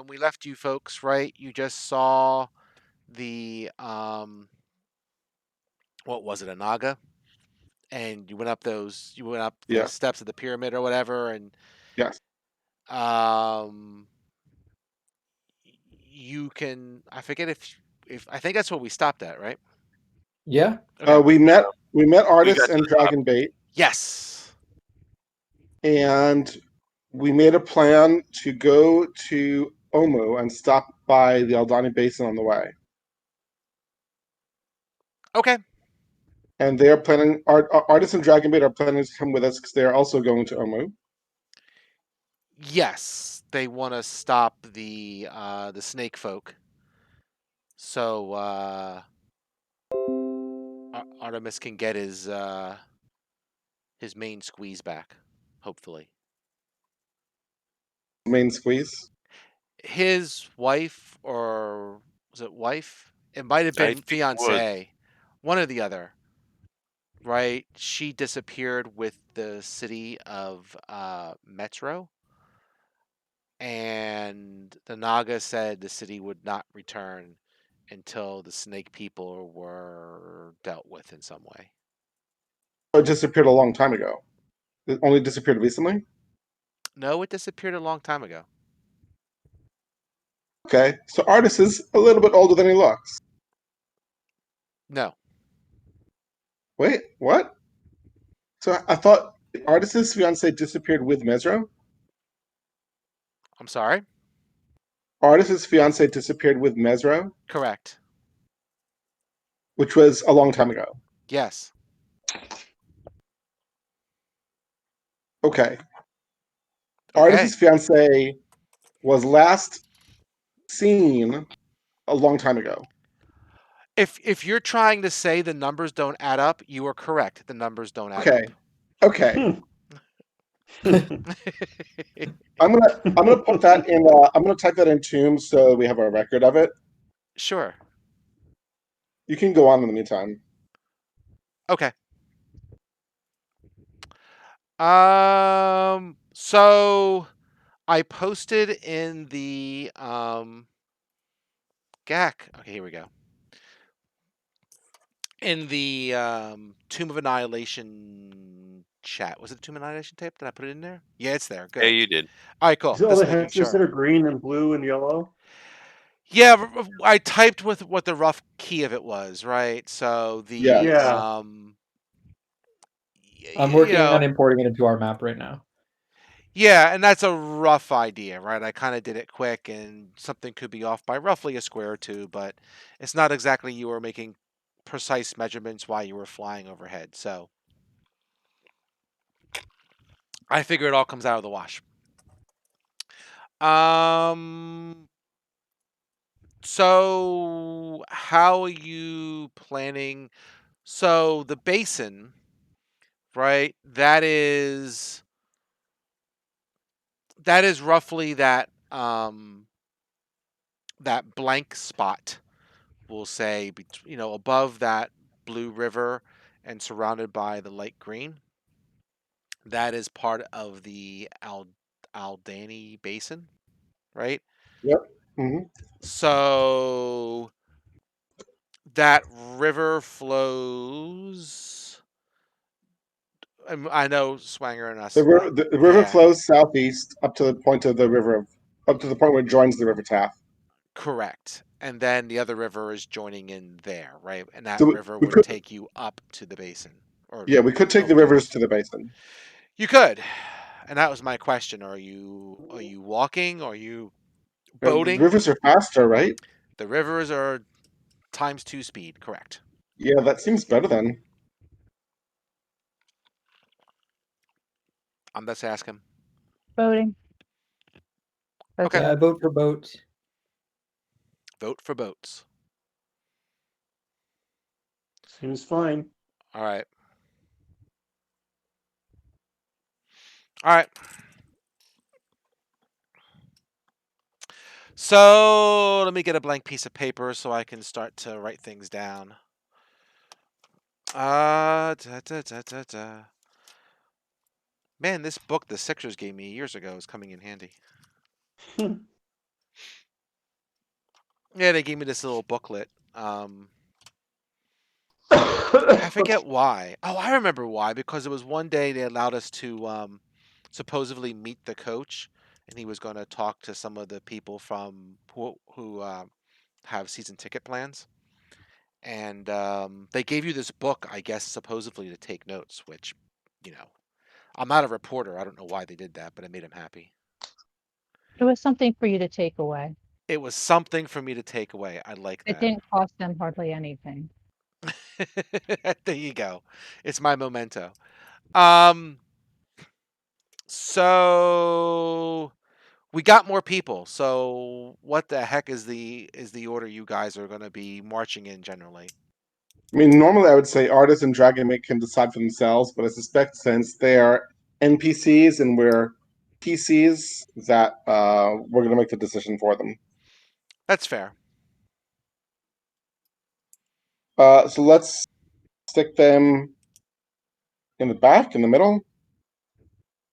when we left you folks, right? You just saw the what was it, a naga? And you went up the Yeah. steps of the pyramid or whatever, and Yes. um, you can. I forget if I think that's what we stopped at, right? Yeah. Okay. We met artists got to and the top. Dragon Bait, Yes. and we made a plan to go to Omu and stop by the Aldani Basin on the way. Okay. And they're planning. Artists and Dragon Bait are planning to come with us because they are also going to Omu. Yes, they want to stop the snake folk. So Artemis can get his main squeeze back, hopefully. Main squeeze. His wife, or was it wife? It might have I been think it was. fiance, one or the other. Right? She disappeared with the city of Metro, and the Naga said the city would not return until the snake people were dealt with in some way. It disappeared a long time ago. It only disappeared recently. No, it disappeared a long time ago. Okay, so Artist is a little bit older than he looks. No. Wait, what? So I thought Artist's fiance disappeared with Mesro? I'm sorry? Artist's fiance disappeared with Mesro, Correct. which was a long time ago. Yes. Okay. Okay. Artist's fiance was last seen a long time ago. If you're trying to say the numbers don't add up, you are correct. The numbers don't add Okay. Okay. up. I'm gonna put that in. I'm gonna type that in Tomb so we have a record of it. Sure. You can go on in the meantime. Okay. So I posted in the GAC. Okay, here we go. In the Tomb of Annihilation chat. Was it the Tomb of Annihilation tape? Did I put it in there? Yeah, it's there. Good. Yeah, you did. All right, cool. Is it all Just the making hexes that sure. are green and blue and yellow? Yeah, I typed with what the rough key of it was, right? So the Yeah. I'm working on importing it into our map right now. Yeah, and that's a rough idea, right? I kind of did it quick, and something could be off by roughly a square or two, but it's not exactly you were making precise measurements while you were flying overhead. So I figure it all comes out of the wash. So how are you planning? So the basin, right? That is roughly that that blank spot, we'll say, above that blue river and surrounded by the light green. That is part of the Aldani Basin, right? Yep. Mm-hmm. So that river flows. I know Swanger and us. The river flows southeast up to the point of the river, up to the point where it joins the River Taff. Correct. And then the other river is joining in there, right? And that So river would take you up to the basin. Yeah, we could take the rivers to the basin. You could. And that was my question. Are you walking? Are you boating? The rivers are faster, right? The rivers are ×2 speed, correct. Yeah, that seems better then. Let's ask him. Boating. Okay. Yeah, vote for boats. Vote for boats. Seems fine. All right. All right. So let me get a blank piece of paper so I can start to write things down. Man, this book the Sixers gave me years ago is coming in handy. Yeah, they gave me this little booklet. I forget why. Oh, I remember why. Because it was one day they allowed us to supposedly meet the coach, and he was going to talk to some of the people from who have season ticket plans. And they gave you this book, I guess, supposedly to take notes. Which, you know, I'm not a reporter. I don't know why they did that, but it made him happy. It was something for you to take away. It was something for me to take away. I like It that. didn't cost them hardly anything. There you go. It's my memento. Um, so we got more people. So what the heck is the order you guys are going to be marching in generally? I mean, normally I would say artists and Dragonmate can decide for themselves, but I suspect since they're NPCs and we're PCs, that we're going to make the decision for them. That's fair. So let's stick them in the back, in the middle.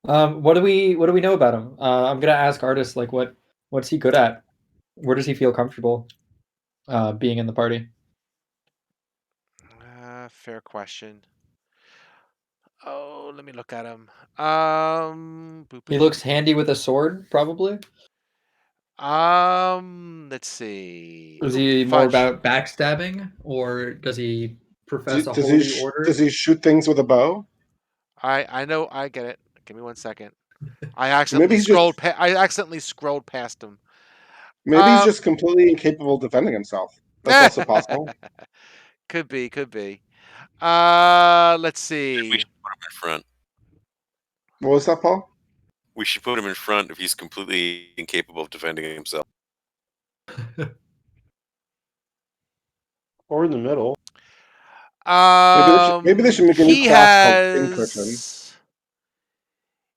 What do we know about him? I'm gonna ask Artist like what's he good at? Where does he feel comfortable being in the party? Fair question. Oh, let me look at him. Boop, He boop, boop, looks boop, handy with a sword, probably. boop. Let's see. Is Oop, he more fudge. about backstabbing, or does he profess a Does he holy order? does he shoot things with a bow? I know. I get it. Give me 1 second. Maybe he's just I accidentally scrolled past him. maybe he's Um, just completely incapable of defending himself. That's also possible. could be. Could be. Let's We see. should put him in front. What was that, Paul? We should put him in front if he's completely incapable of defending himself. Or in the middle. Maybe they should make a new class called Pincushion.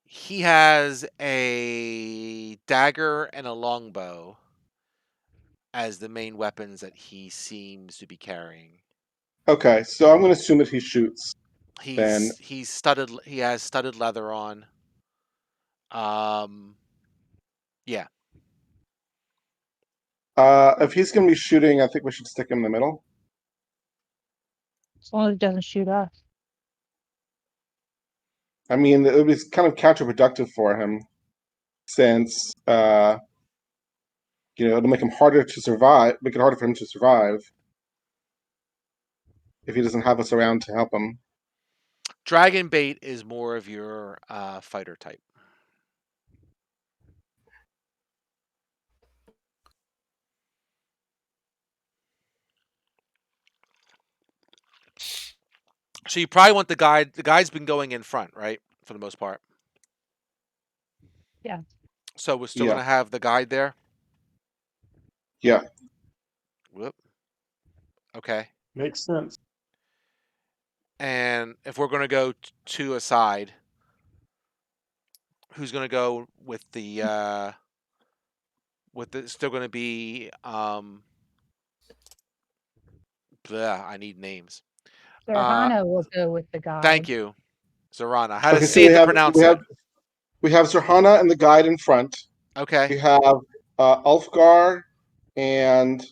He has a dagger and a longbow as the main weapons that he seems to be carrying. Okay, so I'm going to assume that he shoots. Then, He's studded. He has studded leather on. Um, yeah. if he's going to be shooting, I think we should stick him in the middle. As long as it doesn't shoot us. I mean, it would be kind of counterproductive for him, since it'll make him harder to survive. Make it harder for him to survive if he doesn't have us around to help him. Dragon bait is more of your fighter type. So you probably want the guide. The guide's been going in front, right, for the most part. Yeah. So we're still Yeah, gonna have the guide there. yeah. Whoop. Okay. Makes sense. And if we're gonna go to a side, who's gonna go with the? With the still gonna be I need names. Uh, Serhana will go with the thank guide. you, Zorana. I had to Okay, so see it to pronounce it. we have Zerhana and the guide in front. Okay. We have Ulfgar and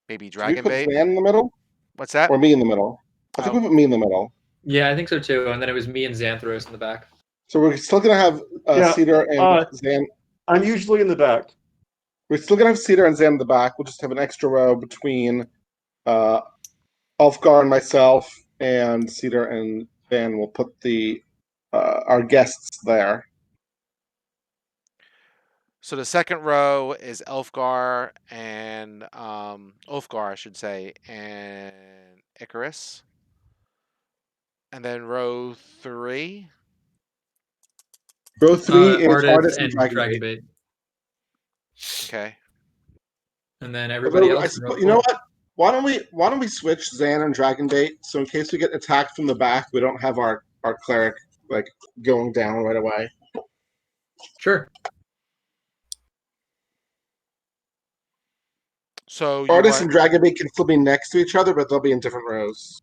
Maybe did we dragon put bait. Zan in the middle What's that? or me in the middle? I think Oh, we put me in the middle. Yeah, I think so too. And then it was me and Xanthros in the back. So we're still gonna have Yeah, Cedar and Zan. I'm usually in the back. We're still gonna have Cedar and Zan in the back. We'll just have an extra row between uh, Ulfgar and myself, and Cedar and Zan. We'll put the our guests there. so the second row is Elfgar and Ulfgar, I should say, and Icarus. And then row 3. Row 3 is Artist Artist and and Dragonbait. Dragonbait. Okay. And then everybody Although else in row you know 4. what? Why don't we switch Zan and Dragonbait, so in case we get attacked from the back, we don't have our cleric like going down right away. Sure. So you Artist want and Dragonbait can still be next to each other, but they'll be in different rows.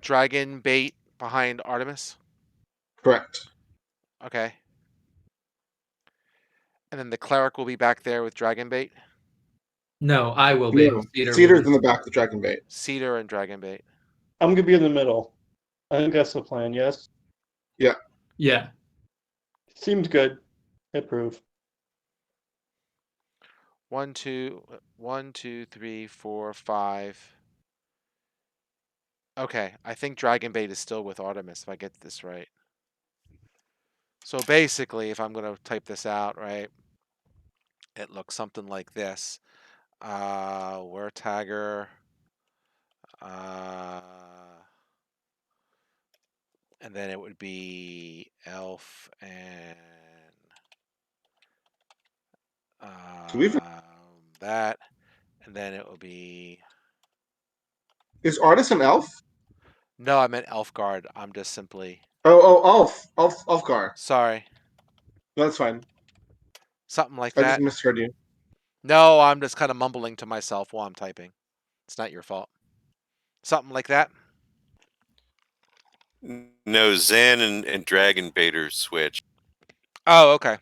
dragon bait behind Artemis? Correct. Okay. And then the cleric will be back there with dragon bait. No, I will be. No, Cedar will Cedar's be. in the back with Dragon Bait. Cedar and dragon bait. I'm gonna be in the middle. I think that's the plan. Yes, Yeah. seems good. Approve. 1, 2, 3, 4, 5. Okay, I think dragon bait is still with Artemis if I get this right. So basically, if I'm gonna type this out, right, it looks something like this. We're tagger. And then it would be elf and Do we even- that, and then it will be. Is Artis an elf? No, I meant elf guard. I'm just simply Ulfgar. sorry. No, that's fine. Something like I just that. misheard you. No, I'm just kind of mumbling to myself while I'm typing. It's not your fault. Something like that. No, Zan and Dragon Baiter switch. Oh, okay.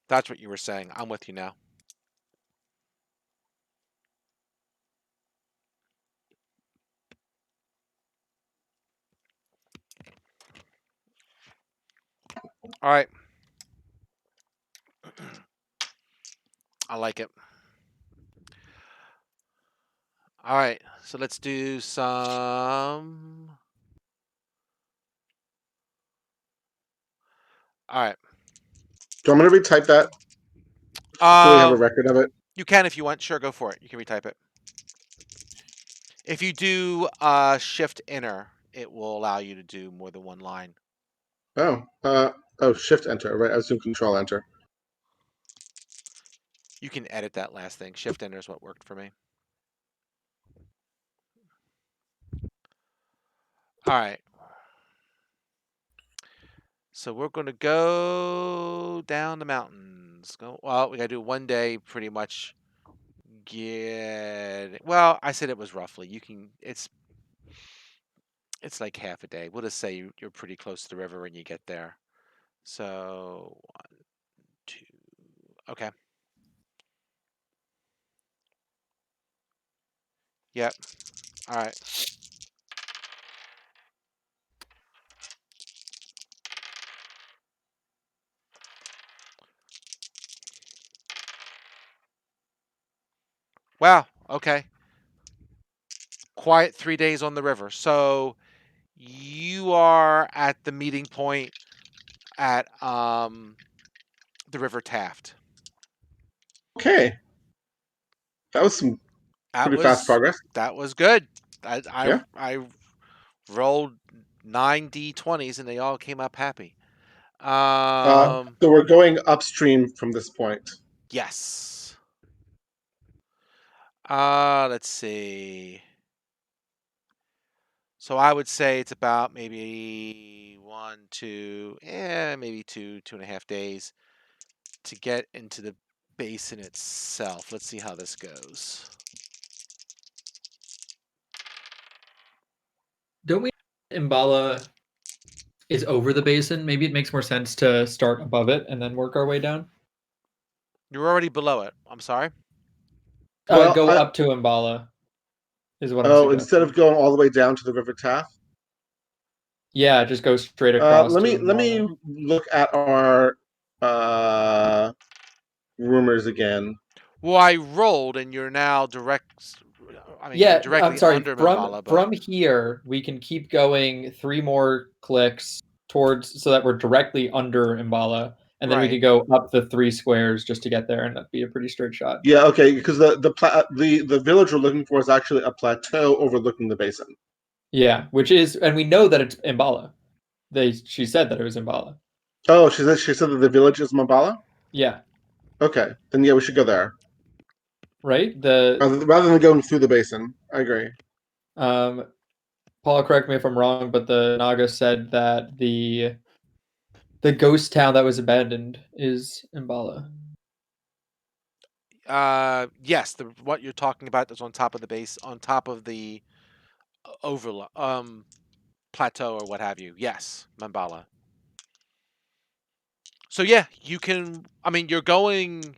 That's what you were saying. I'm with you now. All right. I like it. All right. So let's do some. All right. Do you want me to retype that so we have a record of it? You can if you want. Sure, go for it. You can retype it. If you do shift enter, it will allow you to do more than one line. Shift enter, right? I was doing Control enter. You can edit that last thing. Shift enter is what worked for me. All right. So we're going to go down the mountains. Well, we got to do 1 day pretty much. Well, I said it was roughly. It's like half a day. We'll just say you're pretty close to the river when you get there. So 1, 2. Okay. Yep. All right. Wow. Okay. Quiet 3 days on the river. So you are at the meeting point at the River Taft. Okay. That was some pretty fast progress. That was good. I Yeah. I rolled 9 d20s and they all came up happy. So we're going upstream from this point. Yes. Let's see. So I would say it's about maybe 1, 2, maybe 2.5 days to get into the basin itself. Let's see how this goes. Don't we Imbala is over the basin? Maybe it makes more sense to start above it and then work our way down. You're already below it. I'm sorry. Well, Go up to Imbala is what I'm Oh, suggesting. instead of going all the way down to the River Taff. Yeah, just go straight across. Let to me Imbala. look at our rumors again. Well, I rolled, and you're now direct. I mean, you're Yeah, I'm directly sorry. under From Mimbala, but from here, we can keep going 3 more clicks towards so that we're directly under Imbala, and then we right. could go up the 3 squares just to get there, and that'd be a pretty straight shot. Yeah, okay, because the village we're looking for is actually a plateau overlooking the basin. Yeah, which is, and we know that it's Imbala. She said that it was Imbala. Oh, she said that the village is Mambala? Yeah, Okay, then yeah, we should go there. right? Rather than going through the basin. I agree. Paul, correct me if I'm wrong, but the Naga said that the ghost town that was abandoned is Imbala. Yes, what you're talking about is on top of the base, on top of the plateau or what have you. Yes, Mimbala. So yeah, you can. I mean, you're going.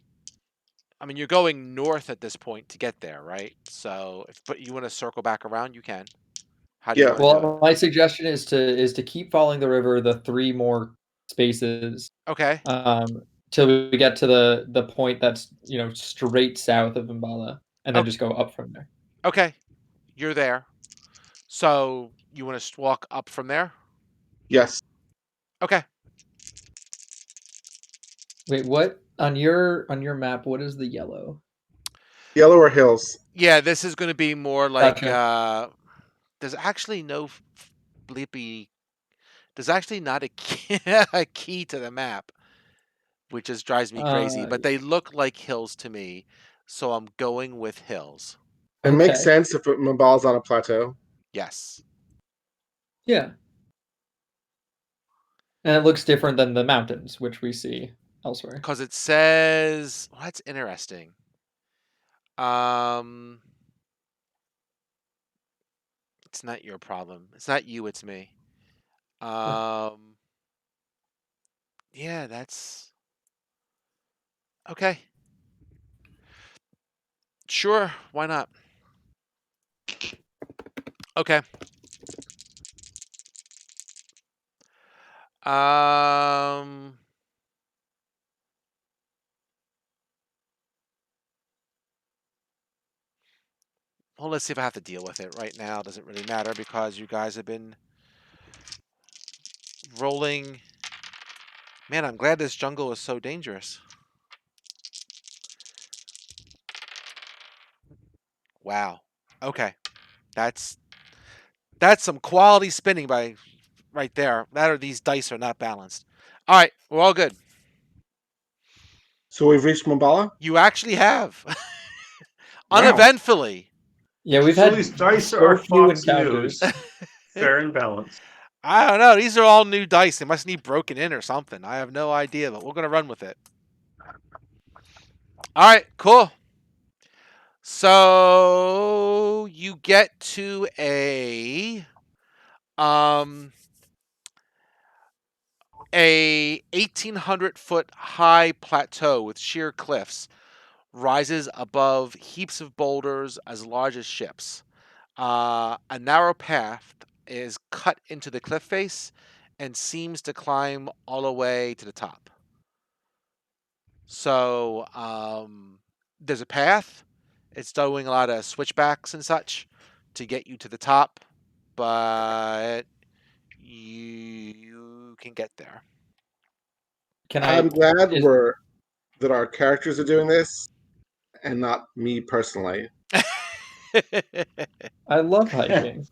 I mean, you're going north at this point to get there, right? So, but you want to circle back around, you can. How do you Yeah. want to do it? Well, my suggestion is to keep following the river the 3 more spaces Okay. till we get to the point that's, you know, straight south of Umbala, and then Okay. just go up from there. Okay. You're there. So you want to walk up from there? Yes. Okay. Wait, what on your map? What is the yellow? Yellow or hills? Yeah, this is going to be more like Gotcha. there's actually no bleepy. There's actually not a key, a key to the map, which just drives me crazy. But they look like hills to me, so I'm going with hills. It makes Okay. sense if Mabala's on a plateau. Yes. Yeah. And it looks different than the mountains, which we see elsewhere. Because it says, well, that's interesting. Um, it's not your problem. It's not you. It's me. Um, yeah, that's okay. Sure, why not? Okay. Um, well, let's see if I have to deal with it right now. Doesn't really matter because you guys have been rolling. Man, I'm glad this jungle is so dangerous. Wow. Okay. That's some quality spinning by right there. That or these dice are not balanced. All right, we're all good. So we've reached Mabala? You actually have. Wow. Uneventfully. Yeah, we've So had these dice so are few Fox encounters. News. Fair and balanced. I don't know. These are all new dice. They must need broken in or something. I have no idea, but we're going to run with it. All right, cool. So you get to a 1,800-foot high plateau with sheer cliffs rises above heaps of boulders as large as ships. A narrow path is cut into the cliff face and seems to climb all the way to the top. So there's a path. It's doing a lot of switchbacks and such to get you to the top, but you can get there. Can I'm glad is that our characters are doing this and not me personally. I love hiking.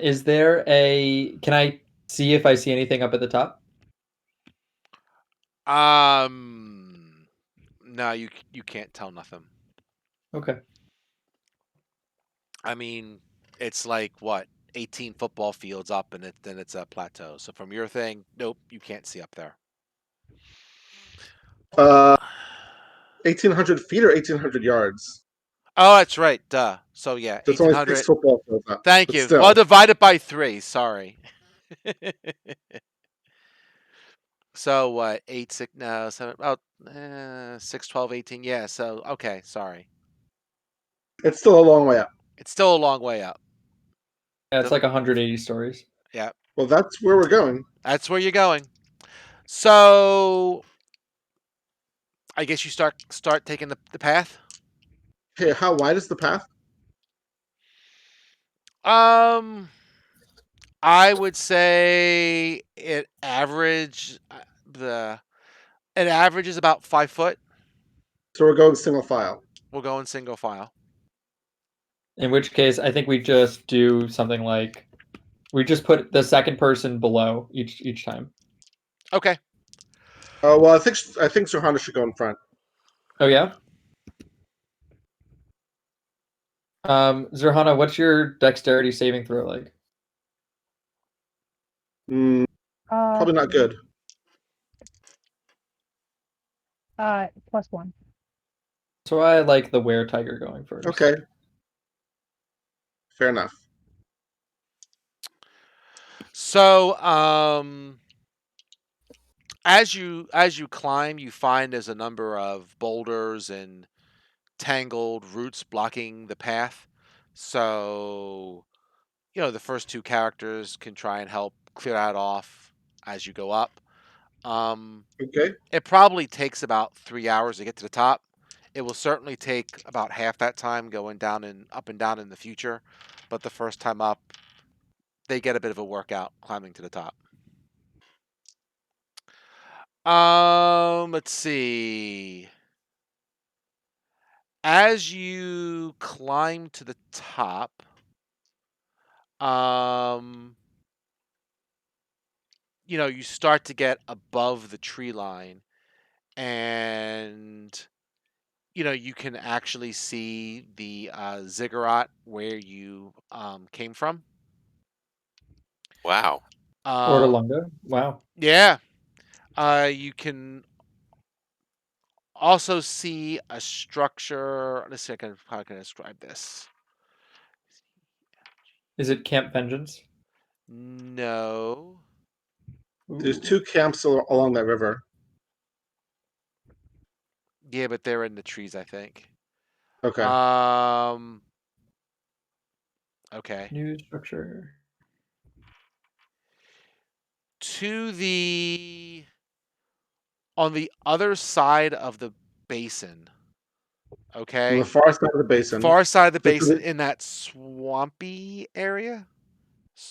Is there a can I see if I see anything up at the top? No, you can't tell nothing. Okay. I mean, it's like what 18 football fields up, and then it's a plateau. So from your thing, nope, you can't see up there. Uh, 1,800 feet or 1,800 yards? Oh, that's right. Duh. So yeah, That's only 6 1,800. football fields up. Thank But you. Well, still. divide it by 3. Sorry. So what? 8, 6, no, 7, about 6, 12, 18. Yeah. So okay. Sorry. It's still a long way up. It's still a long way up. Yeah, it's like 180 stories. Yeah. Well, that's where we're going. That's where you're going. So I guess you start taking the path. Hey, how wide is the path? Um, I would say the it averages about 5 foot. So we're going single file. We'll go in single file. In which case, I think we just do something like we just put the second person below each time. Okay. Oh well, I think Sir Honda should go in front. Oh yeah. Zerhana, what's your dexterity saving throw like? Probably not good. +1. So I like the were tiger going first. Okay. Fair enough. So As you climb, you find there's a number of boulders and tangled roots blocking the path. So, the first two characters can try and help clear that off as you go up. Okay. It probably takes about 3 hours to get to the top. It will certainly take about half that time going down and up and down in the future, but the first time up, they get a bit of a workout climbing to the top. Let's see. As you climb to the top, um, you start to get above the tree line, and you can actually see the ziggurat where you came from. Wow. Um, Ortolunga. Wow. yeah. You can also see a structure. Let's see, how can I describe this? Is it Camp Vengeance? No. There's Ooh. 2 camps along that river. Yeah, but they're in the trees, I think. Okay. Okay. New structure. To the On the other side of the basin. On the Okay. far side of the basin. Far side of the This is basin in that swampy area.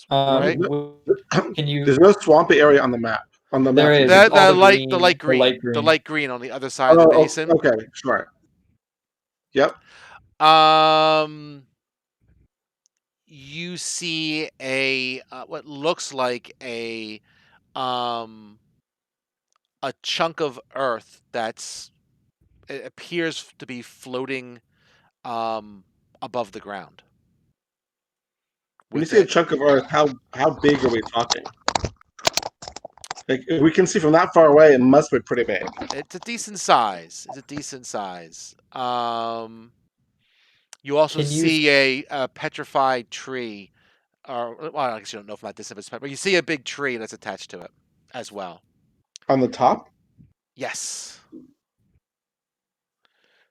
Um, Right? w- can There's you? no swampy area on the map. On the There map you is. gave It's me. all the The green. light The green. light The green. light green on the other side of the Oh, basin. okay, sure. Yep. You see a what looks like um a chunk of earth it appears to be floating um above the ground When you with say a it. chunk of earth, how big are we talking? Like, if we can see from that far away, it must be pretty big. It's a decent size. You also Can you? see a petrified tree, or well, I guess you don't know from that distance, but you see a big tree that's attached to it as well. On the top? Yes.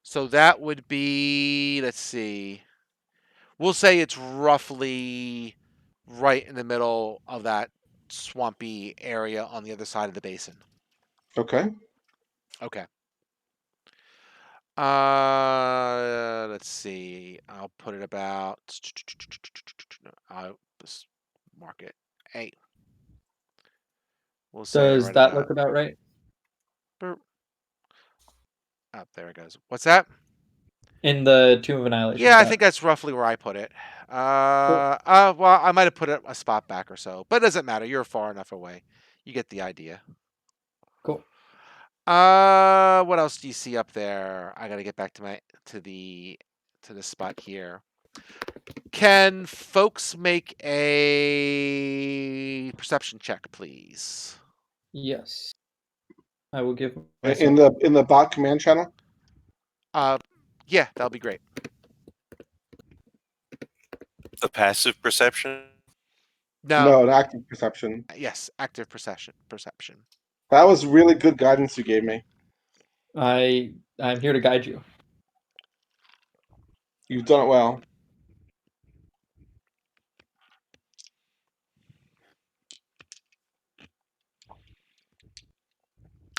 So that would be, let's see, we'll say it's roughly right in the middle of that swampy area on the other side of the basin. Okay. Okay. Let's see. I'll put it about. I'll just mark it 8. We'll say Does right that about. look about right? Up there it goes. What's that? In the Tomb of Annihilation Yeah, I set. think that's roughly where I put it. Cool. Well, I might have put it a spot back or so, but it doesn't matter. You're far enough away. You get the idea. Cool. What else do you see up there? I gotta get back to the spot here. Can folks make a perception check, please? Yes. I will give In myself. the bot command channel? Uh, yeah, that'll be great. The passive perception. No, No, an active perception. yes, active perception. That was really good guidance you gave me. I'm here to guide you. You've done it well.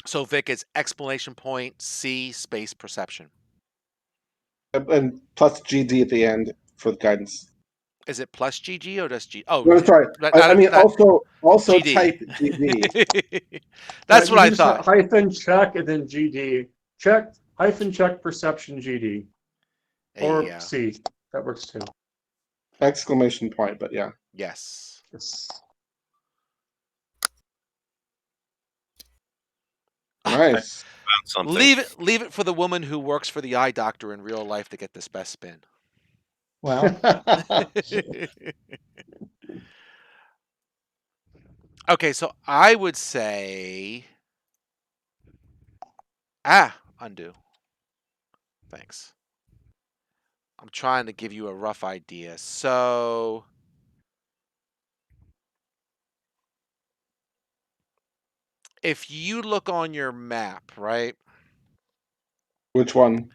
So Vic, it's exclamation point C space perception. And plus GD at the end for the guidance. Is it plus GG or does G? Oh, No, sorry. I mean, not also GD. type GD. That's You what I can just thought. hyphen check and then GD. Check hyphen check perception GD or Yeah. C. That works too. Exclamation point, but yeah. Yes. Yes. Nice. Found something. Leave it for the woman who works for the eye doctor in real life to get this best spin. Wow. Okay, so I would say undo. Thanks. I'm trying to give you a rough idea. So If you look on your map, right? Which one?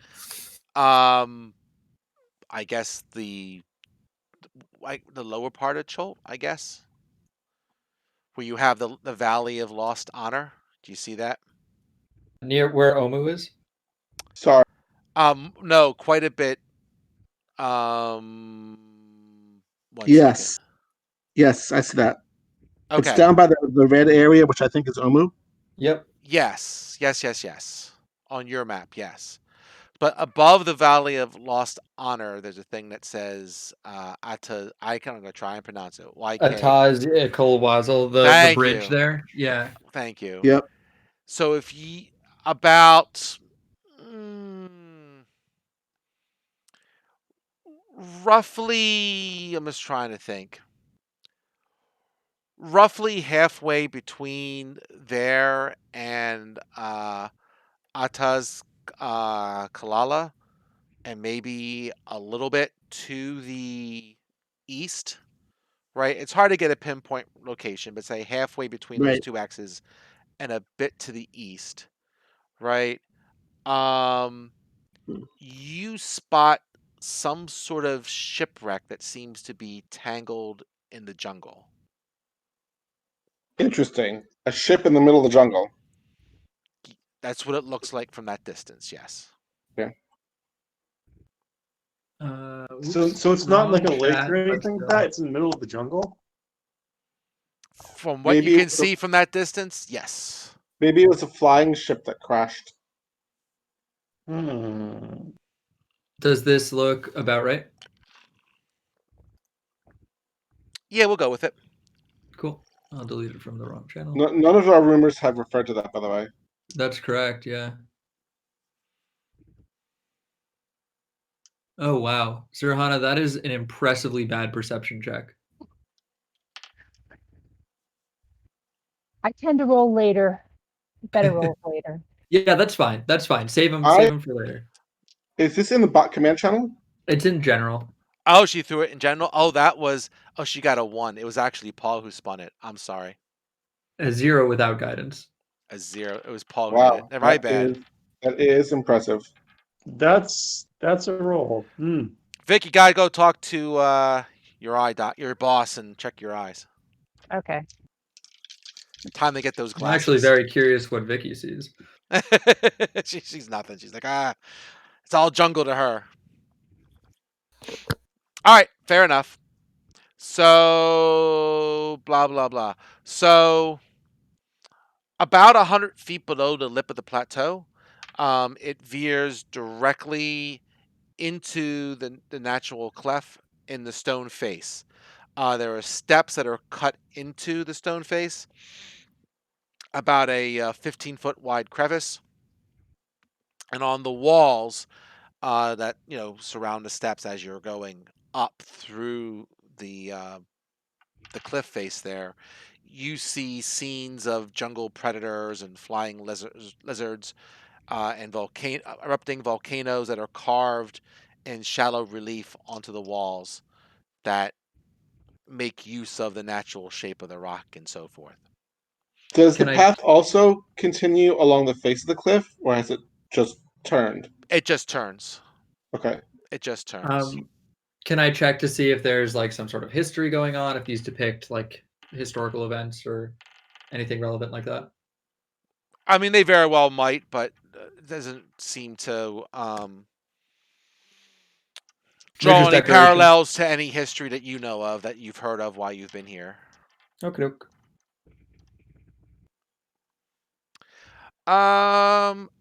I guess the lower part of Chult, I guess, where you have the Valley of Lost Honor. Do you see that? Near where Omu is? Sorry. No, quite a bit. Um, 1 second. Yes. Yes, I see that. It's Okay. down by the red area, which I think is Omu. Yep. Yes, yes, yes, yes. On your map, yes. But above the Valley of Lost Honor, there's a thing that says Ata. I'm gonna try and pronounce it. YK. Ataz Kolwazel, the Thank bridge you. there. Yeah. Thank you. Yep. So if you about mm, roughly, I'm just trying to think. Roughly halfway between there and Ataz Kalala, and maybe a little bit to the east, right? It's hard to get a pinpoint location, but say halfway between those Right. two axes and a bit to the east, right? Um, you spot some sort of shipwreck that seems to be tangled in the jungle. Interesting. A ship in the middle of the jungle. That's what it looks like from that distance, yes. Yeah. So Oops, it's not like wrong a lake chat, or but anything like still. that. It's in the middle of the jungle. From what you Maybe can see from that distance, yes. maybe it was a flying ship that crashed. Hmm. Does this look about right? Yeah, we'll go with it. Cool. I'll delete it from the wrong channel. No, none of our rumors have referred to that, by the way. That's correct, yeah. Oh wow. Sirhana, that is an impressively bad perception check. I tend to roll later. Better roll later. Yeah, that's fine. That's fine. Save them for later. Is this in the bot command channel? It's in general. Oh, she threw it in general. Oh, she got a 1. It was actually Paul who spun it. I'm sorry. A 0 without guidance. A 0. It was Paul who did it. Wow, My bad. that is impressive. That's a roll. Hmm. Vic, you gotta go talk to your boss and check your eyes. Okay. Time to get those I'm actually glasses. very curious what Vicky sees. She's nothing. She's like, it's all jungle to her. All right, fair enough. So, blah, blah, blah. So, about 100 feet below the lip of the plateau, it veers directly into the natural cleft in the stone face. There are steps that are cut into the stone face, about a 15-foot wide crevice, and on the walls that surround the steps as you're going up through the cliff face there, you see scenes of jungle predators and flying lizards and erupting volcanoes that are carved in shallow relief onto the walls that make use of the natural shape of the rock and so forth. Does the Can I path also continue along the face of the cliff, or has it just turned? It just turns. Okay. It just turns. can I check to see if there's like some sort of history going on, if these depict like historical events or anything relevant like that? I mean, they very well might, but it doesn't seem to They're draw just any decorations. parallels to any history that you know of, that you've heard of while you've been here. Okay.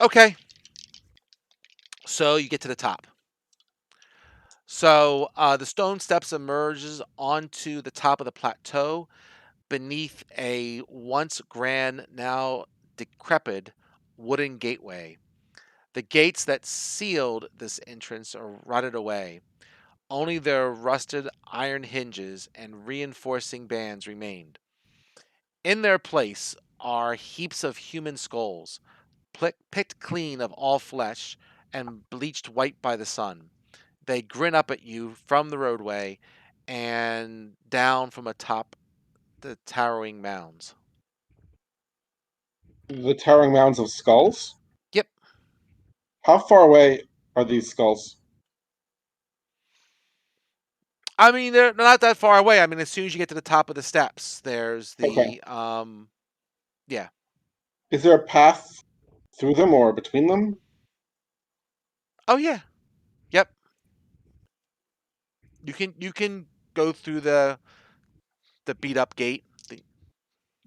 Okay. So you get to the top. So the stone steps emerges onto the top of the plateau beneath a once grand, now decrepit wooden gateway. The gates that sealed this entrance are rotted away. Only their rusted iron hinges and reinforcing bands remained. In their place are heaps of human skulls, picked clean of all flesh and bleached white by the sun. They grin up at you from the roadway and down from atop the towering mounds. the towering mounds of skulls? Yep. How far away are these skulls? I mean, they're not that far away. I mean, as soon as you get to the top of the steps, there's Okay. the yeah. Is there a path through them or between them? Oh yeah. Yep. You can go through the beat up gate.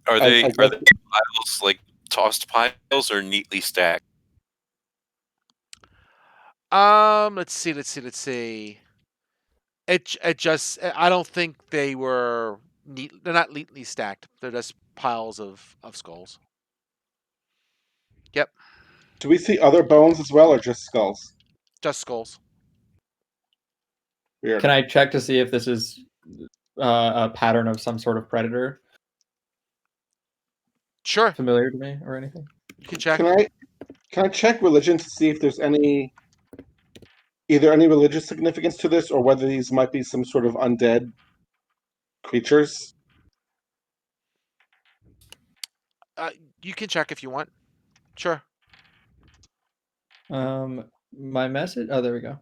Are I they guess piles like tossed piles or neatly stacked? Let's see. It just I don't think they were neat. They're not neatly stacked. They're just piles of skulls. Yep, do we see other bones as well or just skulls? just skulls. Weird. Can I check to see if this is a pattern of some sort of predator Sure, familiar to me or anything? you can check. Can I check religion to see if there's either any religious significance to this or whether these might be some sort of undead creatures? Uh, you can check if you want. Sure. My message. Oh, there we go.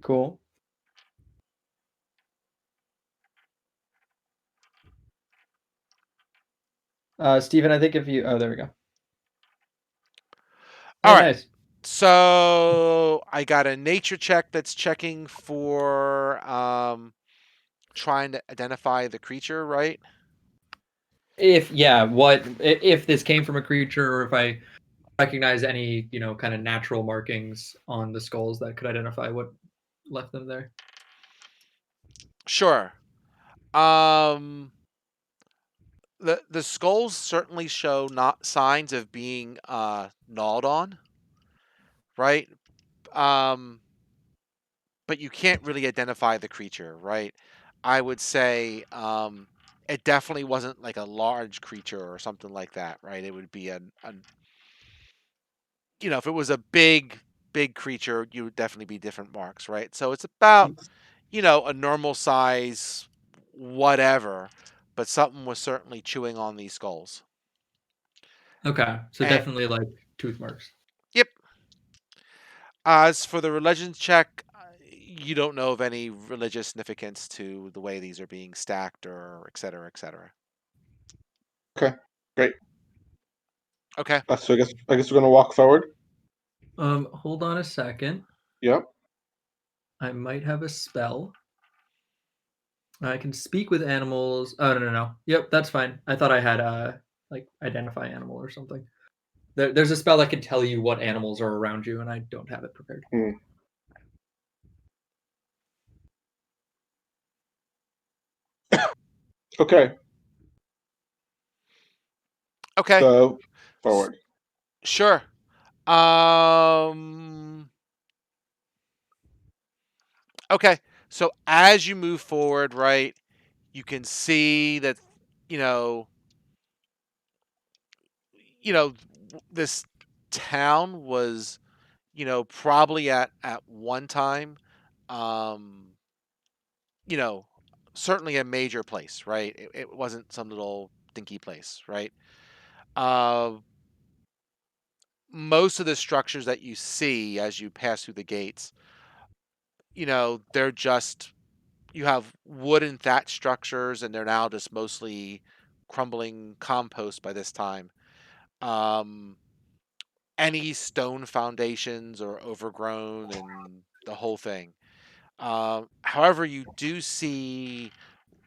Cool. Steven, I think if you. Oh, there we go. All Hey, right. nice. So I got a nature check that's checking for trying to identify the creature, right? If this came from a creature, or if I recognize any kind of natural markings on the skulls that could identify what left them there. Sure. Um, the skulls certainly show not signs of being gnawed on, right? Um, but you can't really identify the creature, right? I would say it definitely wasn't like a large creature or something like that, right? It would be a if it was a big creature, you would definitely be different marks, right? So it's about a normal size, whatever, but something was certainly chewing on these skulls. Okay, so And definitely like tooth marks. yep. As for the religion check, you don't know of any religious significance to the way these are being stacked or et cetera, et cetera. Okay, great. Okay. So I guess we're gonna walk forward. Hold on a second. Yep. I might have a spell. I can speak with animals. Oh no. Yep, that's fine. I thought I had like identify animal or something. There's a spell that can tell you what animals are around you, and I don't have it prepared. Okay. Okay. So forward. Sure. Okay. So as you move forward, right, you can see that you know, this town was, probably at one time, um, you know, certainly a major place, right? It wasn't some little dinky place, right? Uh, most of the structures that you see as you pass through the gates, they're just you have wood and thatch structures, and they're now just mostly crumbling compost by this time. Um, any stone foundations are overgrown and the whole thing. However, you do see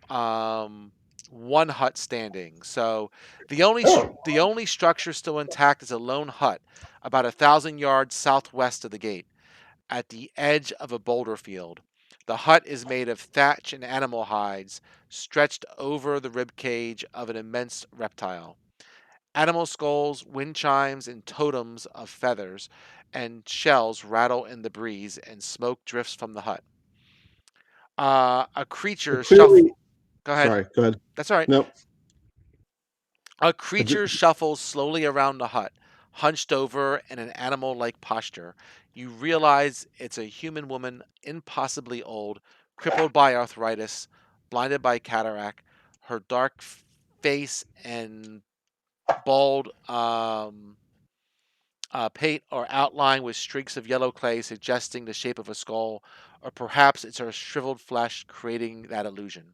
one hut standing. So Oh, the only structure still intact is a lone hut about 1,000 yards southwest of the gate, at the edge of a boulder field. The hut is made of thatch and animal hides, stretched over the rib cage of an immense reptile. Animal skulls, wind chimes, and totems of feathers and shells rattle in the breeze, and smoke drifts from the hut. A so creature shuffle. clearly. Go ahead. Sorry. Go ahead. That's all right. Nope. A I ju- creature shuffles slowly around the hut, hunched over in an animal like posture. You realize it's a human woman, impossibly old, crippled by arthritis, blinded by cataract. Her dark face and bald pate or outline with streaks of yellow clay suggesting the shape of a skull, or perhaps it's her shriveled flesh creating that illusion.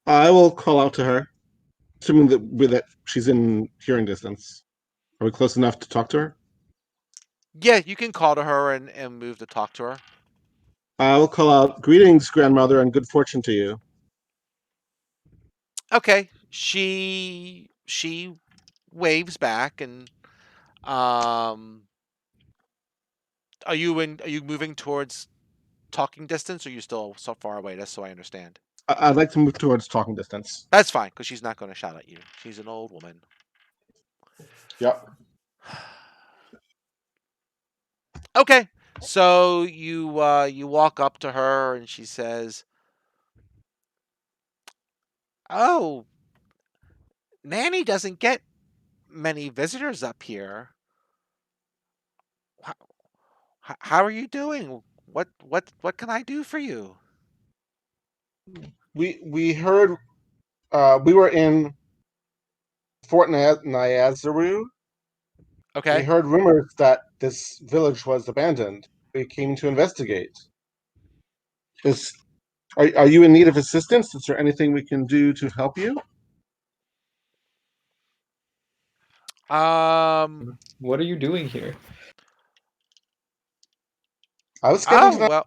I will call out to her, assuming that she's in hearing distance. Are we close enough to talk to her? Yeah, you can call to her and move to talk to her. I will call out, "Greetings, grandmother, and good fortune to you." Okay, she waves back and are you moving towards talking distance, or are you still so far away? That's so I understand. I'd like to move towards talking distance. That's fine, because she's not going to shout at you. She's an old woman. Yep. Okay, so you walk up to her and she says, "Oh, Nanny doesn't get many visitors up here. How, how are you doing? What can I do for you?" We heard we were in Fort Nyazaru. We Okay. heard rumors that this village was abandoned. We came to investigate. Is are you in need of assistance? Is there anything we can do to help you? Um. What are you doing here? I was getting to Oh that. well,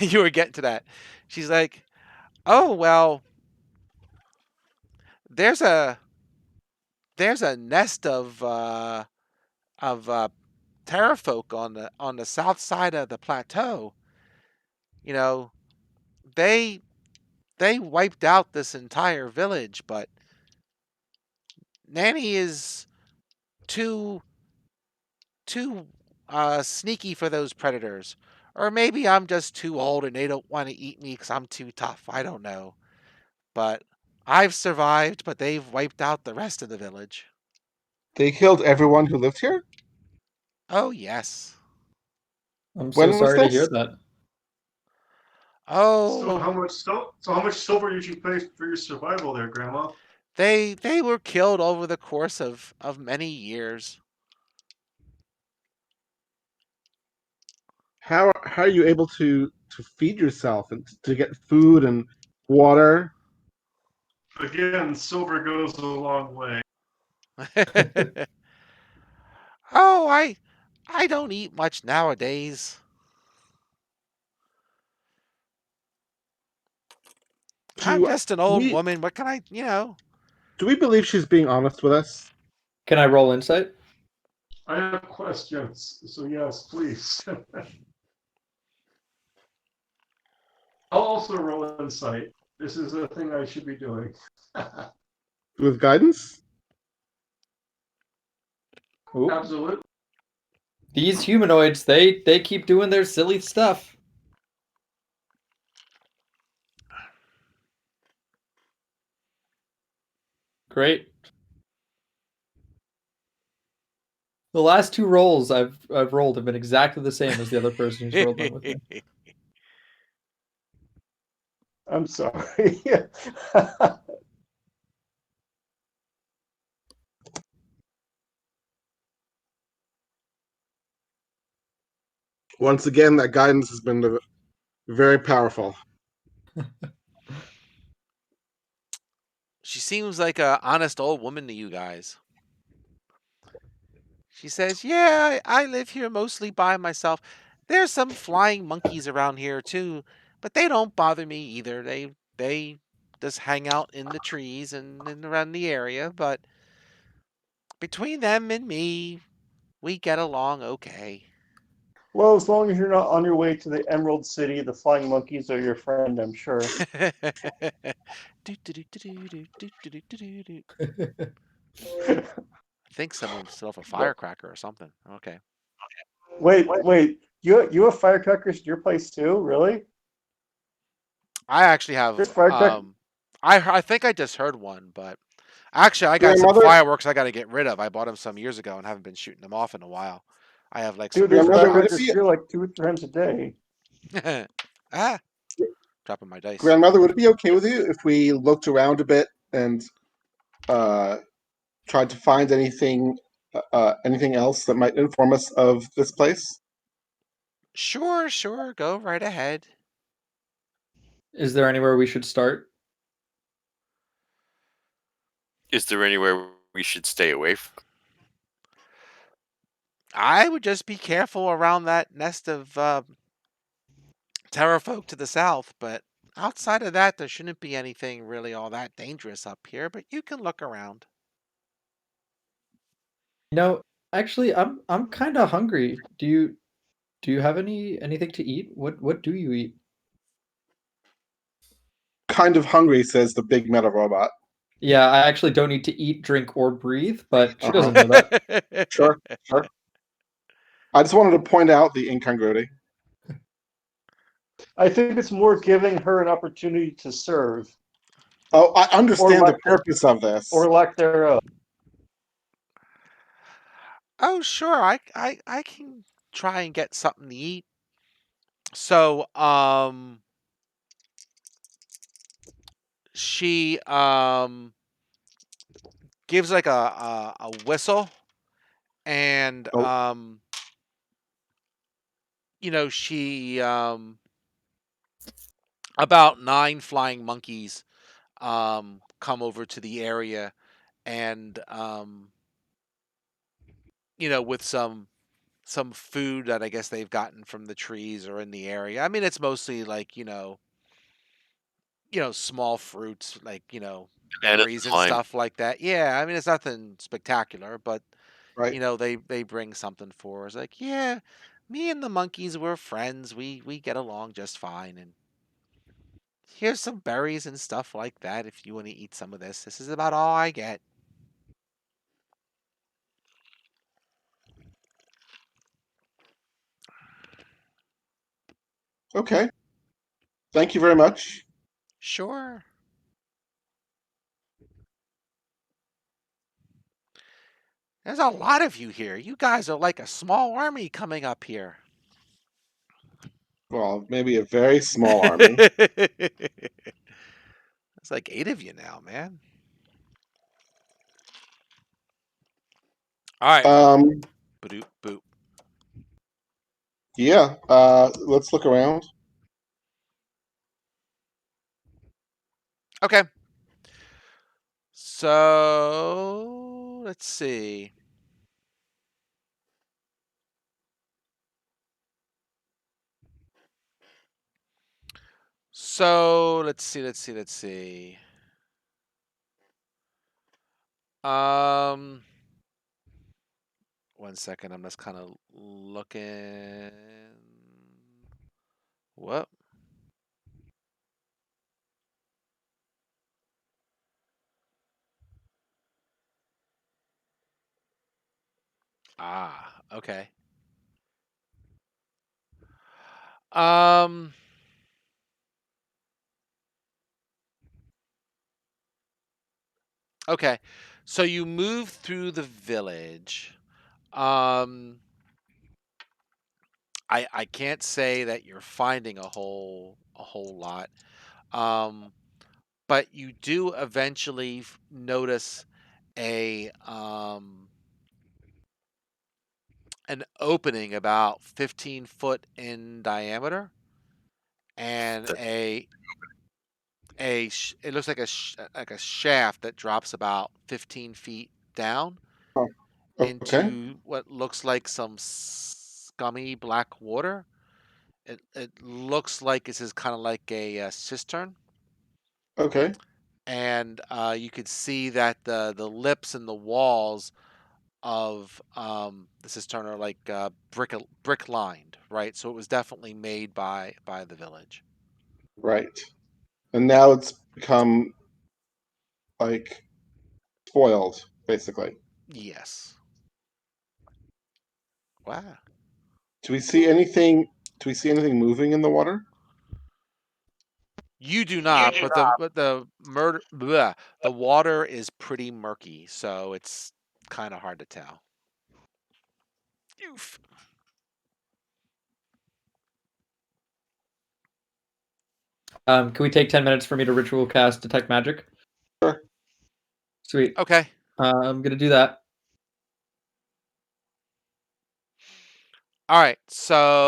you were getting to that. She's like, "Oh well, there's a there's a nest of terrafolk on the south side of the plateau. You know, they they wiped out this entire village, but Nanny is too too sneaky for those predators. Or maybe I'm just too old and they don't want to eat me because I'm too tough. I don't know. But I've survived, but they've wiped out the rest of the village." They killed everyone who lived here. Oh, yes. I'm so When was sorry to hear this? that. So Oh, how much silver did you pay for your survival there, Grandma? they were killed over the course of many years. How are you able to feed yourself and to get food and water? Again, silver goes a long way. Oh, I don't eat much nowadays. I'm To just an do old we woman. What can I? do we believe she's being honest with us? Can I roll insight? I have questions, so yes, please. I'll also roll insight. This is a thing I should be doing. With guidance? Ooh. Absolutely. These humanoids, they keep doing their silly stuff. Great. The last two rolls I've rolled have been exactly the same as the other person who's rolled them with me. I'm sorry. Once again, that guidance has been very powerful. She seems like a honest old woman to you guys. She says, "Yeah, I live here mostly by myself. There's some flying monkeys around here too, but they don't bother me either. They just hang out in the trees and around the area, but between them and me, we get along okay." Well, as long as you're not on your way to the Emerald City, the flying monkeys are your friend, I'm sure. I think someone set off a firecracker or something. Okay. Wait. You have firecrackers at your place too? Really? I actually have There's firecrackers. I think I just heard one, but actually I got some Grandmother, fireworks I got to get rid of. I bought them some years ago and haven't been shooting them off in a while. I have like Dude, some there's grandmother, really would it firecrackers be here like 2 or 3 times a day. ah, dropping my dice. Grandmother, would it be okay with you if we looked around a bit and tried to find anything else that might inform us of this place? Sure, go right ahead. Is there anywhere we should start? Is there anywhere we should stay away from? I would just be careful around that nest of terrafolk to the south, but outside of that, there shouldn't be anything really all that dangerous up here, but you can look around. You know, actually, I'm kind of hungry. Do you have anything to eat? What do you eat? Kind of hungry, says the big metal robot. Yeah, I actually don't need to eat, drink, or breathe, but she Uh-huh. doesn't know that. Sure, sure. I just wanted to point out the incongruity. I think it's more giving her an opportunity to serve Oh, I or understand the lack, purpose of this. or lack thereof. Oh, sure, I can try and get something to eat. So, she gives like a whistle, and Oh, she about 9 flying monkeys come over to the area, and with some food that I guess they've gotten from the trees or in the area. I mean, it's mostly like, small fruits like, Bananas berries and and lime. stuff like that. Yeah, I mean, it's nothing spectacular, but right. they bring something for us. Like, yeah, me and the monkeys were friends. We get along just fine, and here's some berries and stuff like that if you want to eat some of this. This is about all I get. Okay. Thank you very much. Sure. There's a lot of you here. You guys are like a small army coming up here. Well, maybe a very small army. There's like 8 of you now, man. All right. Um, Boop, boop. yeah. Let's look around. Okay. So let's see. So let's see. Um, 1 second. I'm just kind of looking. What? Ah, okay. Um, okay. So you move through the village. Um, I can't say that you're finding a whole lot. Um, but you do eventually notice a an opening about 15 foot in diameter, and That it looks like like a shaft that drops about 15 feet down Oh, okay. into what looks like some scummy black water. It looks like this is kind of like a cistern, Okay. and you could see that the lips and the walls of the cistern are like brick lined, right? So it was definitely made by the village. Right. And now it's become like spoiled, basically. Yes. Wow. Do we see anything? Do we see anything moving in the water? You do not, the water is pretty murky, so it's kind of hard to tell. Oof. Can we take 10 minutes for me to ritual cast detect magic? Sure. Sweet. Okay. I'm gonna do that. All right. So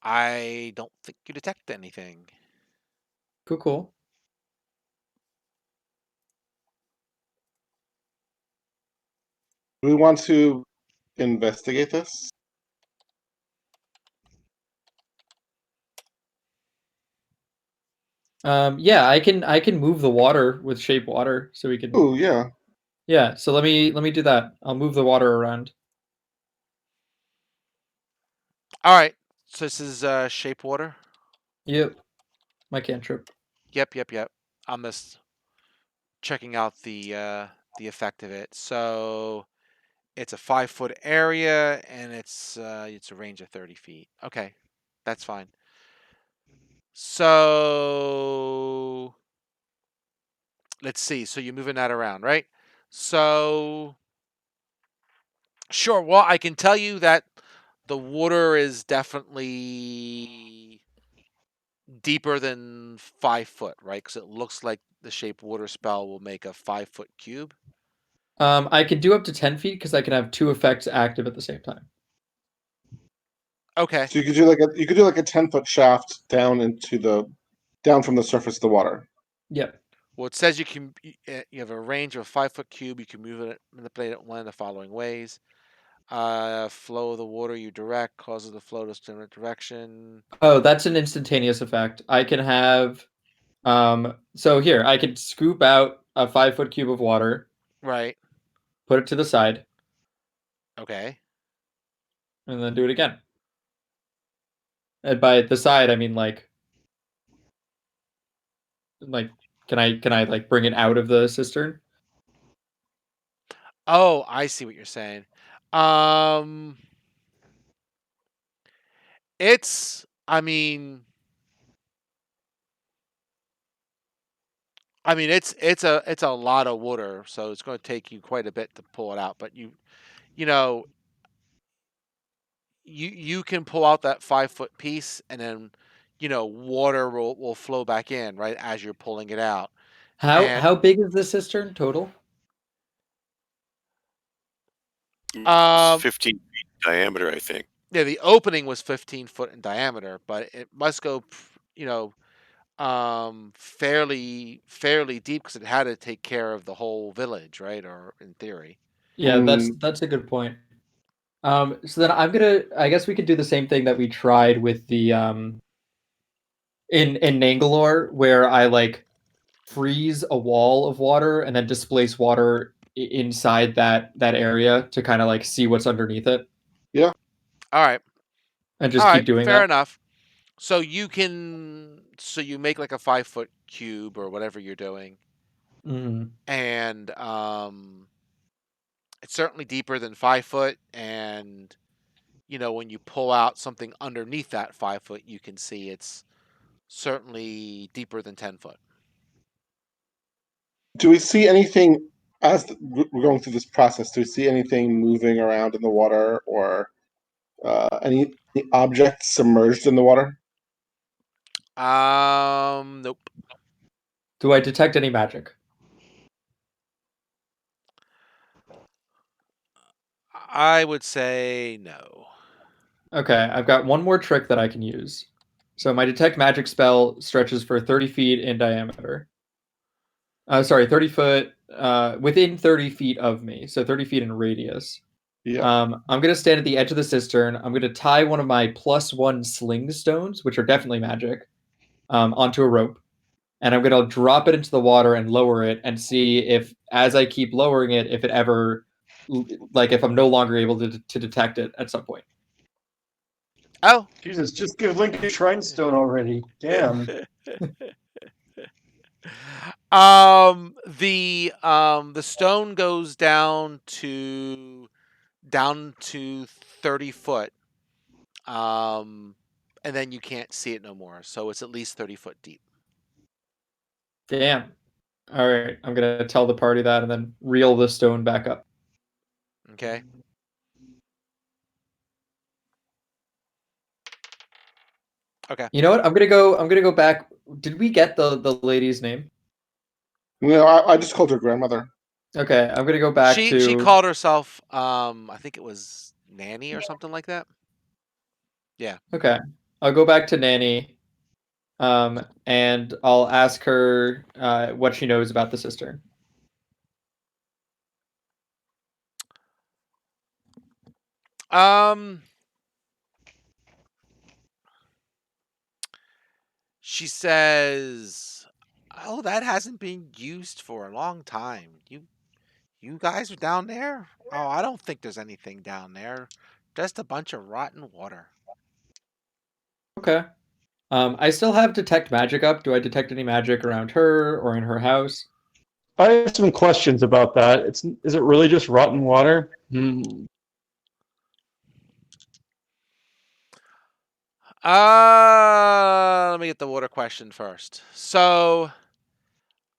I don't think you detect anything. Cool. Do we want to investigate this? Yeah, I can move the water with shape water, so we can. Oh yeah. Yeah, so let me do that. I'll move the water around. All right. So this is shape water. Yep, my cantrip. Yep. I'm just checking out the effect of it. So it's a 5 foot area and it's a range of 30 feet. Okay, that's fine. So let's see. So you're moving that around, right? So sure. Well, I can tell you that the water is definitely deeper than 5 foot, right? Because it looks like the shape water spell will make a 5 foot cube. I can do up to 10 feet because I can have 2 effects active at the same time. Okay. So you could do like a 10-foot shaft down from the surface of the water. Yep. Well, it says you have a range of a 5 foot cube. You can manipulate it one of the following ways. Flow of the water you direct causes the flow to stimulate direction. Oh, that's an instantaneous effect. I can have so here, I can scoop out a 5-foot cube of water, Right. put it to the side, Okay. and then do it again. And by the side, I mean like can I like bring it out of the cistern? Oh, I see what you're saying. Um, it's. it's a lot of water, so it's going to take you quite a bit to pull it out. But you know you can pull out that 5 foot piece, and then water will flow back in right as you're pulling it out. And How big is the cistern total? It's um 15 feet diameter, I think. yeah, the opening was 15 foot in diameter, but it must go fairly deep because it had to take care of the whole village, right? Or in theory. Yeah, Mm, that's a good point. So then I guess we could do the same thing that we tried with the in Nangalore, where I like freeze a wall of water and then displace water inside that area to kind of like see what's underneath it yeah. All right. and All just keep right, doing fair that. enough. So you make like a 5 foot cube or whatever you're doing, Mhm. and it's certainly deeper than 5 foot. And when you pull out something underneath that 5 foot, you can see it's certainly deeper than 10 foot. Do we see anything we're going through this process? Do we see anything moving around in the water, or any objects submerged in the water? Nope. Do I detect any magic? I would say no. Okay, I've got one more trick that I can use. So my detect magic spell stretches for 30 feet in diameter. Sorry, 30 foot, within 30 feet of me, so 30 feet in radius. Yeah. I'm gonna stand at the edge of the cistern. I'm gonna tie one of my +1 sling stones, which are definitely magic, onto a rope, and I'm gonna drop it into the water and lower it, and see if, as I keep lowering it, if it ever, like, if I'm no longer able to detect it at some point. Oh. Jesus, just give Link a shrine stone already. Damn. The stone goes down to 30 foot. And then you can't see it no more. So it's at least 30 foot deep. Damn. All right, I'm gonna tell the party that, and then reel the stone back up. Okay. Okay. You know what? I'm gonna go back. Did we get the lady's name? No, I just called her grandmother. Okay, I'm gonna go back She to. called herself I think it was Nanny or something like that. Yeah. Okay, I'll go back to Nanny, and I'll ask her what she knows about the cistern. Um she says, "Oh, that hasn't been used for a long time. You guys are down there? Oh, I don't think there's anything down there. Just a bunch of rotten water." Okay. I still have detect magic up. Do I detect any magic around her or in her house? I have some questions about that. Is it really just rotten water? Let me get the water question first. So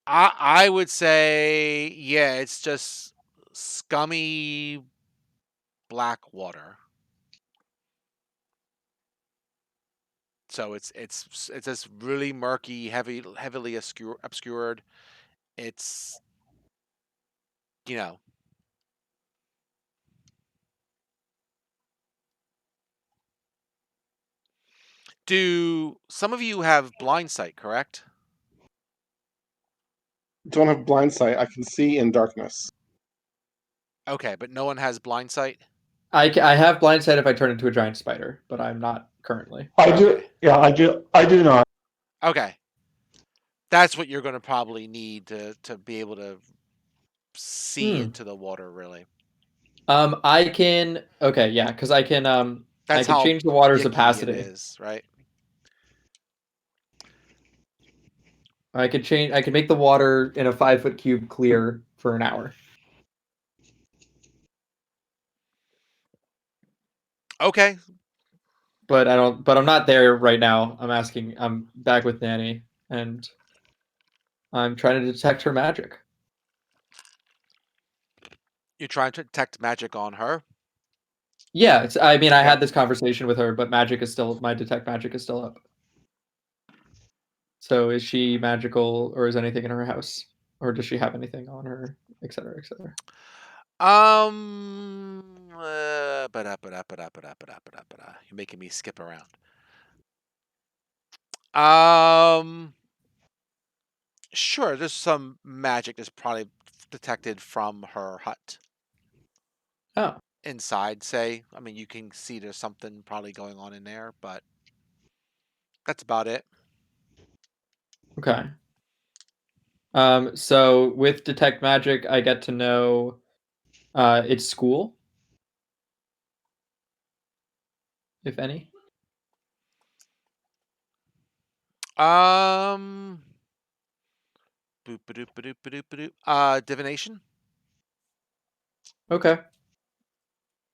I would say, yeah, it's just scummy black water. So it's this really murky, heavily obscured. It's you know. Do some of you have blind sight, correct? Don't have blind sight. I can see in darkness. Okay, but no one has blind sight? I have blind sight if I turn into a giant spider, but I'm not currently. I do. Okay. Yeah, I do. I do not. Okay. That's what you're going to probably need to be able to see Hmm. into the water, really. I can. Okay, yeah, because I That's can how change the water's yicky it opacity. is, right? I can make the water in a 5-foot cube clear for an hour. Okay. But I don't. But I'm not there right now. I'm back with Nanny, and I'm trying to detect her magic. You're trying to detect magic on her? Yeah, it's. I mean, I Okay. had this conversation with her, but my detect magic is still up. So is she magical, or is anything in her house, or does she have anything on her, etc., etc.? You're making me skip around. Um, sure, there's some magic that's probably detected from her hut. Oh, Inside, say. I mean, you can see there's something probably going on in there, but that's about it. okay. So with detect magic, I get to know its school, if any. Um, boop ba doop ba doop ba doop ba doop. Divination. Okay.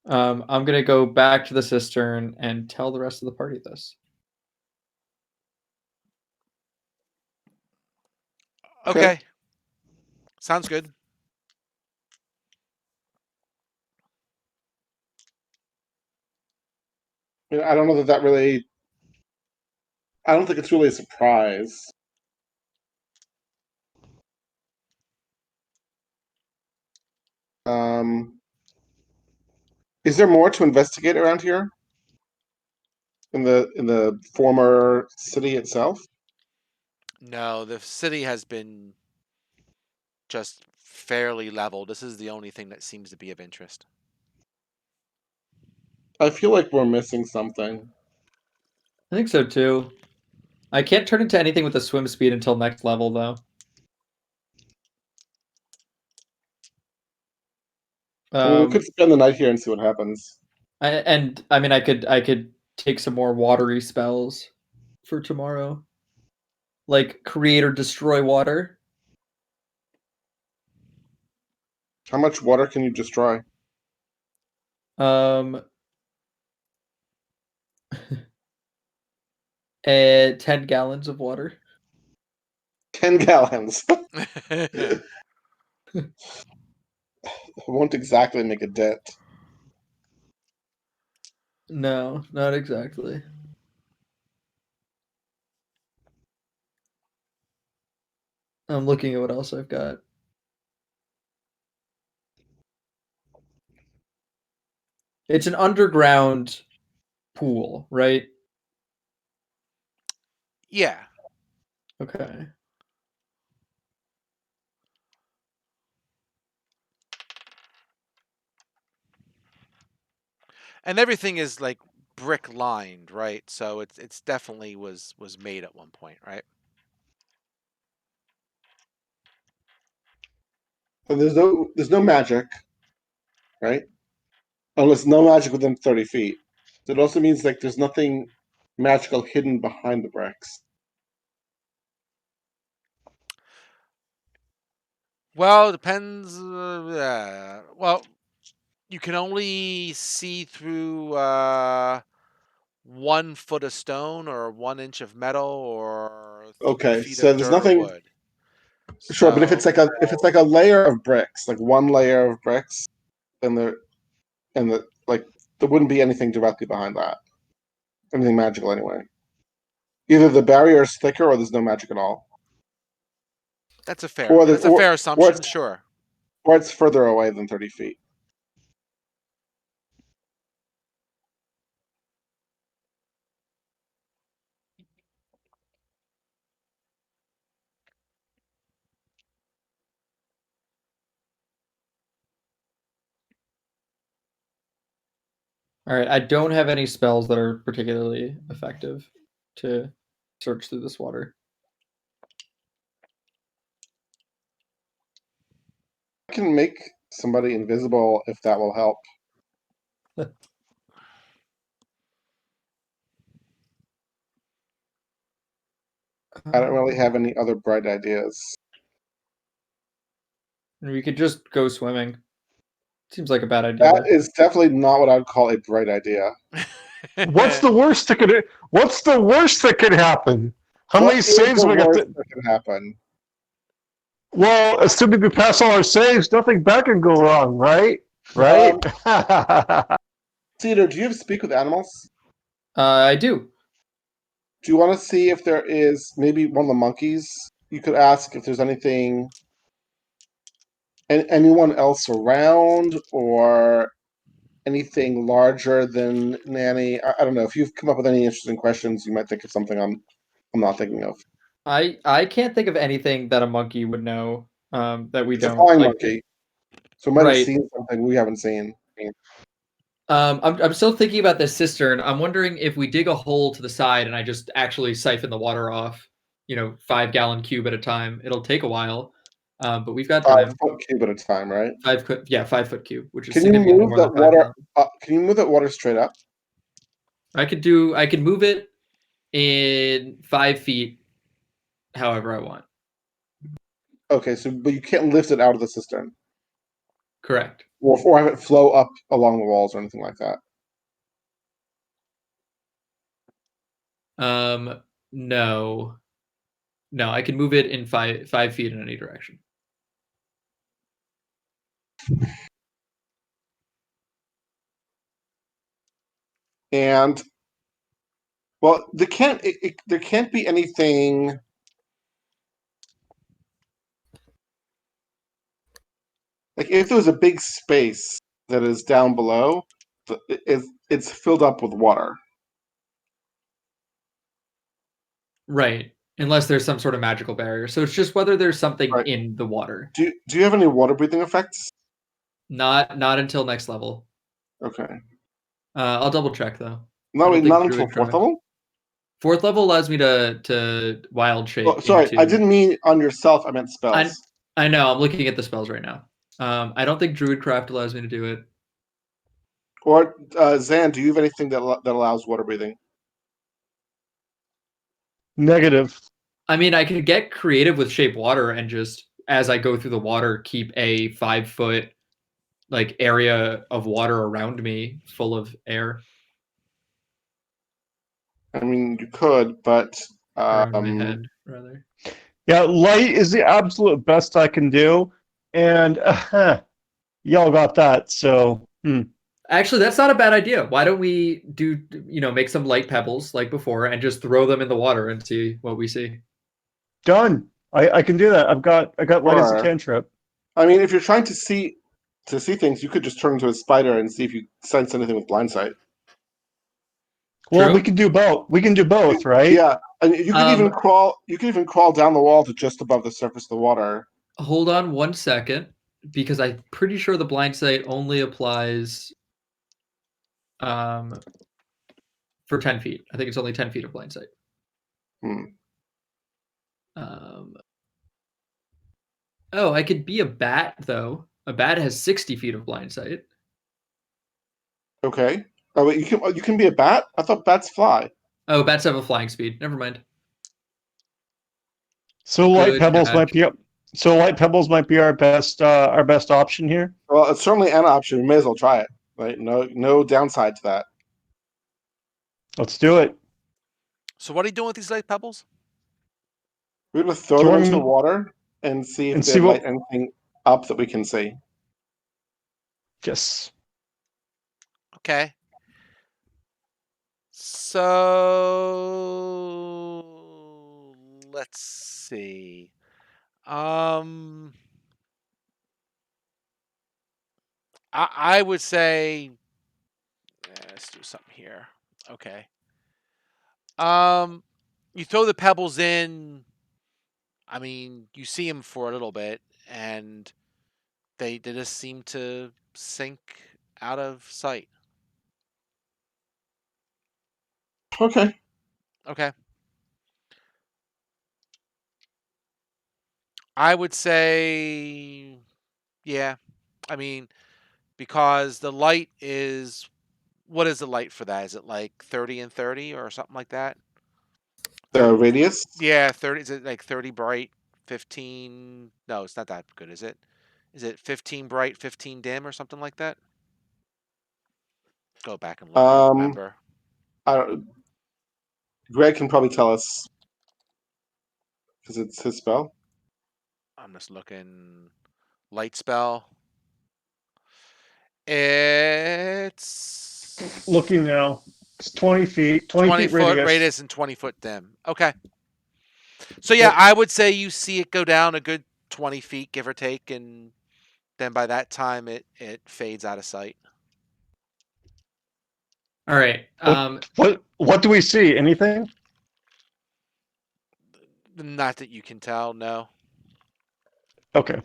I'm gonna go back to the cistern and tell the rest of the party this. Okay. Okay, sounds good. I mean, I don't know that really. I don't think it's really a surprise. Um, is there more to investigate around here in the former city itself? No, the city has been just fairly level. This is the only thing that seems to be of interest. I feel like we're missing something. I think so too. I can't turn into anything with a swim speed until next level, though. I mean, we could spend the night here and see what happens. I mean, I could take some more watery spells for tomorrow, like create or destroy water. How much water can you destroy? Um, 10 gallons of water. 10 gallons. Won't exactly make a dent. No, not exactly. I'm looking at what else I've got. It's an underground pool, right? Yeah. Okay. And everything is like brick lined, right? So it's definitely was made at one point, right? So there's no magic, right? Unless no magic within 30 feet. So it also means like there's nothing magical hidden behind the bricks. Well, it depends. Well, you can only see through 1 foot of stone or 1 inch of metal or 3 Okay, feet so of there's dirt or nothing. wood. Sure, but if it's So like a layer of bricks, like one layer of bricks, then there wouldn't be anything directly behind that. Anything magical anyway. Either the barrier is thicker or there's no magic at all. that's a fair Or the that's a fair or assumption, sure. it's further away than 30 feet. All right. I don't have any spells that are particularly effective to search through this water. I can make somebody invisible if that will help. I don't really have any other bright ideas. We could just go swimming. Seems like a bad That idea. is definitely not what I'd call a bright idea. What's the worst that could? What's the worst that could happen? How What many is saves the we got? worst that can happen? Well, assuming we pass all our saves, nothing bad can go wrong, right? Right? Cedar, do you have speak with animals? I do. Do you want to see if there is maybe one of the monkeys? You could ask if there's anything, anyone else around, or anything larger than Nanny. I don't know. If you've come up with any interesting questions, you might think of something I'm not thinking of. I can't think of anything that a monkey would know that we It's a don't flying like. monkey, so it might have Right. seen something we haven't seen. I'm still thinking about this cistern. I'm wondering if we dig a hole to the side and I just actually siphon the water off, 5-gallon cube at a time. It'll take a while, but we've got time. 5 foot cube at a time, right? 5 foot cube, which is Can you significantly move more that than 5 water? gallons. Can you move that water straight up? I can move it in 5 feet, however I want. Okay, so but you can't lift it out of the cistern, Correct. or have it flow up along the walls or anything like that. No, I can move it in 5 feet in any direction. And well, there can't be anything. Like if there was a big space that is down below, it's filled up with water. Right. Unless there's some sort of magical barrier. So it's just whether there's something Right. in the water. Do you have any water breathing effects? Not until next level. Okay. I'll double check though. No, I don't think not until fourth Druidcraft. level. 4th level allows me to wild shape. Oh, sorry, into... I didn't mean on yourself. I meant spells. I know. I'm looking at the spells right now. I don't think Druidcraft allows me to do it. Or Zan, do you have anything that allows water breathing? Negative. I mean, I could get creative with shape water and just as I go through the water, keep a 5-foot area of water around me full of air. I mean, you could, but Around my head, rather. Yeah, light is the absolute best I can do, and y'all got that. So Actually, that's not a bad idea. Why don't we make some light pebbles like before and just throw them in the water and see what we see? done. I can do that. I got light as a Or, cantrip. I mean, if you're trying to see things, you could just turn into a spider and see if you sense anything with blind sight. Well, we True. can do both. We can do both, right? Yeah, and you could even crawl. You could even crawl down the wall to just above the surface of the water. Hold on 1 second, because I'm pretty sure the blind sight only applies for 10 feet. I think it's only 10 feet of blind sight. Hmm. Oh, I could be a bat though. A bat has 60 feet of blind sight. Okay. Oh, wait, you can be a bat. I thought bats fly. Oh, bats have a flying speed. Never mind. So light Good pebbles might catch. be our best option here. Well, it's certainly an option. We may as well try it. Right? No downside to that. Let's do it. So what are you doing with these light pebbles? We're gonna throw them into the Throwing water and see if and they see light what. anything up that we can see. Yes. Okay. So let's see. I would say let's do something here. Okay. You throw the pebbles in. I mean, you see them for a little bit, and they just seem to sink out of sight. Okay. Okay. I would say, yeah. I mean, because the light is, what is the light for that? Is it like 30 and 30 or something like that? The 30, radius. yeah, 30. Is it like 30 bright, 15? No, it's not that good, is it? Is it 15 bright, 15 dim or something like that? Go back and look. I don't Um, remember. I don't, Greg can probably tell us because it's his spell. I'm just looking. Light spell. It's Looking now. It's 20 feet. 20 20 feet foot radius. radius and 20-foot dim. Okay. So yeah, Yep. I would say you see it go down a good 20 feet, give or take, and then by that time it fades out of sight. All right. What do we see? Anything? Not that you can tell, no. Okay.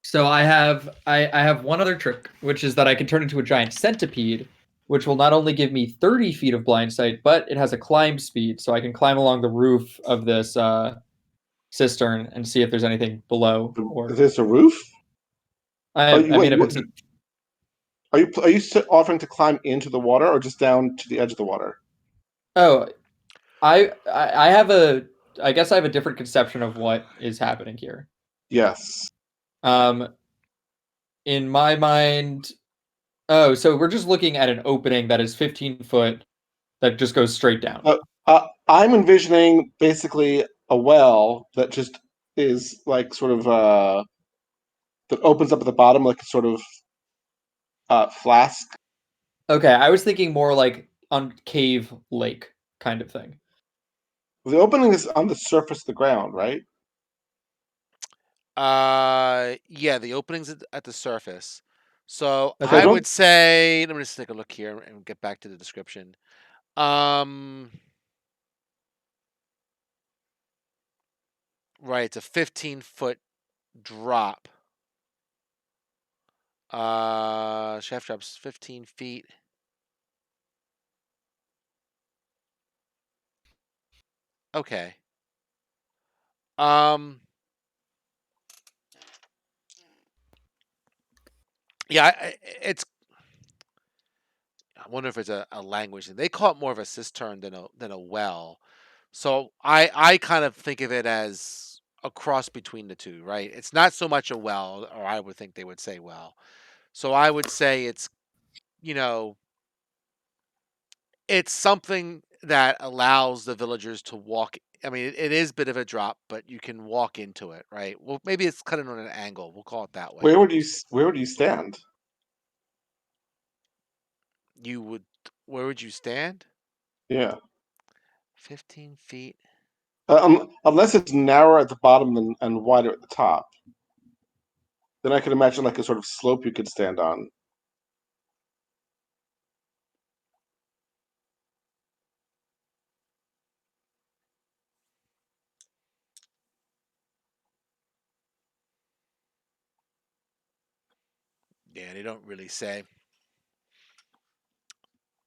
So I have one other trick, which is that I can turn into a giant centipede, which will not only give me 30 feet of blind sight, but it has a climb speed, so I can climb along the roof of this cistern and see if there's anything below. Or Is this a roof? I Wait, mean, if it's are you offering to climb into the water or just down to the edge of the water? oh, I have I guess I have a different conception of what is happening here. Yes. Um, in my mind, oh, so we're just looking at an opening that is 15 foot that just goes straight down. I'm envisioning basically a well that just is like sort of that opens up at the bottom like a sort of flask. Okay, I was thinking more like on cave lake kind of thing. The opening is on the surface of the ground, right? Yeah, the opening's at the surface. So So I I Okay. don't. would say, let me just take a look here and get back to the description. Um, right, it's a 15-foot drop. Shaft drop's 15 feet. Okay. Um, yeah, it's. I wonder if it's a language. They call it more of a cistern than a well. So I kind of think of it as a cross between the two, right? It's not so much a well, or I would think they would say well. So I would say it's, you know, it's something that allows the villagers to walk. I mean, it is a bit of a drop, but you can walk into it, right? Well, maybe it's kind of on an angle. We'll call it that way. Where would you stand? You would, where would you stand? Yeah. 15 feet. Unless it's narrower at the bottom and wider at the top. Then I could imagine like a sort of slope you could stand on. Yeah, they don't really say.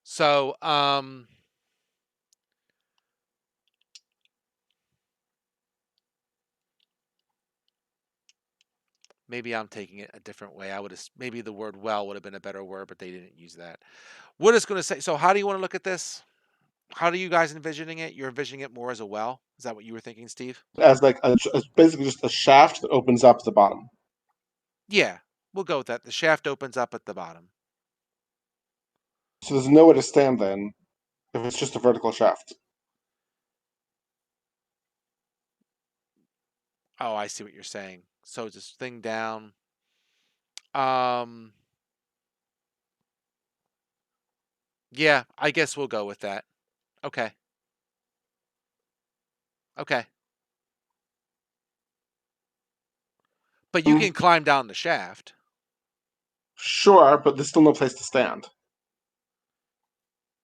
So, maybe I'm taking it a different way. I would have maybe the word well would have been a better word, but they didn't use that. We're just going to say. So, how do you want to look at this? How are you guys envisioning it? You're envisioning it more as a well. Is that what you were thinking, Steve? As like as basically just a shaft that opens up the bottom. Yeah, we'll go with that. The shaft opens up at the bottom. So there's nowhere to stand then if it's just a vertical shaft. Oh, I see what you're saying. So it's this thing down. Um, yeah, I guess we'll go with that. Okay. Okay. But you can climb down the shaft. Sure, but there's still no place to stand.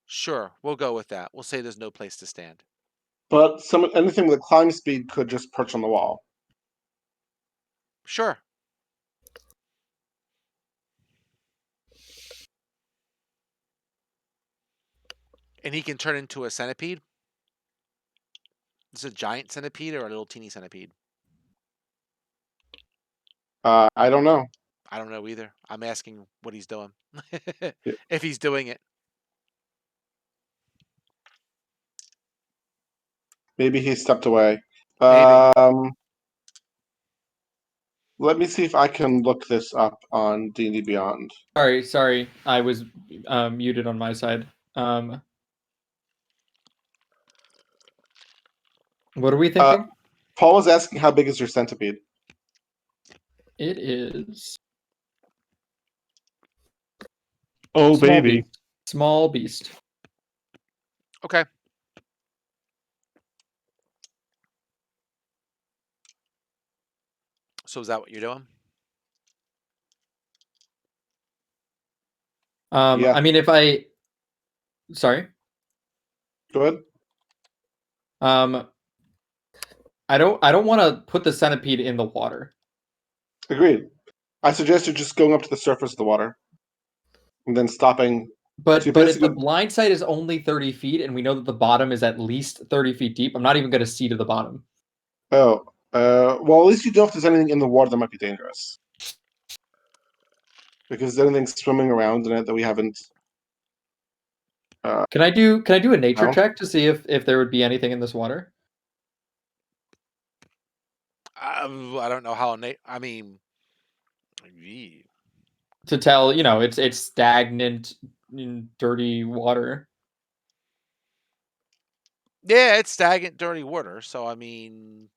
Sure, we'll go with that. We'll say there's no place to stand. But anything with a climb speed could just perch on the wall. Sure. And he can turn into a centipede? Is it a giant centipede or a little teeny centipede? I don't know. I don't know either. I'm asking what he's doing. If he's doing it. Maybe he stepped away. Maybe. Let me see if I can look this up on D&D Beyond. Sorry, I was muted on my side. What are we thinking? Paul was asking how big is your centipede? It is Oh, small baby. beast. Small beast. Okay. So is that what you're doing? Yeah. I mean, sorry. Go ahead. I don't want to put the centipede in the water. Agreed. I suggested just going up to the surface of the water and then stopping. But So but if the basically, blind side is only 30 feet and we know that the bottom is at least 30 feet deep, I'm not even going to see to the bottom. well, at least you know if there's anything in the water that might be dangerous. Because there's anything swimming around in it that we haven't. Can I do a nature No. check to see if there would be anything in this water? I don't know how. I mean, yee. To tell, it's stagnant, dirty water. Yeah, it's stagnant, dirty water. So I mean,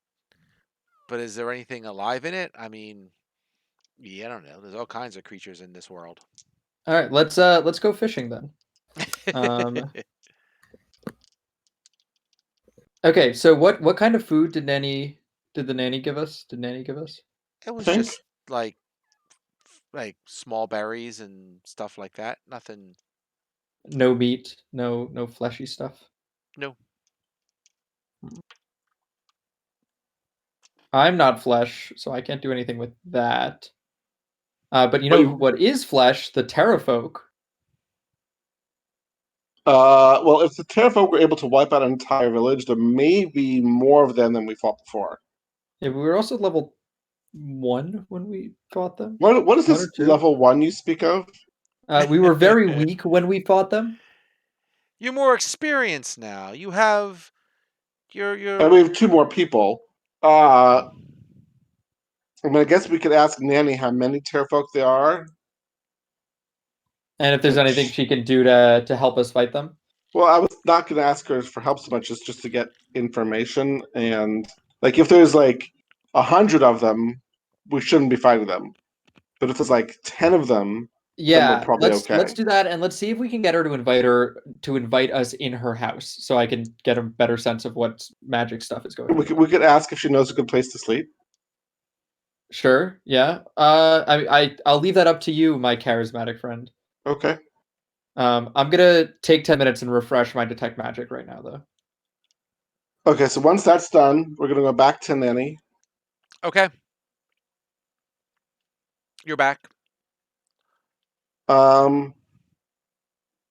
but is there anything alive in it? I mean, yeah, I don't know. There's all kinds of creatures in this world. All right, let's go fishing then. Okay, so what kind of food did the nanny give us? Did Nanny give us? It was Think. just like small berries and stuff like that. Nothing. No meat, no fleshy stuff. No. I'm not flesh, so I can't do anything with that. But you But know you, what is flesh? The Terrafolk. well, if the Terrafolk were able to wipe out an entire village, there may be more of them than we fought before. Yeah, we were also level 1 when we fought them. What is 1 this or 2? level 1 you speak of? We were very weak when we fought them. You're more experienced now. You have your. And we have 2 more people. I mean, I guess we could ask Nanny how many Terrafolk there are. And if there's anything she can do to help us fight them. Well, I was not going to ask her for help so much as just to get information. And like, if there's like 100 of them, we shouldn't be fighting them. But if there's like 10 of them, then we're Yeah, probably let's okay. do that, and let's see if we can get her to invite us in her house, so I can get a better sense of what magic stuff is going on. We could ask if she knows a good place to sleep. Sure. Yeah. I'll leave that up to you, my charismatic friend. Okay. I'm gonna take 10 minutes and refresh my detect magic right now, though. Okay, so once that's done, we're gonna go back to Nanny. Okay. You're back. Um,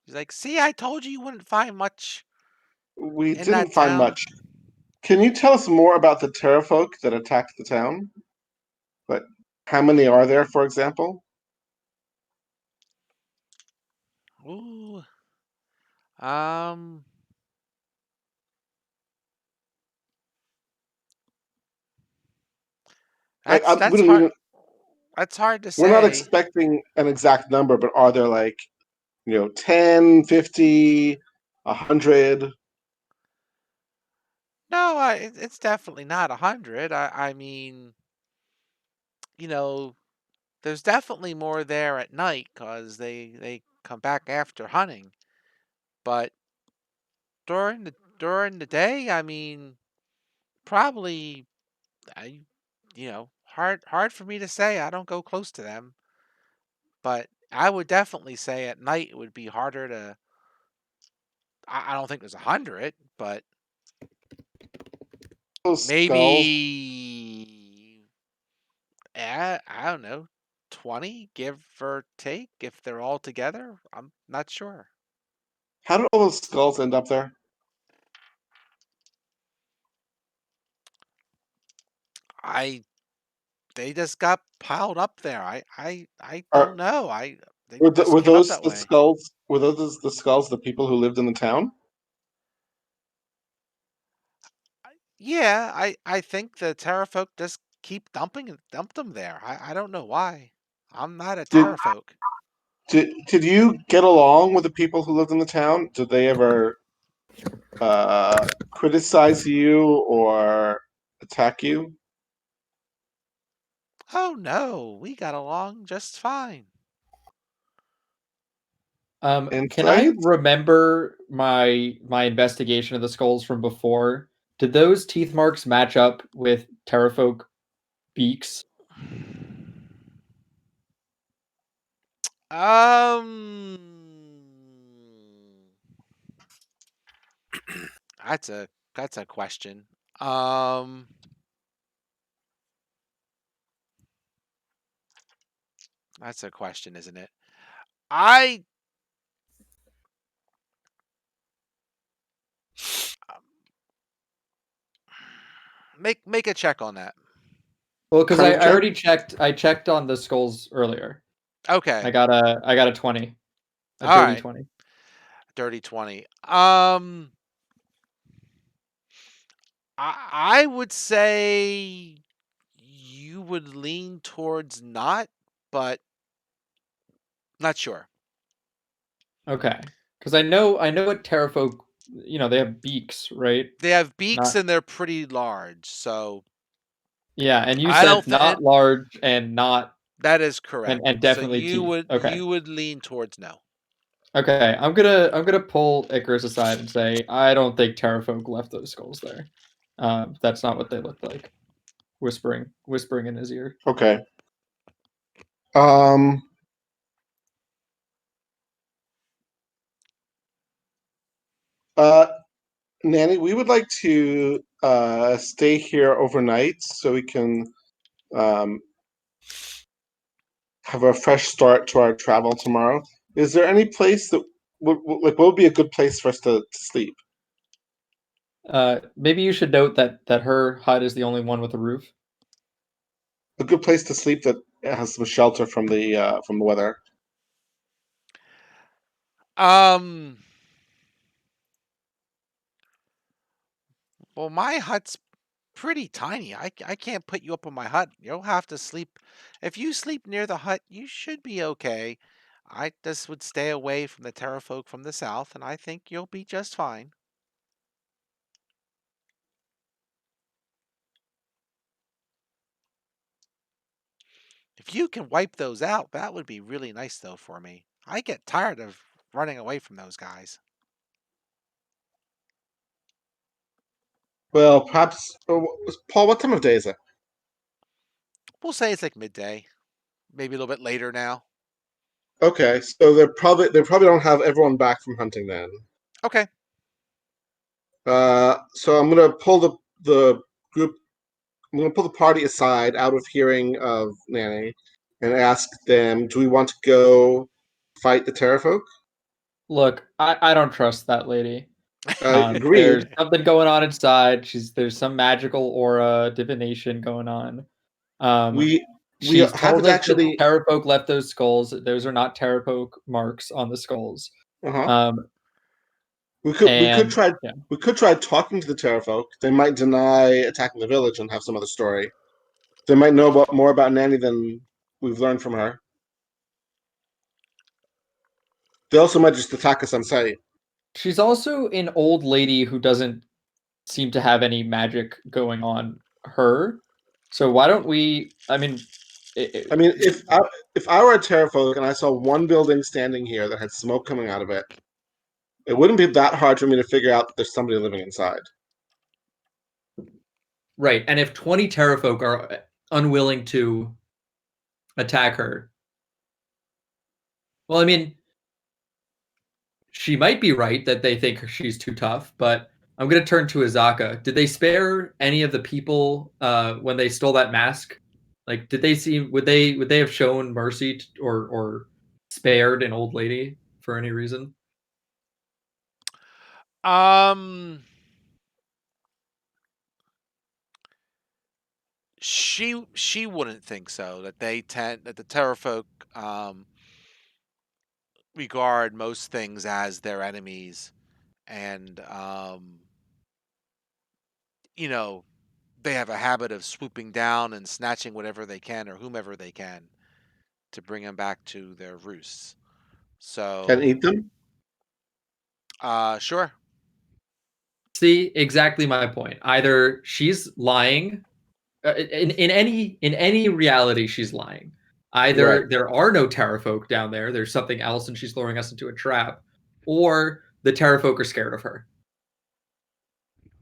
He's like, see, I told you wouldn't find much we in that didn't find town. much. Can you tell us more about the Terrafolk that attacked the town? Like, how many are there, for example? Ooh. Um. Like, That's we that's don't hard. even. That's hard to We're not say. expecting an exact number, but are there like, 10, 50, 100? No, it's definitely not 100. I mean, you know, there's definitely more there at night because they come back after hunting. But during the day, I mean, probably I, hard for me to say. I don't go close to them, but I would definitely say at night it would be harder to. I don't think there's 100, but Those skulls. maybe I don't know, 20, give or take, if they're all together. I'm not sure. How did all those skulls end up there? I They just got piled up there. I Are don't know. I They were, just were came up those that the way. skulls? Were those the skulls of the people who lived in the town? Yeah, I think the Terrafolk just keep dumped them there. I don't know why. I'm not a Did Terrafolk. did you get along with the people who lived in the town? Did they ever criticize you or attack you? Oh no, we got along just fine. Can I Insight? remember my investigation of the skulls from before? Did those teeth marks match up with Terrafolk beaks? Um, that's a question. Um, that's a question, isn't it? I um, make a check on that. Well, because I Cunning check? already checked. I checked on the skulls earlier. Okay. I got a 20, a All dirty right. 20. Dirty 20. I would say you would lean towards not, but not sure. Okay, because I know what Terrafolk. They have beaks, right? They have beaks Not and they're pretty large, so Yeah, and you I don't said think not large and not that is correct. and So definitely teeth. Okay. you would lean towards no. Okay, I'm gonna pull Icarus aside and say I don't think Terrafolk left those skulls there. That's not what they looked like. Whispering in his ear. Okay. Um uh Nanny, we would like to stay here overnight so we can um have a fresh start to our travel tomorrow. Is there any place that what would be a good place for us to sleep? Maybe you should note that her hut is the only one with a roof. A good place to sleep that has some shelter from the weather. Um, well, my hut's pretty tiny. I can't put you up on my hut. You'll have to sleep. If you sleep near the hut, you should be okay. I just would stay away from the terrafolk from the south, and I think you'll be just fine. If If you can wipe those out, that would be really nice though for me. I get tired of running away from those guys. Well, perhaps. Paul, what time of day is it? We'll say it's like midday, maybe a little bit later now. Okay, so they probably don't have everyone back from hunting then. Okay. So I'm gonna pull the group. I'm gonna pull the party aside, out of hearing of Nanny, and ask them: do we want to go fight the Terrafolk? Look, I don't trust that lady. There's Agreed. something going on inside. There's some magical aura divination going on. We She's told haven't us that actually. Terrafolk left those skulls. Those are not Terrafolk marks on the skulls. Uh-huh. Um, We could and try yeah, we could try talking to the Terrafolk. They might deny attacking the village and have some other story. They might know more about Nanny than we've learned from her. They also might just attack us on sight. she's also an old lady who doesn't seem to have any magic going on her. So why don't we? I mean, I mean, if I were a Terrafolk and I saw one building standing here that had smoke coming out of it, it wouldn't be that hard for me to figure out that there's somebody living inside. right. And if 20 Terrafolk are unwilling to attack her, well, I mean, she might be right that they think she's too tough, but I'm going to turn to Azaka. Did they spare any of the people when they stole that mask? Like, did they see? Would they have shown mercy or spared an old lady for any reason? Um, she wouldn't think so. That the Terrafolk um regard most things as their enemies, and you know they have a habit of swooping down and snatching whatever they can or whomever they can to bring them back to their roosts. Can So, eat them? sure. See, exactly my point. Either she's lying in any reality, she's lying. Right. Either there are no Terrafolk down there, there's something else, and she's luring us into a trap, or the Terrafolk are scared of her.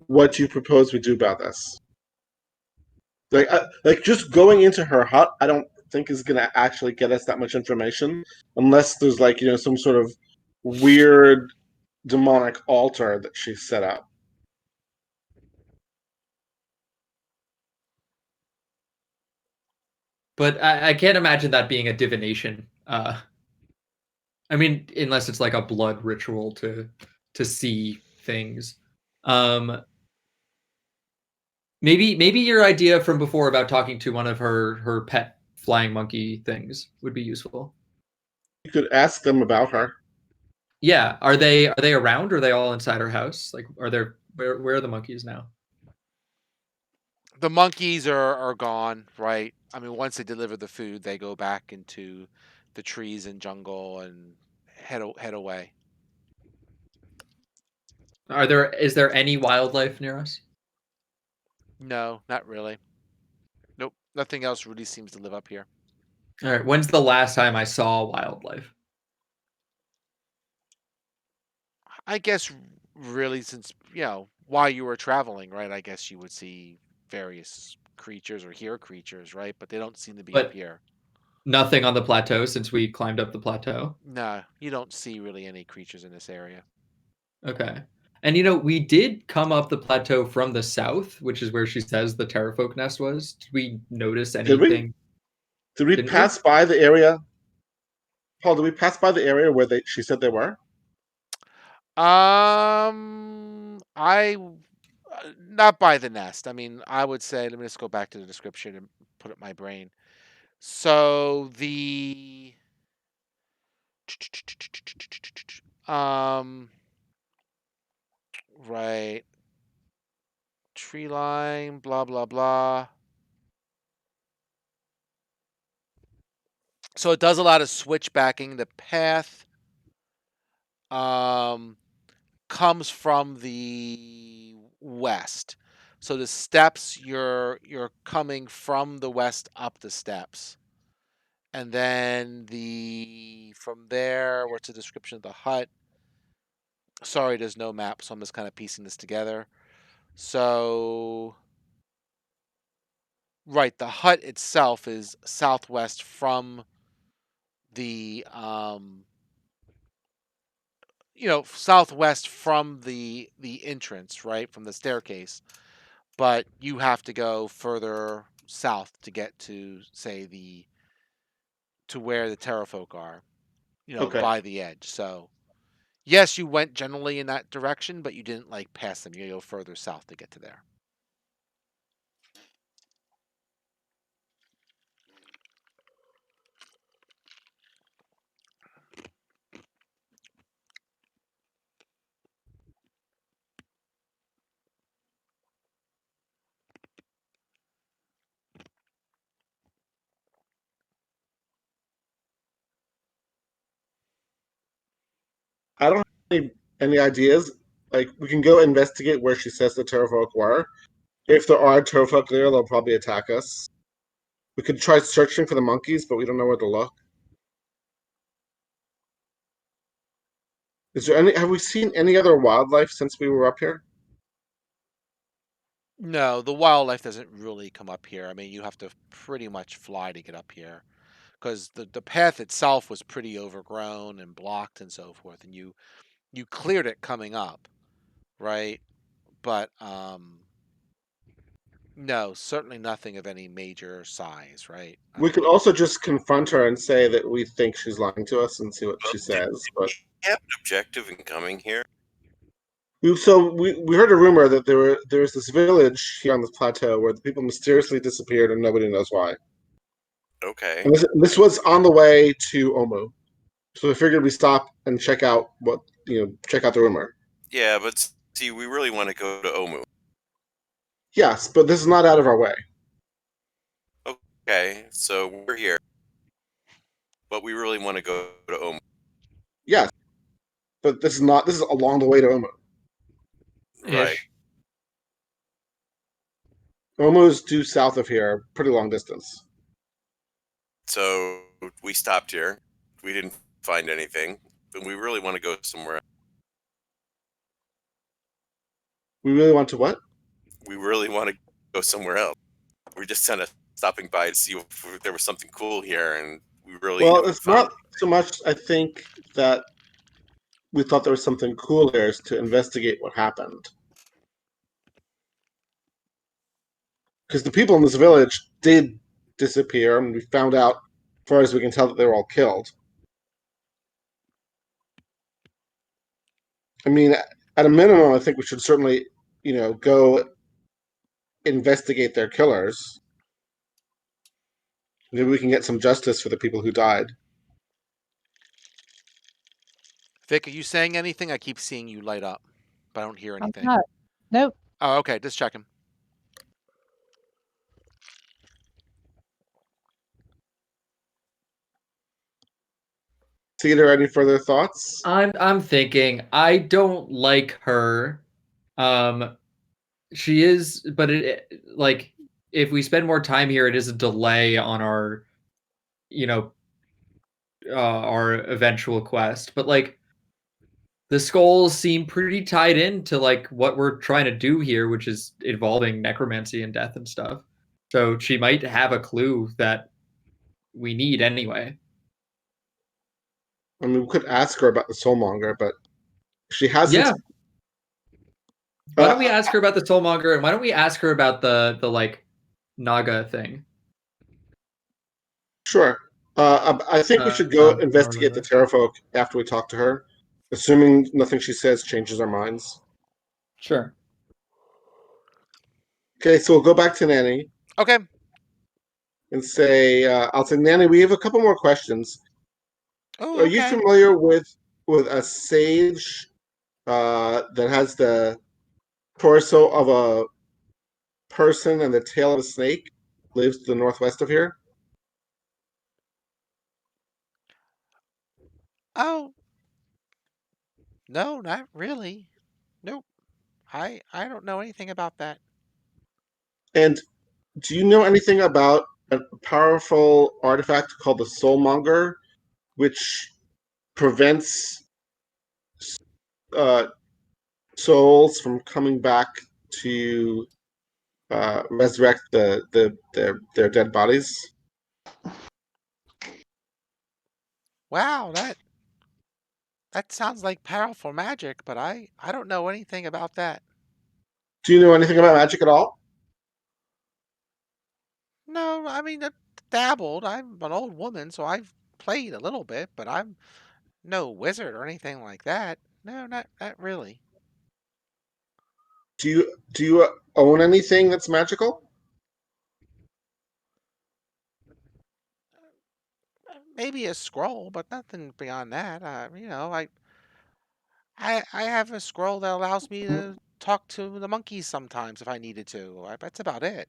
What do you propose we do about this? Like just going into her hut, I don't think is gonna actually get us that much information, unless there's some sort of weird demonic altar that she set up. But I can't imagine that being a divination. I mean, unless it's like a blood ritual to see things. Um, maybe your idea from before about talking to one of her pet flying monkey things would be useful. You could ask them about her. Yeah, are they around? Or are they all inside her house? Like, where are the monkeys now? The monkeys are gone, right? I mean, once they deliver the food, they go back into the trees and jungle and head away. Is there any wildlife near us? No, not really. Nope. Nothing else really seems to live up here. All right. When's the last time I saw wildlife? I guess really since, while you were traveling, right? I guess you would see various creatures or hear creatures, right? But they don't seem to be up But here. nothing on the plateau since we climbed up the plateau. No, you don't see really any creatures in this area. Okay. And we did come up the plateau from the south, which is where she says the Terrafolk nest was. Did we notice Did we? anything? Did we Didn't we? pass by the area? Paul, did we pass by the area where she said they were? I not by the nest. I mean, I would say, let me just go back to the description and put it in my brain. So um right, tree line, blah blah blah. So it does a lot of switchbacking. The path um comes from the west. So the steps, you're coming from the west up the steps. And then from there, what's the description of the hut? Sorry, there's no map, so I'm just kind of piecing this together. So, right, the hut itself is southwest from the southwest from the entrance, right, from the staircase. But you have to go further south to get to, say, to where the Terrafolk are, Okay. by the edge. So yes, you went generally in that direction, but you didn't like pass them. You go further south to get to there. I don't have any ideas. Like, we can go investigate where she says the Terrafolk were. If there are Terrafolk there, they'll probably attack us. We could try searching for the monkeys, but we don't know where to look. Is there any? Have we seen any other wildlife since we were up here? No, the wildlife doesn't really come up here. I mean, you have to pretty much fly to get up here because the path itself was pretty overgrown and blocked and so forth, and you cleared it coming up, right? But no, certainly nothing of any major size, right? I We could mean, also just confront her and say that we think she's lying to us and see what she Did says. But we have an objective in coming here? we heard a rumor that there's this village here on this plateau where the people mysteriously disappeared and nobody knows why. Okay. And this was on the way to Omu, so we figured we stop and check out check out the rumor. Yeah, but see, we really want to go to Omu. Yes, but this is not out of our way. Okay, so we're here, but we really want to go to Omu. Yes, but this is not. This is along the way to Omu. Right. Ish. Omu is due south of here, pretty long distance. So we stopped here. We didn't find anything, but we really want to go somewhere. We really want to what? We really want to go somewhere else. We're just kind of stopping by to see if there was something cool here, and we really Well, haven't it's found not so much. I think that we thought there was something cool here is to investigate what happened. Because the people in this village did disappear, and we found out, as far as we can tell, that they were all killed. I mean, at a minimum, I think we should certainly, go investigate their killers. Maybe we can get some justice for the people who died. Vic, are you saying anything? I keep seeing you light up, but I don't hear I'm anything. not. Nope. Oh, okay, just checking. Cedar, any further thoughts? I'm thinking I don't like her. She is, but like if we spend more time here, it is a delay on our, you know, our eventual quest. But like the skulls seem pretty tied into like what we're trying to do here, which is involving necromancy and death and stuff. So she might have a clue that we need anyway. I mean, we could ask her about the soulmonger, but she hasn't. Yeah. Why don't we Uh, ask her about the soulmonger, and why don't we ask her about the like Naga thing? Sure. I think we should go investigate the Naga. Terrafolk after we talk to her, assuming nothing she says changes our minds. Sure. Okay, so we'll go back to Nanny Okay. and say, I'll say, Nanny, we have a couple more questions. Oh, Are you okay. familiar with a sage that has the torso of a person and the tail of a snake? Lives to the northwest of here. Oh, no, not really. Nope. I don't know anything about that. And do you know anything about a powerful artifact called the Soulmonger, which prevents uh, souls from coming back to resurrect their dead bodies. Wow, that sounds like powerful magic, but I don't know anything about that. Do you know anything about magic at all? No, I mean, dabbled. I'm an old woman, so I've played a little bit, but I'm no wizard or anything like that. No, not really. Do you own anything that's magical? Maybe a scroll, but nothing beyond that. I have a scroll that allows me to talk to the monkeys sometimes if I needed to. That's about it.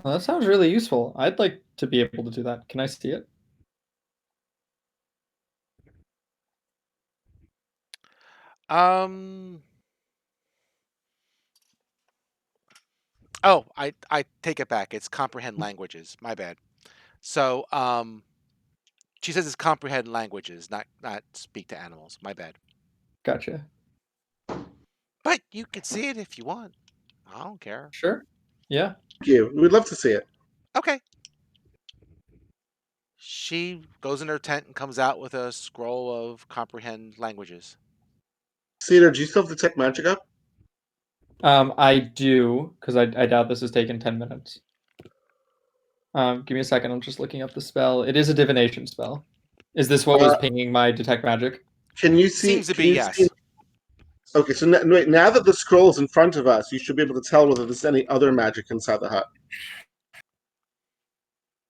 Well, that sounds really useful. I'd like to be able to do that. Can I see it? Um. Oh, I take it back. It's comprehend languages. My bad. So, she says it's comprehend languages, not speak to animals. My bad. Gotcha. But you can see it if you want. I don't care. Sure. Yeah. Thank you. We'd love to see it. Okay. She goes in her tent and comes out with a scroll of comprehend languages. Cedar, do you still have detect magic up? I do, because I doubt this has taken 10 minutes. Give me a second. I'm just looking up the spell. It is a divination spell. Is this what was pinging my detect magic? Can you see? Seems to Can be you see? yes. Okay, so now that the scroll is in front of us, you should be able to tell whether there's any other magic inside the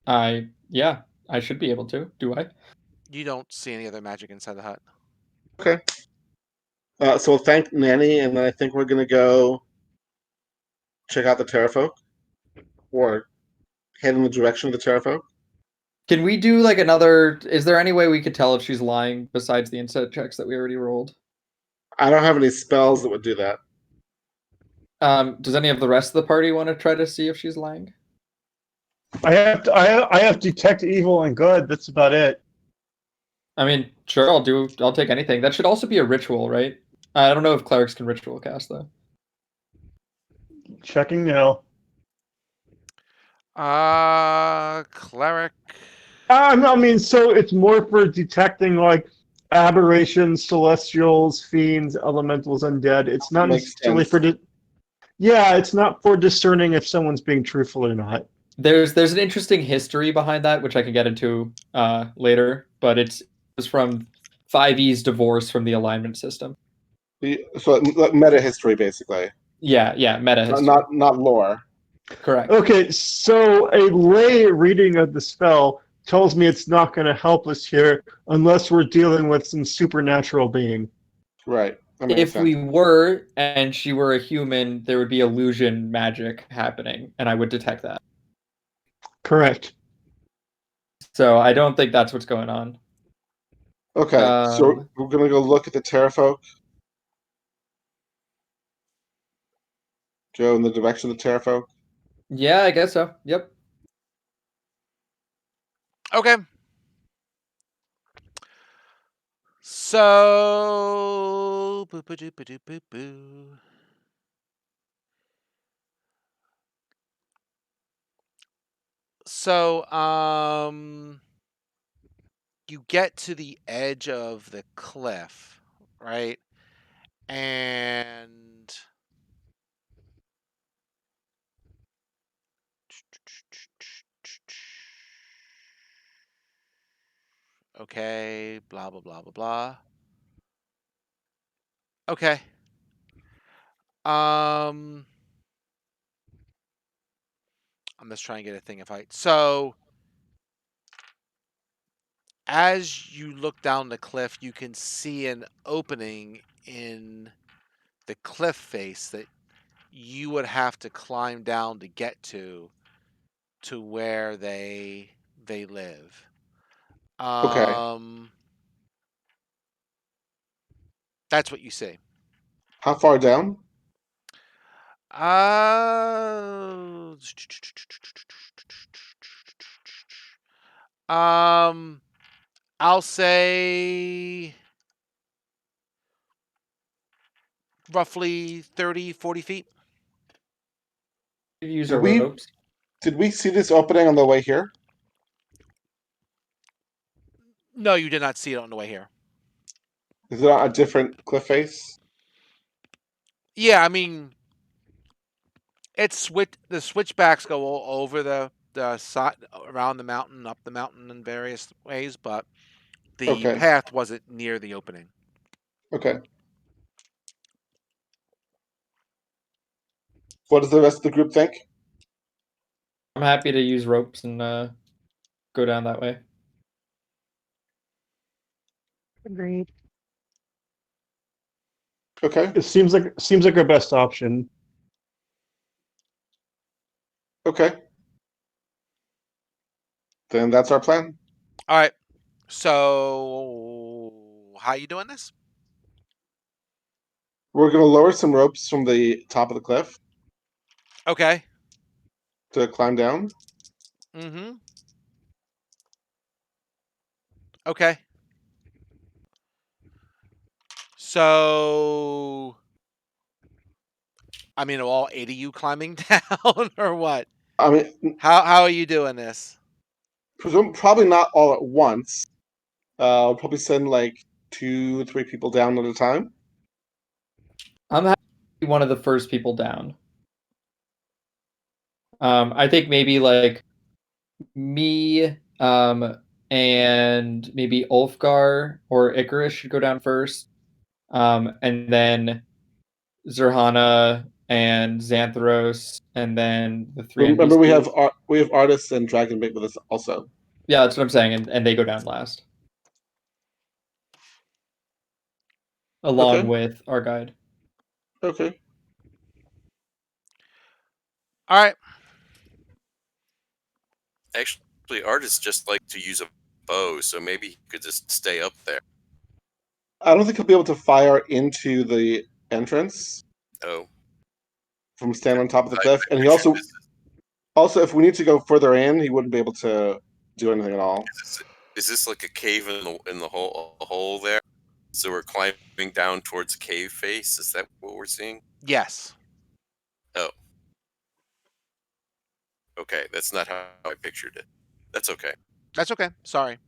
hut. Yeah, I should be able to. Do I? You don't see any other magic inside the hut. Okay. So we'll thank Nanny, and then I think we're gonna go check out the Terrafolk, or head in the direction of the Terrafolk. Can we do like another? Is there any way we could tell if she's lying besides the insight checks that we already rolled? I don't have any spells that would do that. Does any of the rest of the party want to try to see if she's lying? I have detect evil and good. That's about it. I mean, sure, I'll take anything. That should also be a ritual, right? I don't know if clerics can ritual cast though. Checking now. Cleric. I mean, so it's more for detecting like aberrations, celestials, fiends, elementals, undead. It's not Makes necessarily sense. yeah, it's not for discerning if someone's being truthful or not. There's an interesting history behind that, which I can get into later, but it's from 5E's divorce from the alignment system. So meta history, basically, Yeah, meta history. not lore. Correct. Okay, so a lay reading of the spell tells me it's not going to help us here unless we're dealing with some supernatural being. Right. That makes If sense. we were and she were a human, there would be illusion magic happening, and I would detect that. Correct. So I don't think that's what's going on. Okay, so we're gonna go look at the Terrafolk. Joe, in the direction of the Terrafolk. Yeah, I guess so. Yep. Okay. So boo boo doo boo doo boo boo. So you get to the edge of the cliff, right? And okay, blah blah blah blah blah. Okay. I'm just trying to get a thing of height. So as you look down the cliff, you can see an opening in the cliff face that you would have to climb down to get to where they live. Okay. That's what you see. How far down? Uh, I'll say roughly 30, 40 feet. Use Did our we ropes. did we see this opening on the way here? No, you did not see it on the way here. Is it on a different cliff face? Yeah, I mean, the switchbacks go all over the side, around the mountain, up the mountain in various ways, but the Okay. path wasn't near the opening. Okay. What does the rest of the group think? I'm happy to use ropes and go down that way. Agreed. Okay. It seems like our best option. Okay. Then that's our plan. All right. So, how you doing this? We're gonna lower some ropes from the top of the cliff Okay. to climb down. Mm-hmm. Okay. So, I mean, are all 8 of you climbing down or what? I mean, How are you doing this? probably not all at once. I'll probably send like 2, 3 people down at a time. I'm happy to be one of the first people down. I think maybe like me, and maybe Ulfgar or Icarus should go down first. And then Zerhana and Xanthros, and then the three Remember, NPCs. we have artists and Dragonbait with us also. Yeah, that's what I'm saying, and they go down last. Along Okay. with our guide. Okay. All right. Actually, artists just like to use a bow, so maybe he could just stay up there. I don't think he'll be able to fire into the entrance Oh, from standing on top of the I cliff, and he pictured also if we need to go further in, he wouldn't be able to do anything at all. is this like a cave in the hole there? So we're climbing down towards a cave face. Is that what we're seeing? Yes. Oh, okay. That's not how I pictured it. That's okay. That's okay. Sorry.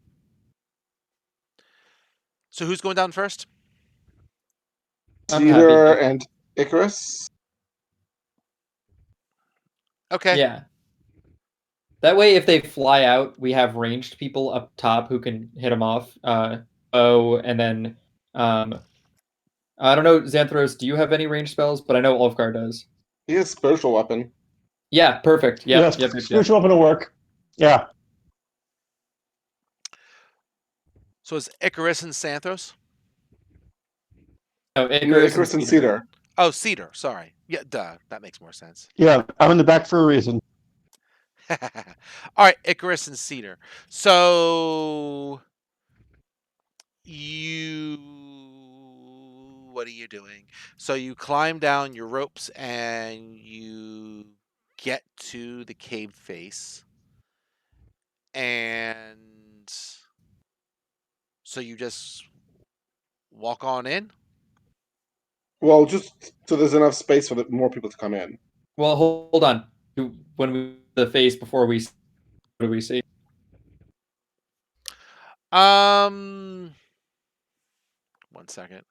So who's going down first? I'm happy Cedar to. and Icarus. Okay. Yeah. That way, if they fly out, we have ranged people up top who can hit them off. And then I don't know, Xanthros, do you have any ranged spells? But I know Ulfgar does. He has spiritual weapon. Yeah, perfect. Yes, Yep. spiritual weapon will work. Yeah. So it's Icarus and Santhos? No, No, Icarus Icarus and Cedar. Cedar. Oh, Cedar. Sorry. Yeah, duh. That makes more sense. Yeah, I'm in the back for a reason. All right, Icarus and Cedar. So what are you doing? So you climb down your ropes and you get to the cave face. And so you just walk on in? Well, just so there's enough space for more people to come in. Well, hold on. When we the face before we what do we see? One second.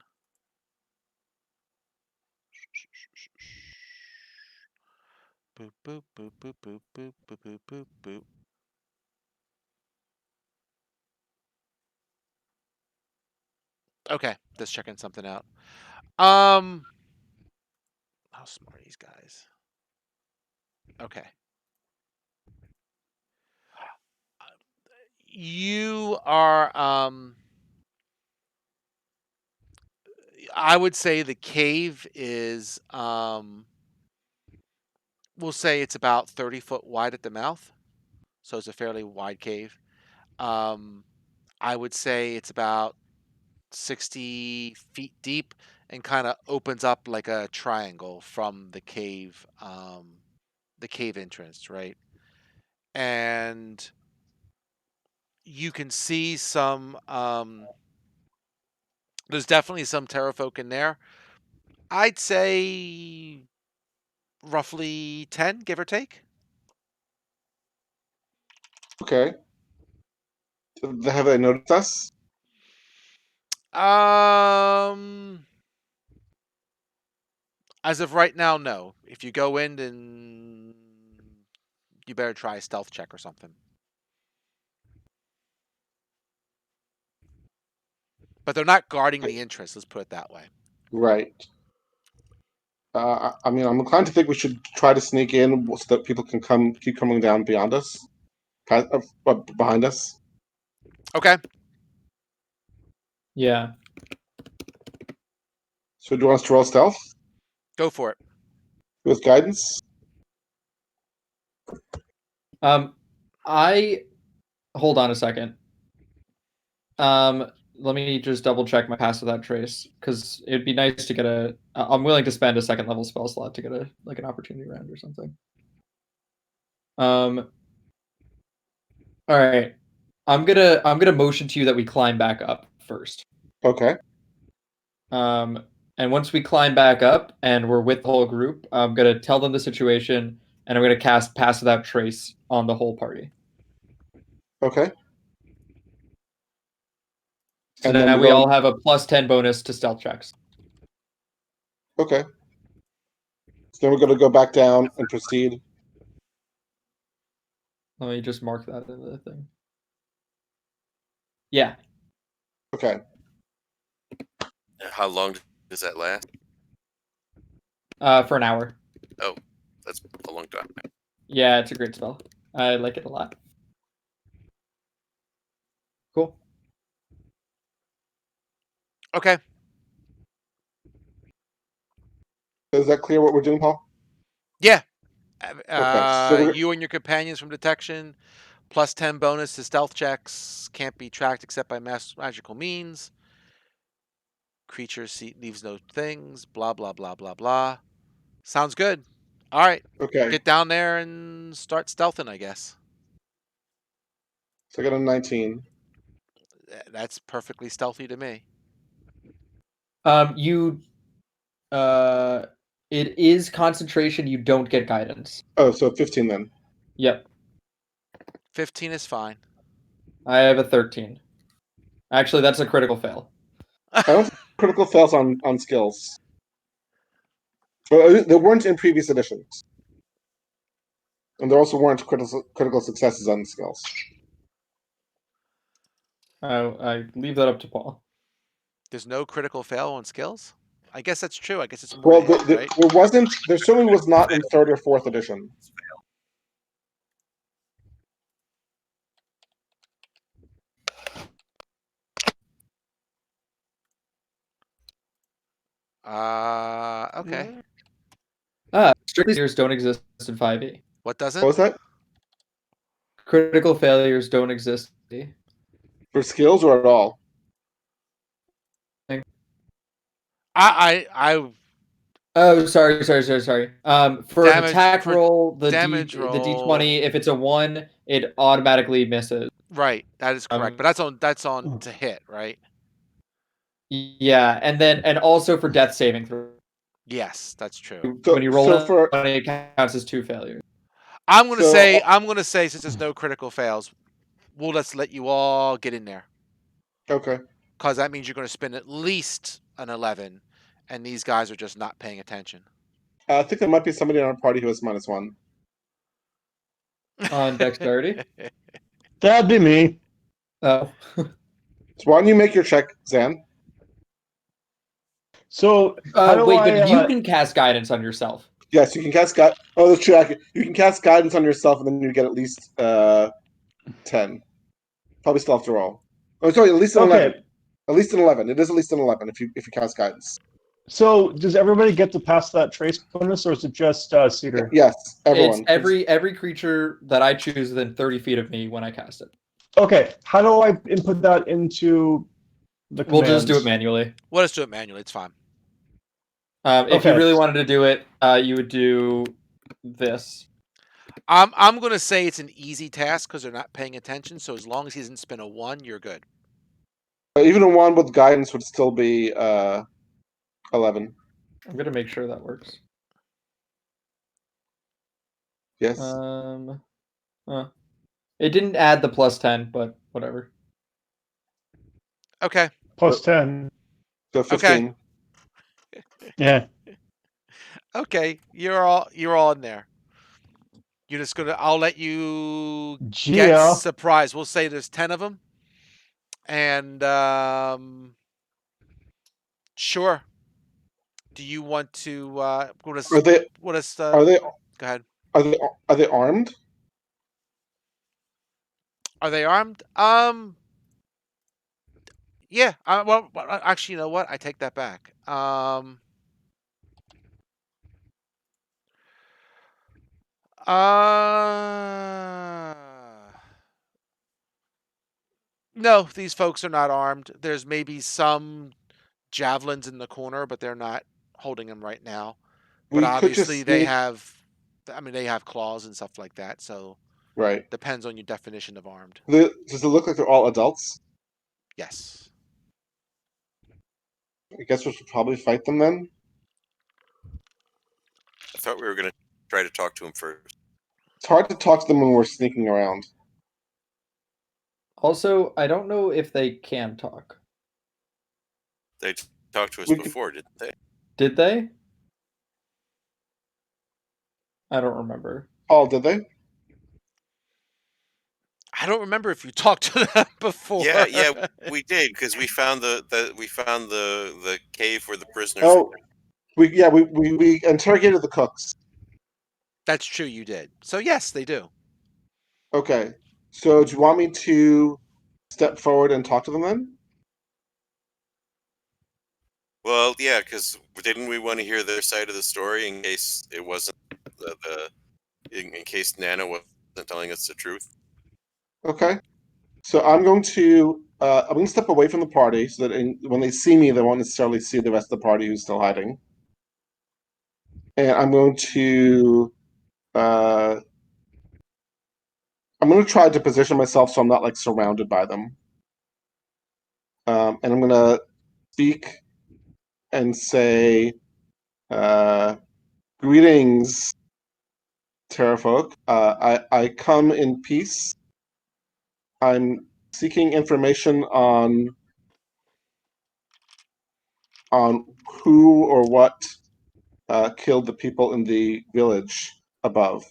Boop boop boop boop boop boop boop boop boop boop. Okay, just checking something out. How smart are these guys? Okay. You are I would say the cave is we'll say it's about 30 foot wide at the mouth. So it's a fairly wide cave. Um I would say it's about 60 feet deep and kind of opens up like a triangle from the cave entrance, right? And you can see some. There's definitely some Terrafolk in there. I'd say roughly 10, give or take. Okay. Have they noticed us? Um, as of right now, no. If you go in, then you better try a stealth check or something. But they're not guarding the entrance. Let's put it that way. Right. I mean, I'm inclined to think we should try to sneak in so that people can keep coming down beyond us, behind us. Okay, Yeah. So do you want us to roll stealth go for it. with guidance? I hold on a second. Let me just double check my pass without trace, because it'd be nice to get a. I'm willing to spend a second level spell slot to get a an opportunity round or something. All right. I'm gonna motion to you that we climb back up first. Okay. And once we climb back up and we're with the whole group, I'm gonna tell them the situation, and I'm gonna cast Pass Without Trace on the whole party. Okay. So And then now we we go. all have a +10 bonus to stealth checks. Okay. So then we're going to go back down and proceed. Let me just mark that in the thing. Yeah. Okay. How long does that last? For an hour. Oh, that's a long time. Yeah, it's a great spell. I like it a lot. Cool. Okay. Is that clear what we're doing, Paul? Yeah. Okay. So You and your companions from detection, +10 bonus to stealth checks. Can't be tracked except by magical means. Creature leaves no things. Blah blah blah blah blah. Sounds good. All right. okay. Get down there and start stealthing, I guess. So I got a 19. That's perfectly stealthy to me. You it is concentration, you don't get guidance. Oh, so 15 then. Yep. 15 is fine. I have a 13. Actually, that's a critical fail. I don't think critical fails on skills. Well, there weren't in previous editions. And there also weren't critical successes on skills. I leave that up to Paul. There's no critical fail on skills? I guess that's true. I guess it's more Well, to hit, right? there wasn't. There certainly was not in third or fourth edition. Okay. Strictly failures don't exist in 5e. What doesn't? What was that? Critical failures don't exist. For skills or at all? I Oh, sorry. For an Damage- attack for roll, the damage the roll. d20, if it's a 1, it automatically misses. right. That is correct. But that's on to hit, right? Yeah, and also for death saving throw. Yes, that's true. So, When you roll so a for 20, it counts as 2 failures. I'm gonna So- say since there's no critical fails, we'll just let you all get in there. okay. Because that means you're gonna spend at least an 11, and these guys are just not paying attention. I think there might be somebody in our party who has -1. On dexterity? That'd be me. Oh. So why don't you make your check, Zan? So how do Wait, I? but you can cast guidance on yourself. Yes, you can cast Oh, that's true. You can cast guidance on yourself, and then you get at least 10. Probably still have to roll. Oh, sorry, at least an 11. Okay. At least an 11. It is at least an 11 if you cast guidance. So does everybody get to pass that trace bonus, or is it just Cedar? Yes, everyone. It's every creature that I choose within 30 feet of me when I cast it. Okay. How do I input that into the We'll commands? just do it manually. We'll just do it manually. It's fine. If you Okay. really wanted to do it, you would do this. I'm gonna say it's an easy task because they're not paying attention. So as long as he doesn't spin a 1, you're good. Even a 1 with guidance would still be 11. I'm gonna make sure that works. Yes. It didn't add the +10, but whatever. Okay. Plus 10. So Okay. 15. Yeah. Okay. You're all in there. You're just gonna. I'll let you get Yeah. surprised. We'll say there's 10 of them, and sure. Do you want to? What is? Are they What is? are they Go ahead. are they armed? Are they armed? Yeah. Well, actually, you know what? I take that back. Uh, no, these folks are not armed. There's maybe some javelins in the corner, but they're not holding them right now. But We could obviously, just sneak. they have claws and stuff like that. So Right. depends on your definition of armed. Does it look like they're all adults? Yes. I guess we should probably fight them then. I thought we were going to try to talk to him first. It's hard to talk to them when we're sneaking around. Also, I don't know if they can talk. They talked to us We could- before, didn't they? Did they? I don't remember. Paul, did they? I don't remember if you talked to them before. Yeah, we did because we found the cave where the prisoners. Oh, we interrogated the cooks. That's true. You did. So yes, they do. Okay. So do you want me to step forward and talk to them then? Well, yeah, because didn't we want to hear their side of the story in case it wasn't in case Nana wasn't telling us the truth? Okay. So I'm going to step away from the party so that when they see me, they won't necessarily see the rest of the party who's still hiding. And uh, I'm going to try to position myself so I'm not like surrounded by them. And I'm going to speak and say, "Greetings, Terrafolk. I come in peace. I'm seeking information on who or what killed the people in the village above."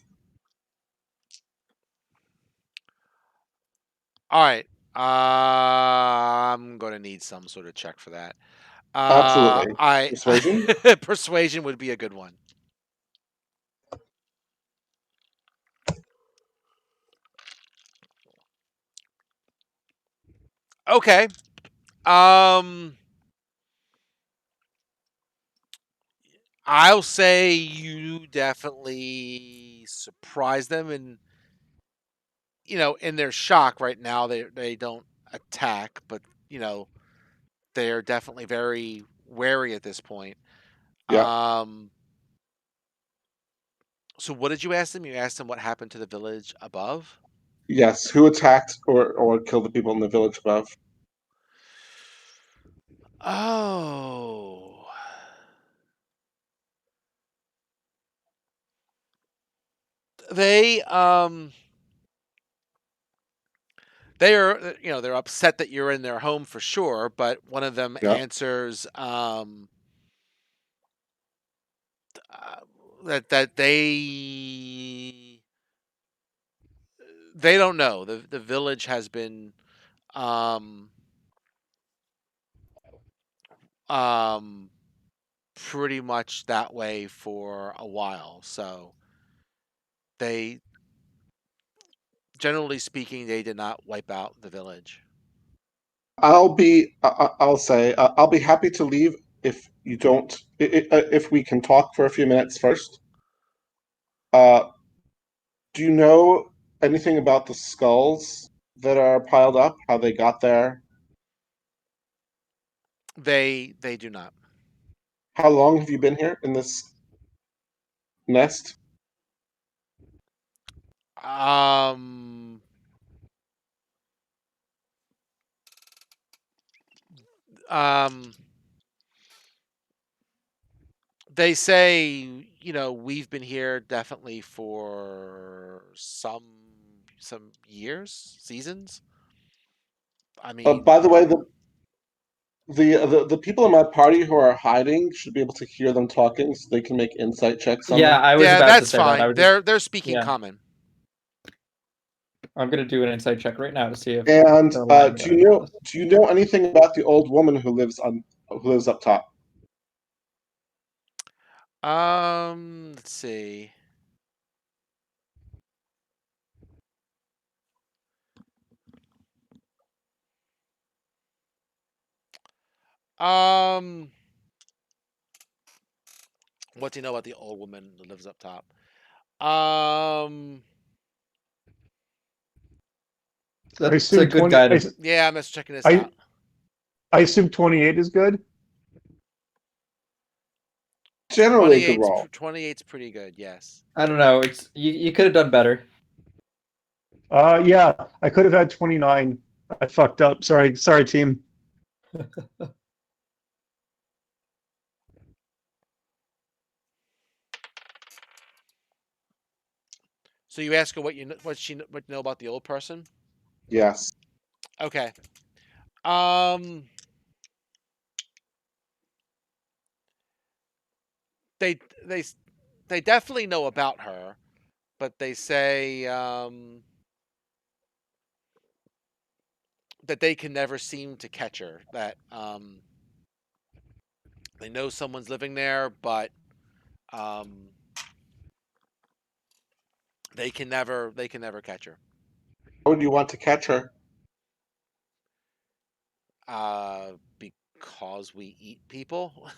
All right. I'm gonna need some sort of check for that. Absolutely. I Persuasion? persuasion would be a good one. Okay. Um, I'll say you definitely surprise them, and in their shock right now, they don't attack, but they're definitely very wary at this point. Yeah. Um, so what did you ask them? You asked them what happened to the village above? Yes. Who attacked or killed the people in the village above? Oh. They they're upset that you're in their home for sure, but one of them Yeah. answers that they don't know. The village has been um um pretty much that way for a while. So they generally speaking, they did not wipe out the village. I'll say I'll be happy to leave if you don't if we can talk for a few minutes first. Uh, do you know anything about the skulls that are piled up? How they got there? They do not. How long have you been here in this nest? Um. Um. They say, we've been here definitely for some years, seasons. I mean, By the way, the people in my party who are hiding should be able to hear them talking, so they can make insight checks on Yeah, them. I was yeah, about to that's say that. I fine. would just They're speaking yeah. common. I'm gonna do an insight check right now to see if And they're lying about any of this. do you know anything about the old woman who lives up top? Let's see. Um, what do you know about the old woman that lives up top? Um, I That's a assume good 20. guidance. yeah, I'm just checking this I out. I assume 28 is good. Generally a good roll. 28's pretty good. Yes. I don't know. It's you could have done better. Yeah, I could have had 29. I fucked up. Sorry, team. So you ask her what you know about the old person? Yes. Okay. Um, they they they definitely know about her, but they say that they can never seem to catch her. That they know someone's living there, but um, they can never catch her. How would you want to catch her? Because we eat people.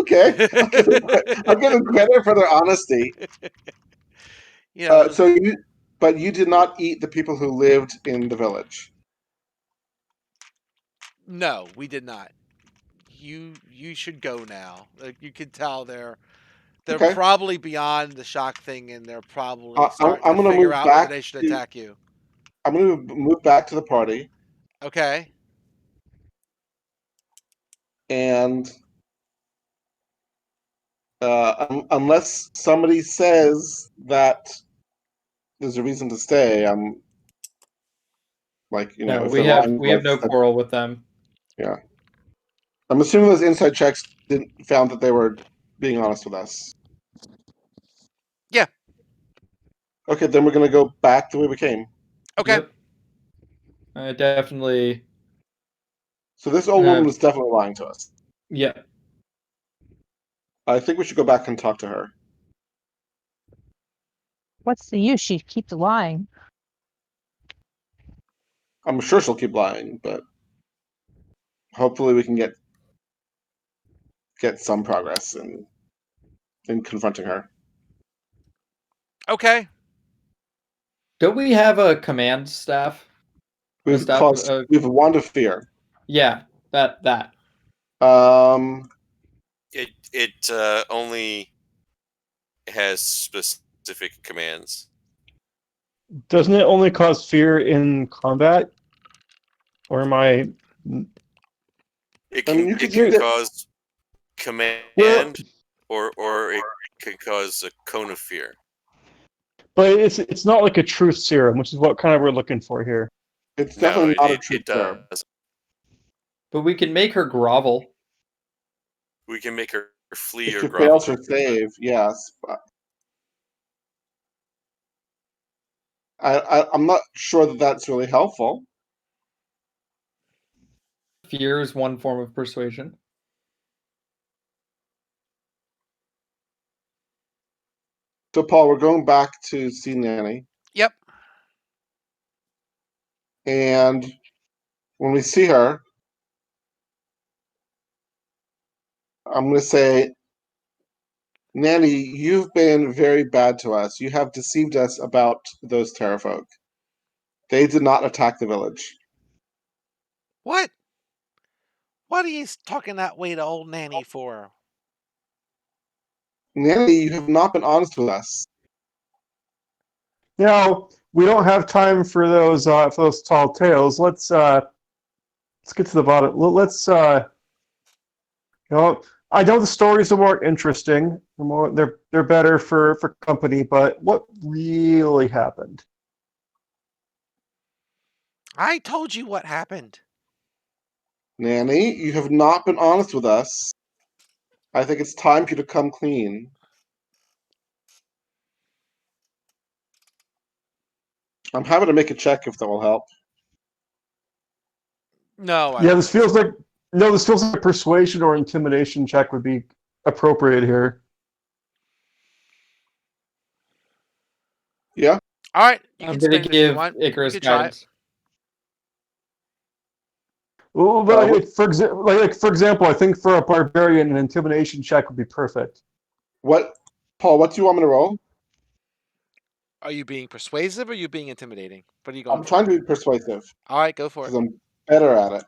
Okay, I'll give them credit for their honesty. you know, But you did not eat the people who lived in the village. no, we did not. You should go now. Like, you can tell they're Okay, probably beyond the shock thing, and they're probably starting I'm to gonna figure move out whether back they should to attack you. I'm gonna move back to the party, Okay. and unless somebody says that there's a reason to stay, I'm like, No, if they're lying we to have no us, then, quarrel with them. yeah. I'm assuming those inside checks didn't found that they were being honest with us. Yeah. Okay, then we're gonna go back the way we came. Okay. Yep. I definitely. So this old woman was definitely lying to us. Yeah. I think we should go back and talk to her. What's the use? She keeps lying. I'm sure she'll keep lying, but hopefully we can get some progress in confronting her. Okay. Don't we have a command staff? A staff. We have a wand of fear. Yeah. That. Um, It only has specific commands. Doesn't it only cause fear in combat? Or am I? It I can mean, you could it use can it. cause command Well, or it can cause a cone of fear. but it's not like a truth serum, which is what kind of we're looking for here. It's No, definitely not a it truth serum. does. But we can make her grovel. We can make her flee If or she fails grovel. her save, yes. But I'm not sure that that's really helpful. Fear is one form of persuasion. So, Paul, we're going back to see Nanny, Yep. and when we see her, I'm going to say, Nanny, you've been very bad to us. You have deceived us about those Terrafolk. They did not attack the village. What? What are you talking that way to old Nanny for? Nanny, you have not been honest with us. Now we don't have time for those tall tales. Let's get to the bottom. Let's you know, I know the stories are more interesting. They're better for company. But what really happened? I told you what happened. Nanny, you have not been honest with us. I think it's time for you to come clean. I'm happy to make a check if that will help. No, I Yeah, don't this think feels so. like no. This feels like a persuasion or intimidation check would be appropriate here. Yeah. All right, you I'm can gonna spin it if you give want. You Icarus could try it. guidance. Well, for example, I think for a barbarian, an intimidation check would be perfect. What, Paul? What do you want me to roll? Are you being persuasive or are you being intimidating? What are you going I'm for? trying to be persuasive All right, go for it. because I'm better at it.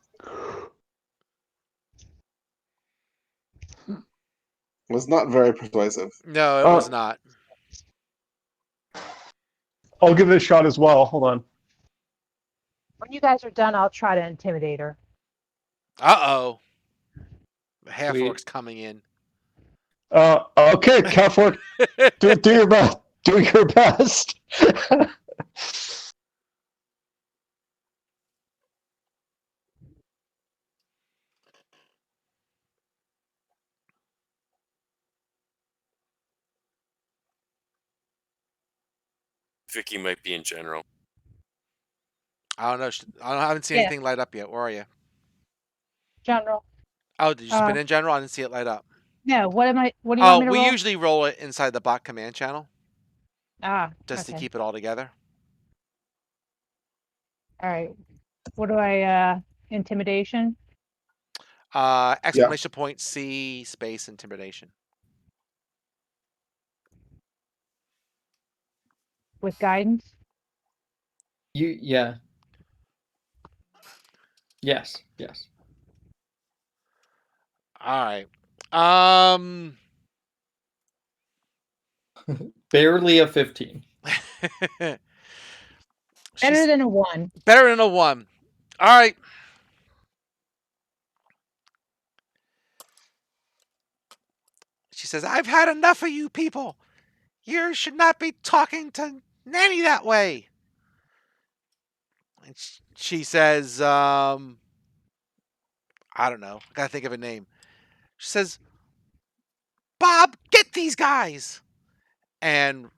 It was not very persuasive. No, it Uh, was not. I'll give it a shot as well. Hold on. When you guys are done, I'll try to intimidate her. Uh-oh. Half Sweet. orcs coming in. Okay, Calfork, do your best. Do your best. Vicky might be in general. I don't know. I haven't seen Yeah. anything light up yet. Where are you? General. Oh, did you spin in general? I didn't see it light up. No, what do you Oh, want me to we roll? usually roll it inside the bot command channel just to Okay. keep it all together. All right. What do intimidation Exclamation point C space intimidation. with guidance? Yeah. Yes. All right. Um. Barely a 15. Better She's than a 1. better than a 1. All right. She says, "I've had enough of you people. You should not be talking to Nanny that way." And she says, I don't know. I gotta think of a name. She says, "Bob, get these guys!" And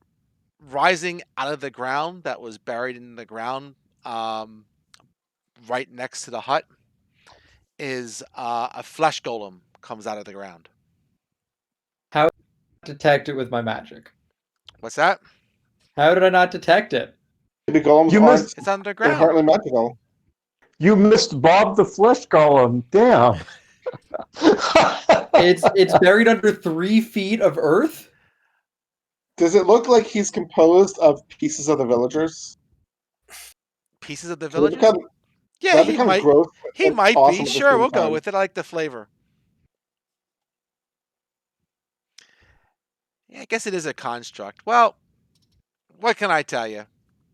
rising out of the ground that was buried in the ground, um, right next to the hut, is a flesh golem comes out of the ground. How did I detect it with my magic? What's that? How did I not detect it? Maybe golems You aren't missed. It's underground. inherently magical. You missed Bob the Flesh Golem. Damn. It's buried under 3 feet of earth. Does it look like he's composed of pieces of the villagers? Pieces of the Could it villagers? become, Yeah, that he become might. gross He and might be. awesome at the Sure, same we'll go time? with it. I like the flavor. Yeah, I guess it is a construct. Well, what can I tell you?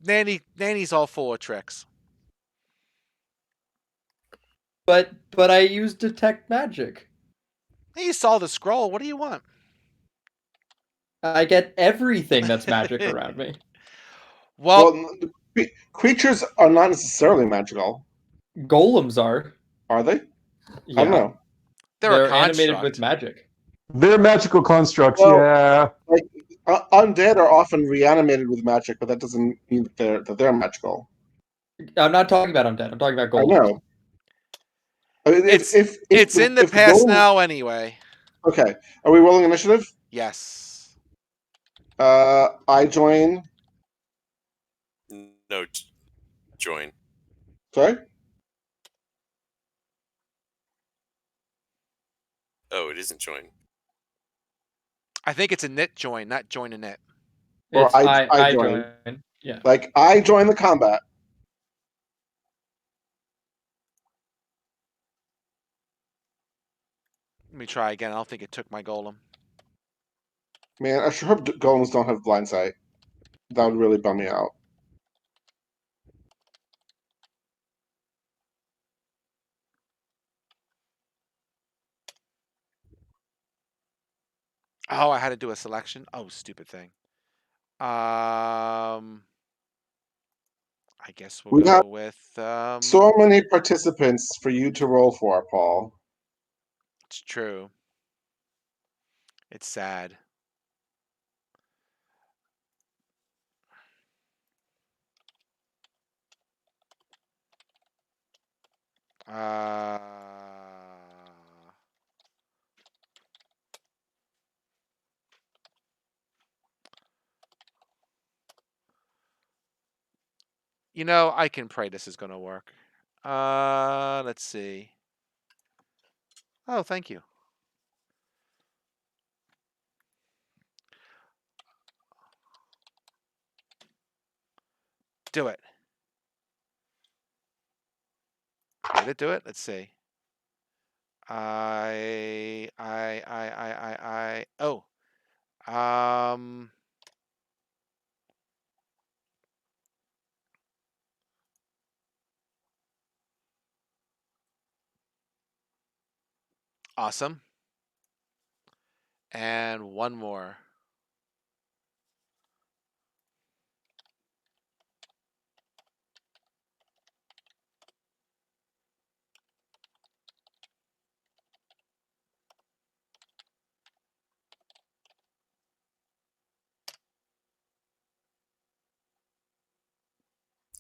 Nanny's all full of tricks. But I used detect magic. You saw the scroll. What do you want? I get everything that's magic around me. Well, Well, creatures are not necessarily magical, Golems are. are they? I don't Yeah. know. they're a They're animated with construct. magic. They're magical constructs. Well, Yeah. like undead are often reanimated with magic, but that doesn't mean that they're magical. I'm not talking about undead. I'm talking about I golems. know. I mean, It's in the if the past golem, now anyway. okay, are we rolling initiative? Yes. I join. No, join. Sorry. Oh, it isn't join. I think it's a knit join, not join a knit. Or It's I I join. join. Yeah. Like I join the combat. Let me try again. I don't think it took my golem. Man, I sure hope golems don't have blind sight. That would really bum me out. Oh, I had to do a selection. Oh, stupid thing. I guess we'll We have go with so many participants for you to roll for, Paul. it's true. It's sad. Uh, you know, I can pray this is going to work. Let's see. Oh, thank you. Do it. Did it do it? Let's see. Oh. Um. Awesome. And one more.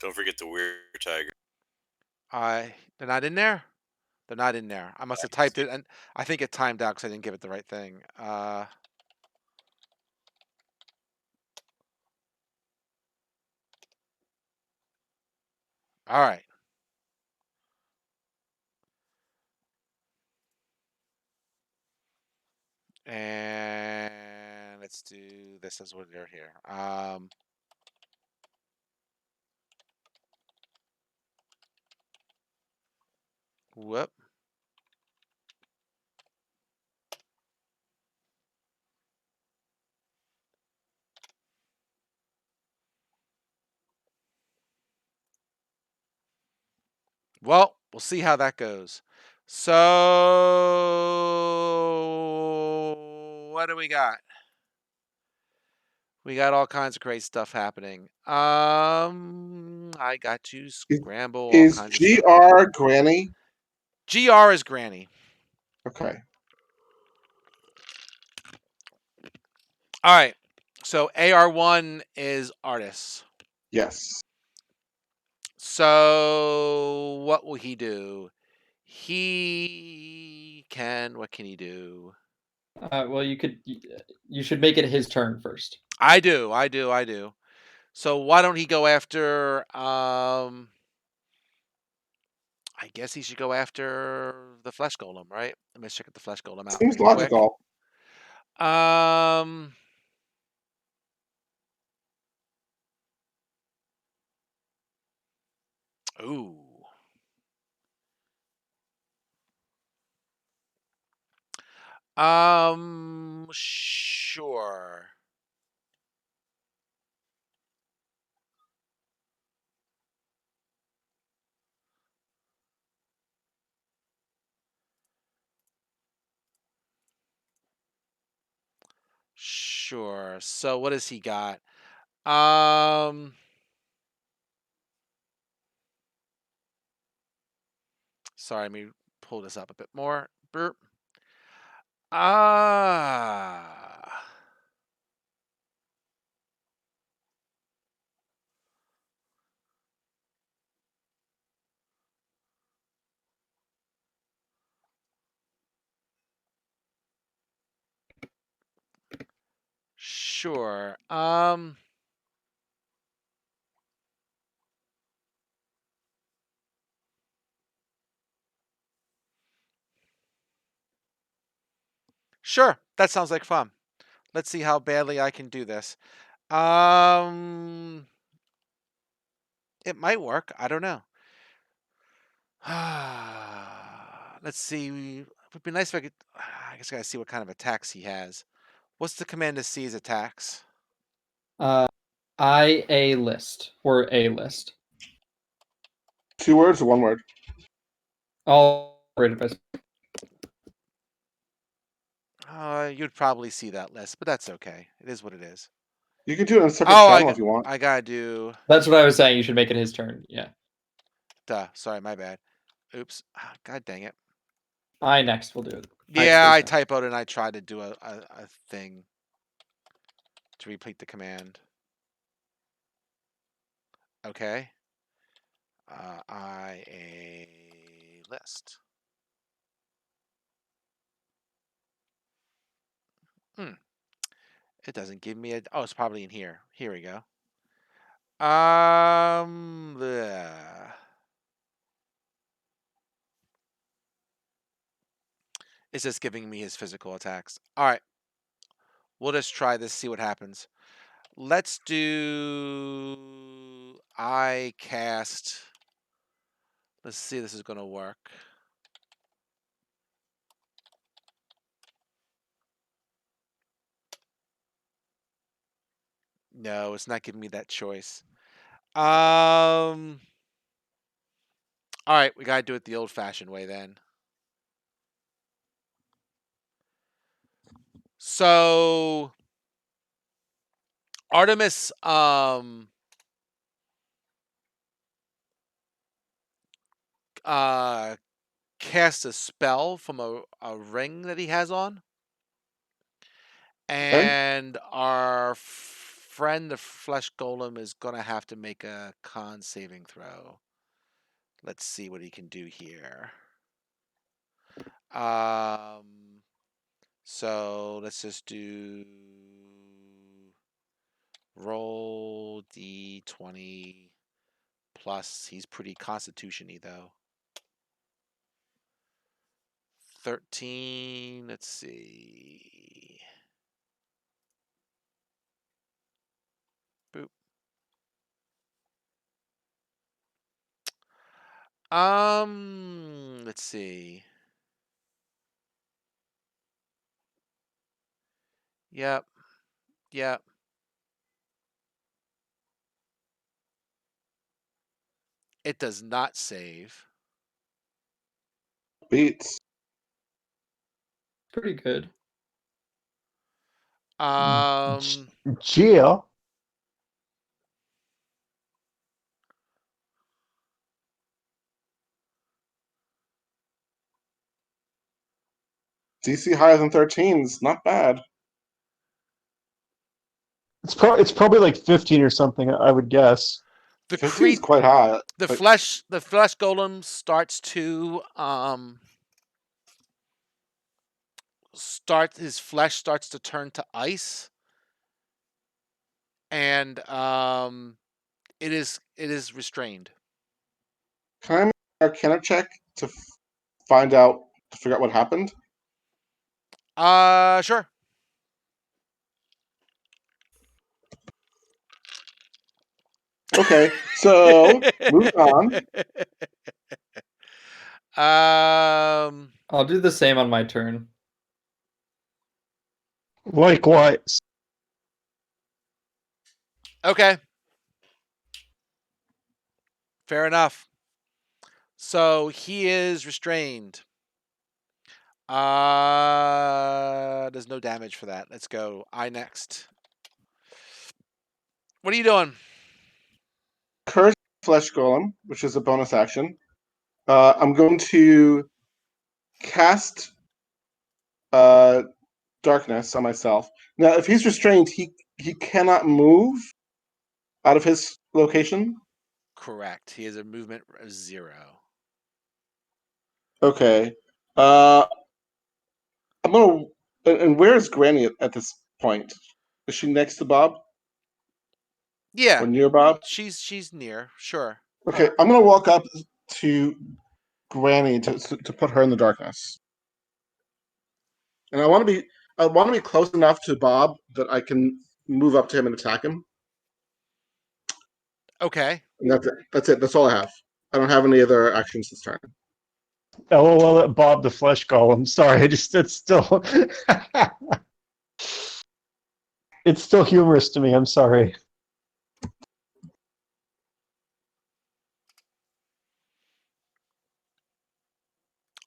Don't forget the weird tiger. They're not in there? They're not in there. I must have typed it, and I think it timed out because I didn't give it the right thing. All right. And let's do this as what they're here. Whoop. Well, we'll see how that goes. So, what do we got? We got all kinds of crazy stuff happening. I got to scramble all Is kinds of stuff. GR Granny? GR is Granny. Okay. All right. So AR1 is artist. Yes. So what will he do? What can he do? Well, you should make it his turn first. I do. So why don't he go after I guess he should go after the flesh golem, right? Let me check the flesh golem out Seems real quick. logical. Um Ooh. Sure. Sure. So what has he got? Sorry, let me pull this up a bit more. Burp. Ah. Sure. Sure. That sounds like fun. Let's see how badly I can do this. Um, it might work. I don't know. Let's see. It would be nice if I could. I guess I gotta see what kind of attacks he has. What's the command to see his attacks? IA list or A list. 2 words or 1 word? All rated by. You'd probably see that list, but that's okay. It is what it is. You can do it on a separate Oh, channel if you want. I gotta do. That's what I was saying. You should make it his turn. Yeah. Duh. Sorry, my bad. Oops. God dang it. I next will do it. Yeah, I next. typoed and I tried to do a thing to repeat the command. Okay. IA list. It doesn't give me a. Oh, it's probably in here. Here we go. Bleh. It's just giving me his physical attacks. All right. We'll just try this, see what happens. Let's do. I cast. Let's see if this is going to work. No, it's not giving me that choice. All right, we gotta do it the old-fashioned way then. So Artemis cast a spell from a ring that he has on. Okay. And our friend the flesh golem is gonna have to make a con saving throw. Let's see what he can do here. So let's just do roll d20 plus. He's pretty constitution-y though. 13. Let's see. Boop. Let's see. Yep. Yep. It does not save. Beats. Pretty good. Gia. DC higher than 13 is not bad. It's probably like 15 or something, I would guess. The 15 is quite high. the Like, flesh golem starts to his flesh starts to turn to ice, and it is restrained. can I make an Arcana check to figure out what happened? Sure. Okay, so moving on. I'll do the same on my turn. Likewise. Okay. Fair enough. So he is restrained. There's no damage for that. Let's go. I next. What are you doing? Curse Flesh Golem, which is a bonus action. I'm going to cast Darkness on myself. Now, if he's restrained, he cannot move out of his location. Correct. He has a movement of 0. Okay. I'm gonna. And where is Granny at this point? Is she next to Bob Yeah. or near Bob? She's near. Sure. Okay, I'm gonna walk up to Granny to put her in the darkness, and I want to be close enough to Bob that I can move up to him and attack him. Okay. And that's it. That's it. That's all I have. I don't have any other actions this turn. LOL at Bob the Flesh Golem. Sorry, it's still it's still humorous to me. I'm sorry.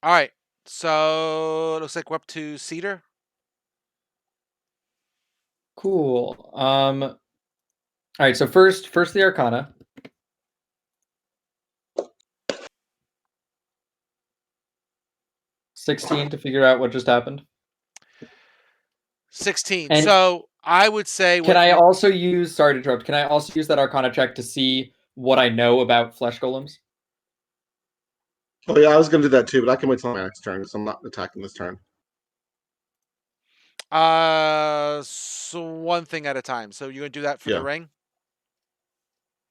All right. So it looks like we're up to Cedar. Cool. All right. So first the Arcana. 16 to figure out what just happened. 16. And so I would say can what I you also use? Sorry to interrupt. Can I also use that Arcana check to see what I know about flesh golems? Oh yeah, I was gonna do that too, but I can wait till my next turn because I'm not attacking this turn. so one thing at a time. So you're gonna do that for the Yeah. ring?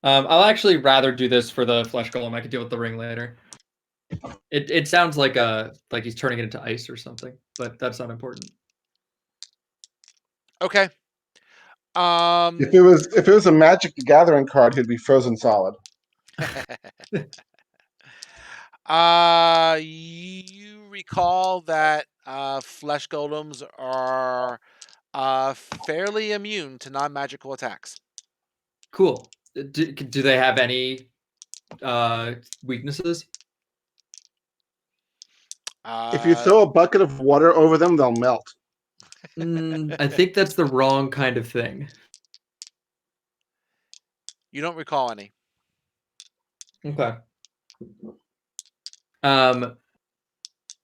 I'll actually rather do this for the flesh golem. I could deal with the ring later. It sounds like he's turning it into ice or something, but that's not important. Okay. If it was a Magic the Gathering card, he'd be frozen solid. You recall that flesh golems are fairly immune to non-magical attacks. Cool. Do they have any weaknesses? If you throw a bucket of water over them, they'll melt. I think that's the wrong kind of thing. You don't recall any. Okay.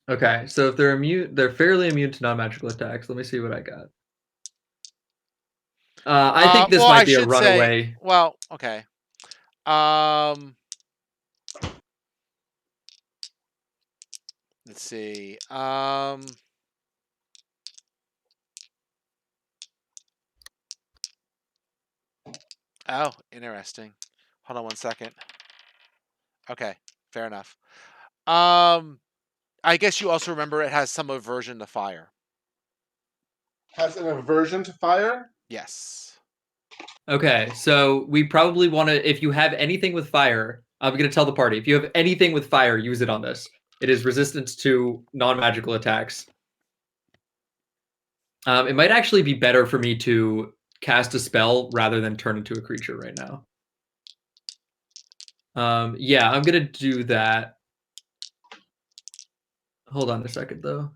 Okay, so if they're fairly immune to non-magical attacks. Let me see what I got. I think this well, might I be a should say, runaway. well, okay. Let's see. Oh, interesting. Hold on one second. Okay, fair enough. I guess you also remember it has some aversion to fire. Has an aversion to fire? Yes. Okay, so we probably want to. If you have anything with fire, I'm going to tell the party. If you have anything with fire, use it on this. It is resistance to non-magical attacks. It might actually be better for me to cast a spell rather than turn into a creature right now. Yeah, I'm gonna do that. Hold on a second, though.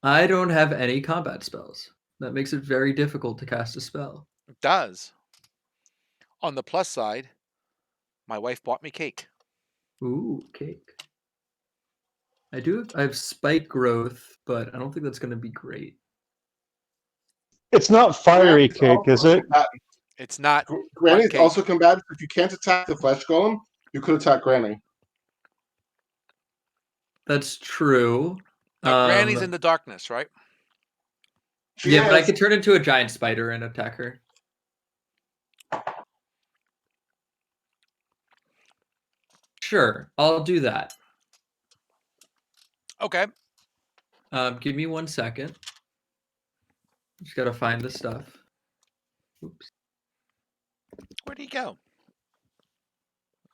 I don't have any combat spells. That makes it very difficult to cast a spell. It does. On the plus side, my wife bought me cake. Ooh, cake. I have spike growth, but I don't think that's going to be great. It's not fiery Granny's cake, is also it? combatant. It's not Granny's cake. also combatant. If you can't attack the flesh golem, you could attack Granny. That's true. Now, Granny's in the darkness, right? Yeah, but I could turn into a giant spider and attack her. Sure, I'll do that. Okay. Give me 1 second. Just gotta find the stuff. Oops. Where'd he go?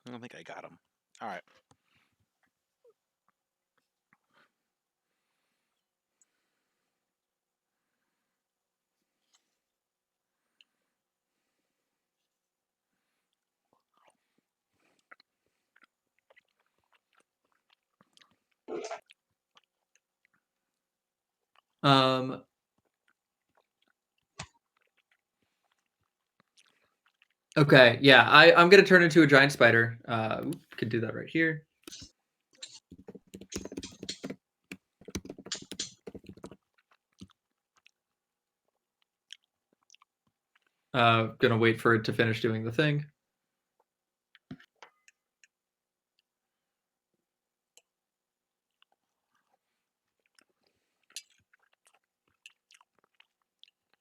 I don't think I got him. All right. Okay, yeah, I'm gonna turn into a giant spider. Could do that right here. Gonna wait for it to finish doing the thing.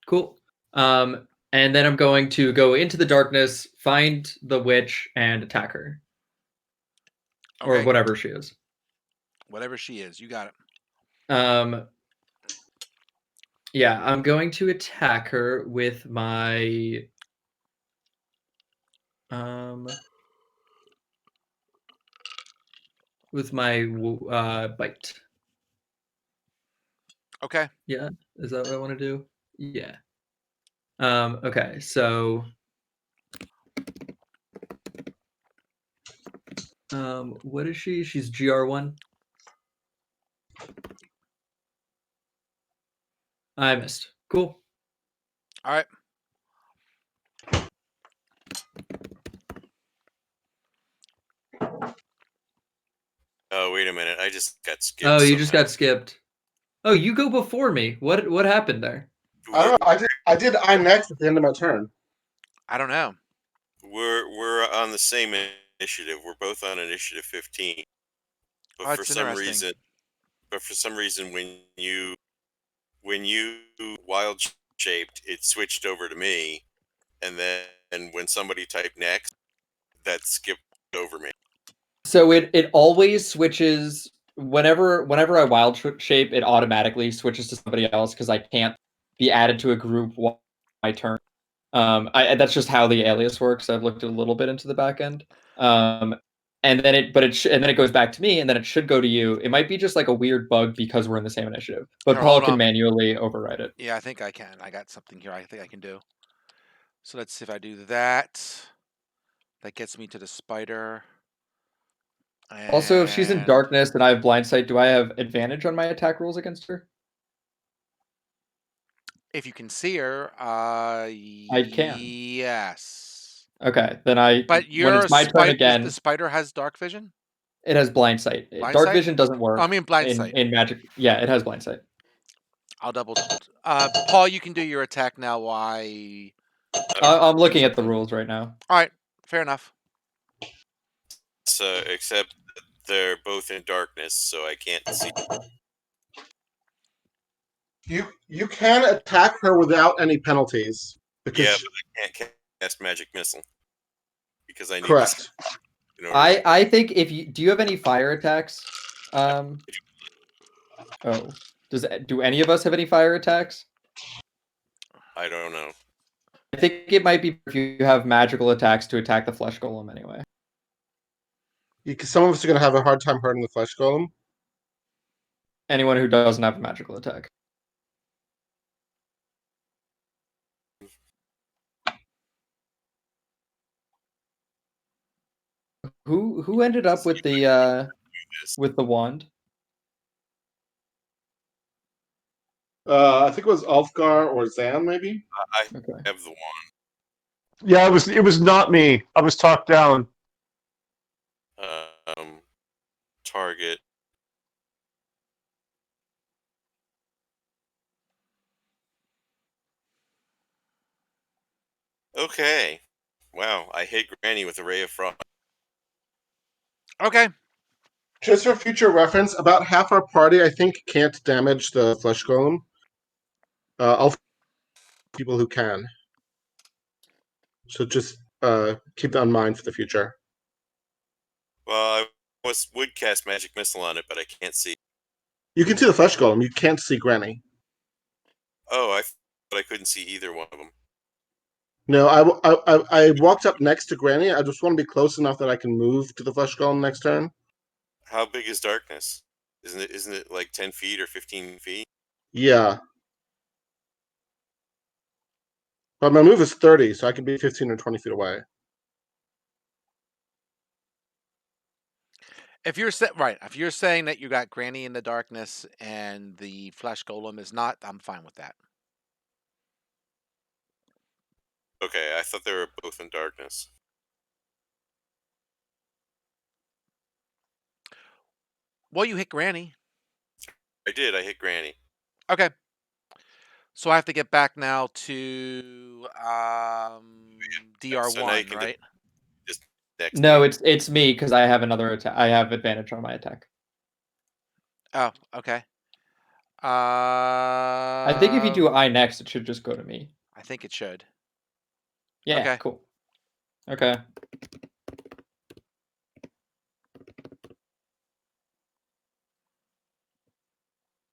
Cool. And then I'm going to go into the darkness, find the witch, and attack her. Okay. Or whatever she is. Whatever she is, you got it. Yeah, I'm going to attack her with my bite. Okay. Yeah, is that what I want to do? Yeah. Okay, so what is she? She's GR1. I missed. Cool. All right. Oh, wait a minute. I just got skipped Oh, you just somehow. got skipped. Oh, you go before me. What happened there? I don't We're know. I did I next at the end of my turn. I don't know. we're on the same initiative. We're both on initiative 15. But Oh, for it's some interesting. reason, when you wild shaped, it switched over to me, and then when somebody typed next, that skipped over me. So it always switches whenever I wild shape, it automatically switches to somebody else because I can't be added to a group while my turn. That's just how the alias works. I've looked a little bit into the back end. And then it goes back to me, and then it should go to you. It might be just like a weird bug because we're in the same initiative, but Here, Paul hold can on. manually override it. Yeah, I think I can. I got something here I think I can do. So let's see if I do that. That gets me to the spider. Also, if she's in And darkness and I have blind sight, do I have advantage on my attack rolls against her? if you can see her, I can. yes. Okay, then But when you're it's a my turn spider. The again, spider has dark vision, it has blind sight. blind Dark sight. vision doesn't Oh, I work mean blind in sight. magic. Yeah, it has blind sight. I'll double. Paul, you can do your attack now. While I I'm do looking at the something. rules right now. All right, fair enough. So except they're both in darkness, so I can't see. You can attack her without any penalties Yeah, because but I can't cast magic missile because I need this correct. in order to. I think if you do you have any fire attacks? Oh, do any of us have any fire attacks? I don't know. I think it might be if you have magical attacks to attack the flesh golem anyway. Some of us are going to have a hard time hurting the flesh golem. Anyone who doesn't have a magical attack. Who ended up with the wand? I think it was Ulfgar or Zan, maybe. I Okay. have the one. Yeah, it was not me. I was talked down. Target. Okay. Wow, I hit Granny with a ray of frost. Okay. Just for future reference, about half our party, I think, can't damage the flesh golem. I'll people who can. So just keep that in mind for the future. Well, I would cast magic missile on it, but I can't see. You can see the flesh golem. You can't see Granny. Oh, but I couldn't see either one of them. No, I walked up next to Granny. I just want to be close enough that I can move to the flesh golem next turn. How big is darkness? Isn't it like 10 feet or 15 feet? Yeah. But my move is 30, so I can be 15 or 20 feet away. If you're if you're saying that you got Granny in the darkness and the flesh golem is not, I'm fine with that. Okay, I thought they were both in darkness. Well, you hit Granny. I did. I hit Granny. Okay. So I have to get back now to So now you DR1, can right? just next to No, me. it's me because I have another attack. I have advantage on my attack. Oh, okay. I think if you do I next, it should just go to me. I think it should. Yeah, Okay. cool. Okay.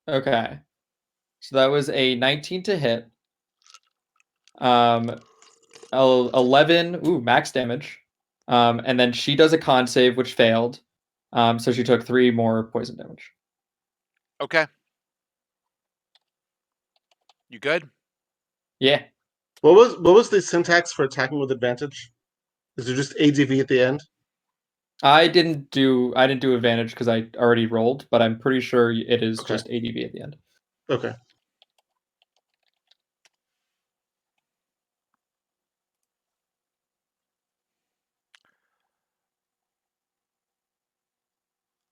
Okay. So that was a 19 to hit. 11, max damage. And then she does a con save, which failed. So she took 3 more poison damage. Okay. You good? Yeah. What was the syntax for attacking with advantage? Is it just ADV at the end? I didn't do advantage because I already rolled, but I'm pretty sure it is Okay. just ADV at the end. Okay.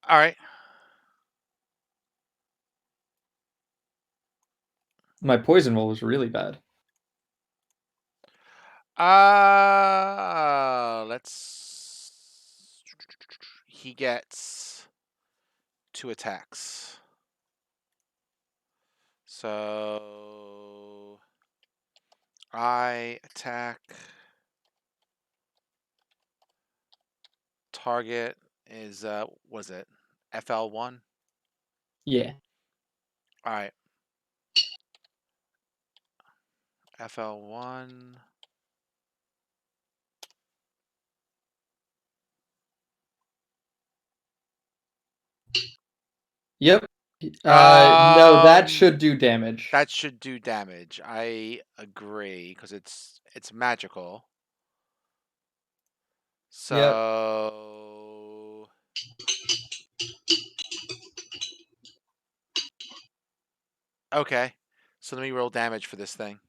All right. My poison roll was really bad. Let's. He gets 2 attacks. So I attack. Target is what is it? FL1. Yeah. All right. FL1. Yep. No, that Um, should do damage. That should do damage. I agree because it's magical. Yep. So okay. So let me roll damage for this thing. The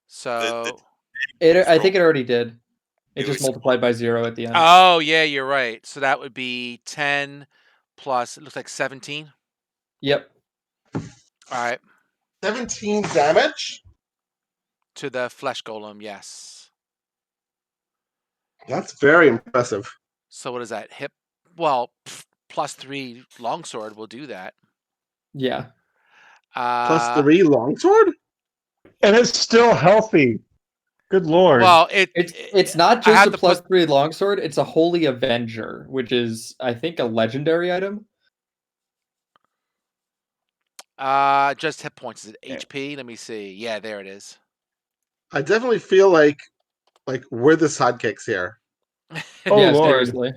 So I think it already did. It It just was multiplied by 0 at the end. oh yeah, you're right. So that would be 10 plus it looks like 17. Yep. All right. 17 damage? To the flesh golem, yes. That's very impressive. So what is that? Hip well, plus 3 longsword will do that. Yeah. Plus Uh 3 longsword? And it's still healthy. Good lord. well, It's not I just have a to put +3 longsword, it's a Holy Avenger, which is I think a legendary item. just hit points. Is it HP? Let me see. Yeah, there it is. I definitely feel like we're the sidekicks here. Oh Yeah, lord. seriously.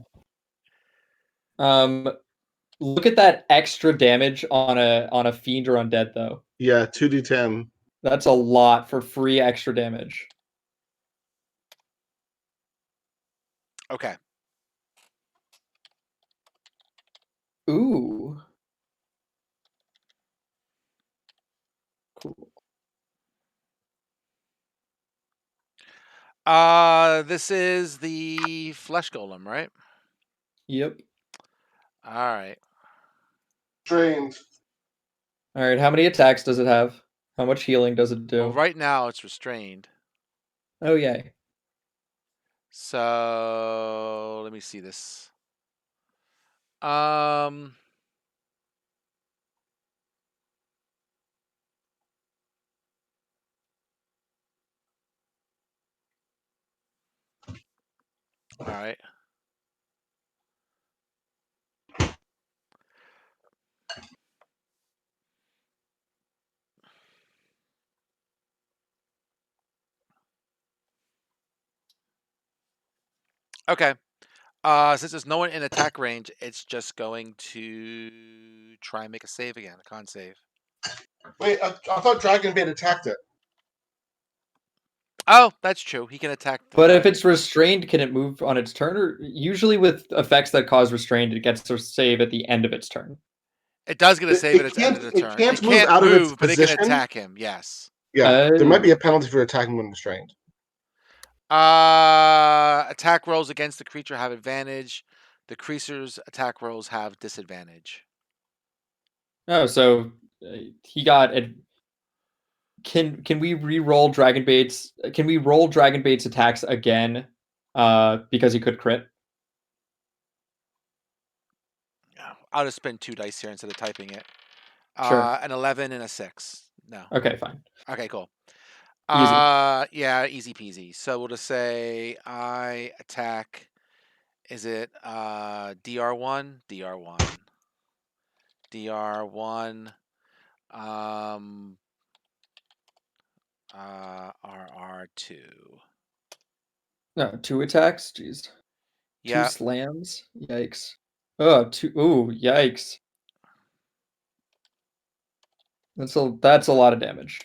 Look at that extra damage on a fiend or undead though. Yeah, 2d10. That's a lot for free extra damage. Okay. Ooh. Cool. This is the flesh golem, right? Yep. All right. Strange. All right, how many attacks does it have? How much healing does it Well, do? right now it's restrained. Oh yay. So let me see this. Um. All right. Okay. Since there's no one in attack range, it's just going to try and make a save again, a con save. Wait, I thought Dragonbait attacked it. Oh, that's true. He can attack the But if dragon. it's restrained, can it move on its turn? Or usually with effects that cause restrained, it gets to save at the end of its turn. It does get a It, save at it its end can't of the it turn. It can't move can't out of its move, but it can position. attack him. Yes. Yeah, there might be Oh. a penalty for attacking when restrained. Attack rolls against the creature have advantage. The creature's attack rolls have disadvantage. Oh, so he got can we re-roll Dragonbait's can we roll Dragonbait's attacks again because he could crit? I'll just spend 2 dice here instead of typing it. Sure. An 11 and a 6. No. Okay, fine. Okay, cool. Easy. Yeah, easy peasy. So we'll just say I attack. Is it DR1? DR1. DR1. RR2. No, 2 attacks. Jeez. 2 Yeah. slams. Yikes. Oh, 2. Ooh, yikes. That's a lot of damage.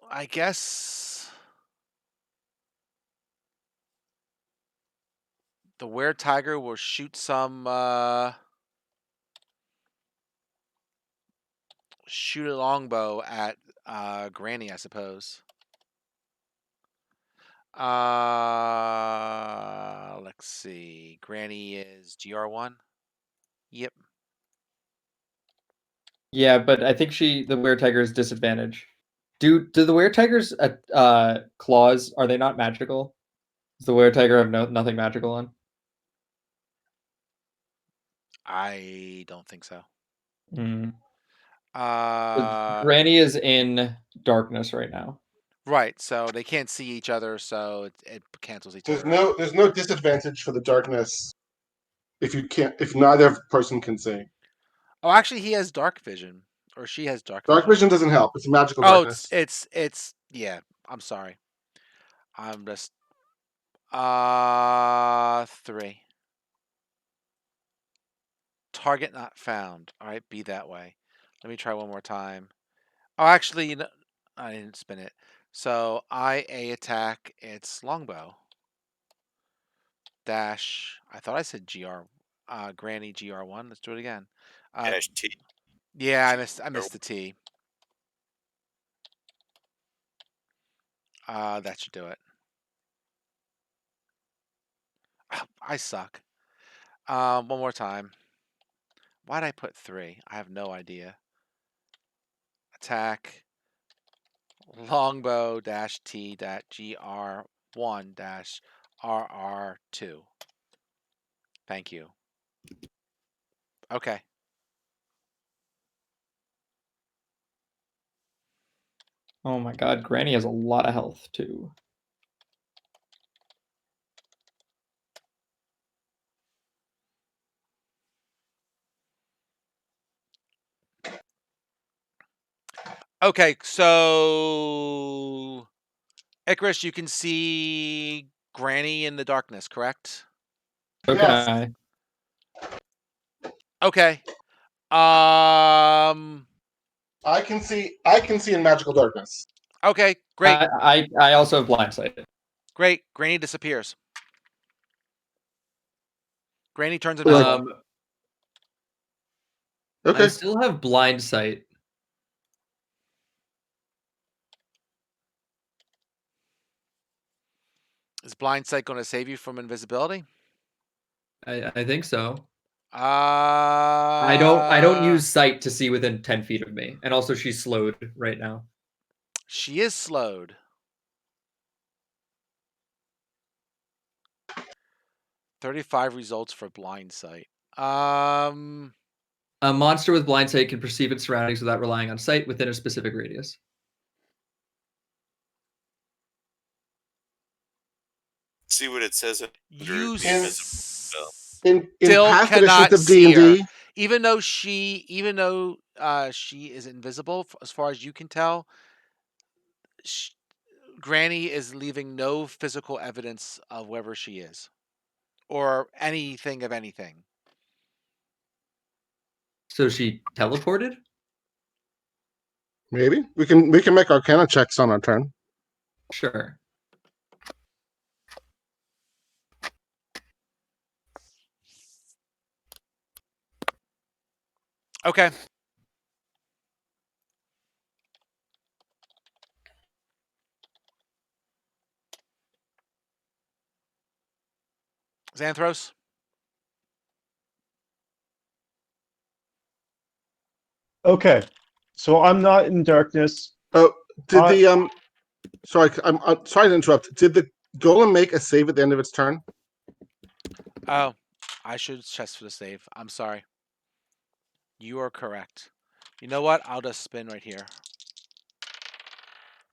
I guess the were-tiger will shoot some shoot a longbow at Granny, I suppose. Let's see. Granny is GR1. Yep. Yeah, but I think the were-tiger is disadvantage. Do the were-tiger's claws, are they not magical? Does the were-tiger have nothing magical on? I don't think so. Mm. Uh, Granny is in darkness right now. right. So they can't see each other, so it cancels each other. There's no disadvantage for the darkness if neither person can see. Oh, actually, he has dark vision, or she has dark Dark vision. vision doesn't help. It's magical Oh, darkness. it's yeah. I'm sorry. I'm just 3. Target not found. All right, be that way. Let me try one more time. Oh, actually, I didn't spin it. So IA attack. It's longbow. Dash. I thought I said GR. Granny GR1. Let's do it again. Dash T. Yeah, I missed the T. That should do it. I suck. One more time. Why'd I put 3? I have no idea. Attack. Longbow dash T dash GR1 dash RR2. Thank you. Okay. Oh my god, Granny has a lot of health too. Okay, so Icarus, you can see Granny in the darkness, correct? So can Yes. I. Okay. I can see in magical darkness. Okay, great. I also have blind sight. Great. Granny disappears. Granny turns invisible. Okay. I still have blind sight. Is blind sight going to save you from invisibility? I think so. I I don't use sight to see within 10 feet of me. And also she's slowed right now. She is slowed. 35 results for blind sight. A monster with blind sight can perceive its surroundings without relying on sight within a specific radius. See what it says under You the invisible spell. In still past editions cannot of see her. D&D, Even though she is invisible, as far as you can tell, Granny is leaving no physical evidence of wherever she is, or anything of anything. So she teleported? maybe we can make Arcana checks on our turn. Sure. Okay. Xanthros? Okay, so I'm not in darkness. Oh, did the Sorry, I'm sorry to interrupt. Did the golem make a save at the end of its turn? Oh, I should chest for the save. I'm sorry. You are correct. You know what? I'll just spin right here.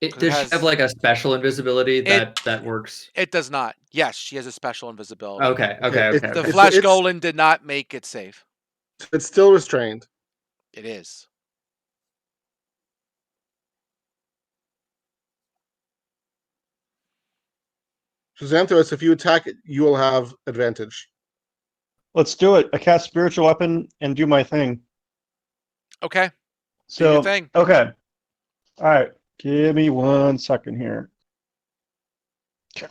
Does she have like a special invisibility that works? It does not. Yes, she has a special invisibility. Okay. The flesh golem did not make it save. It's still restrained. It is. Xanthos, if you attack it, you will have advantage. Let's do it. I cast spiritual weapon and do my thing. Okay. Do your So, thing. okay. All right. Give me 1 second here. Okay.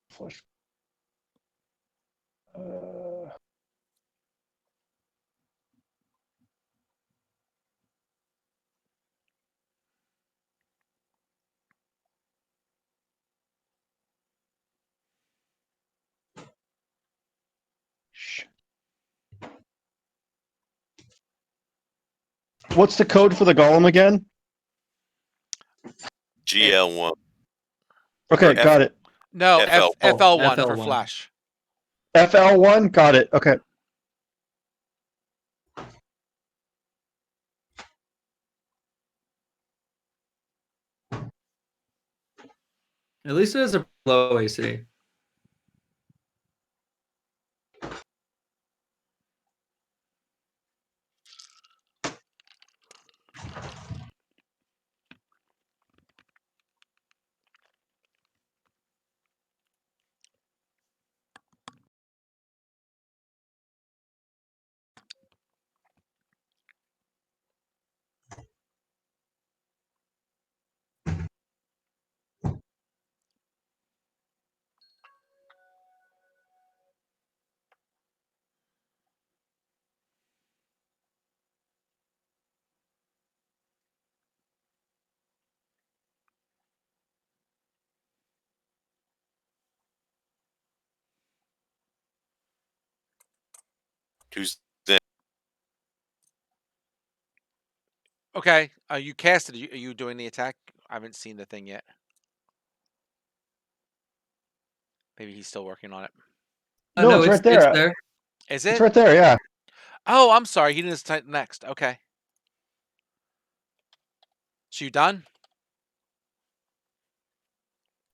Flush. What's the code for the golem again? GL1 Okay, or got it. No, FL. FL1 for FL1. flesh. FL1, got it. Okay. At least it has a low AC. Who's Okay. You cast it. Are you doing the attack? I haven't seen the thing yet. Maybe he's still working on it. No, No, it's right it's there. there. Is It's it? right there, yeah. Oh, I'm sorry. He didn't type next. Okay. So you done?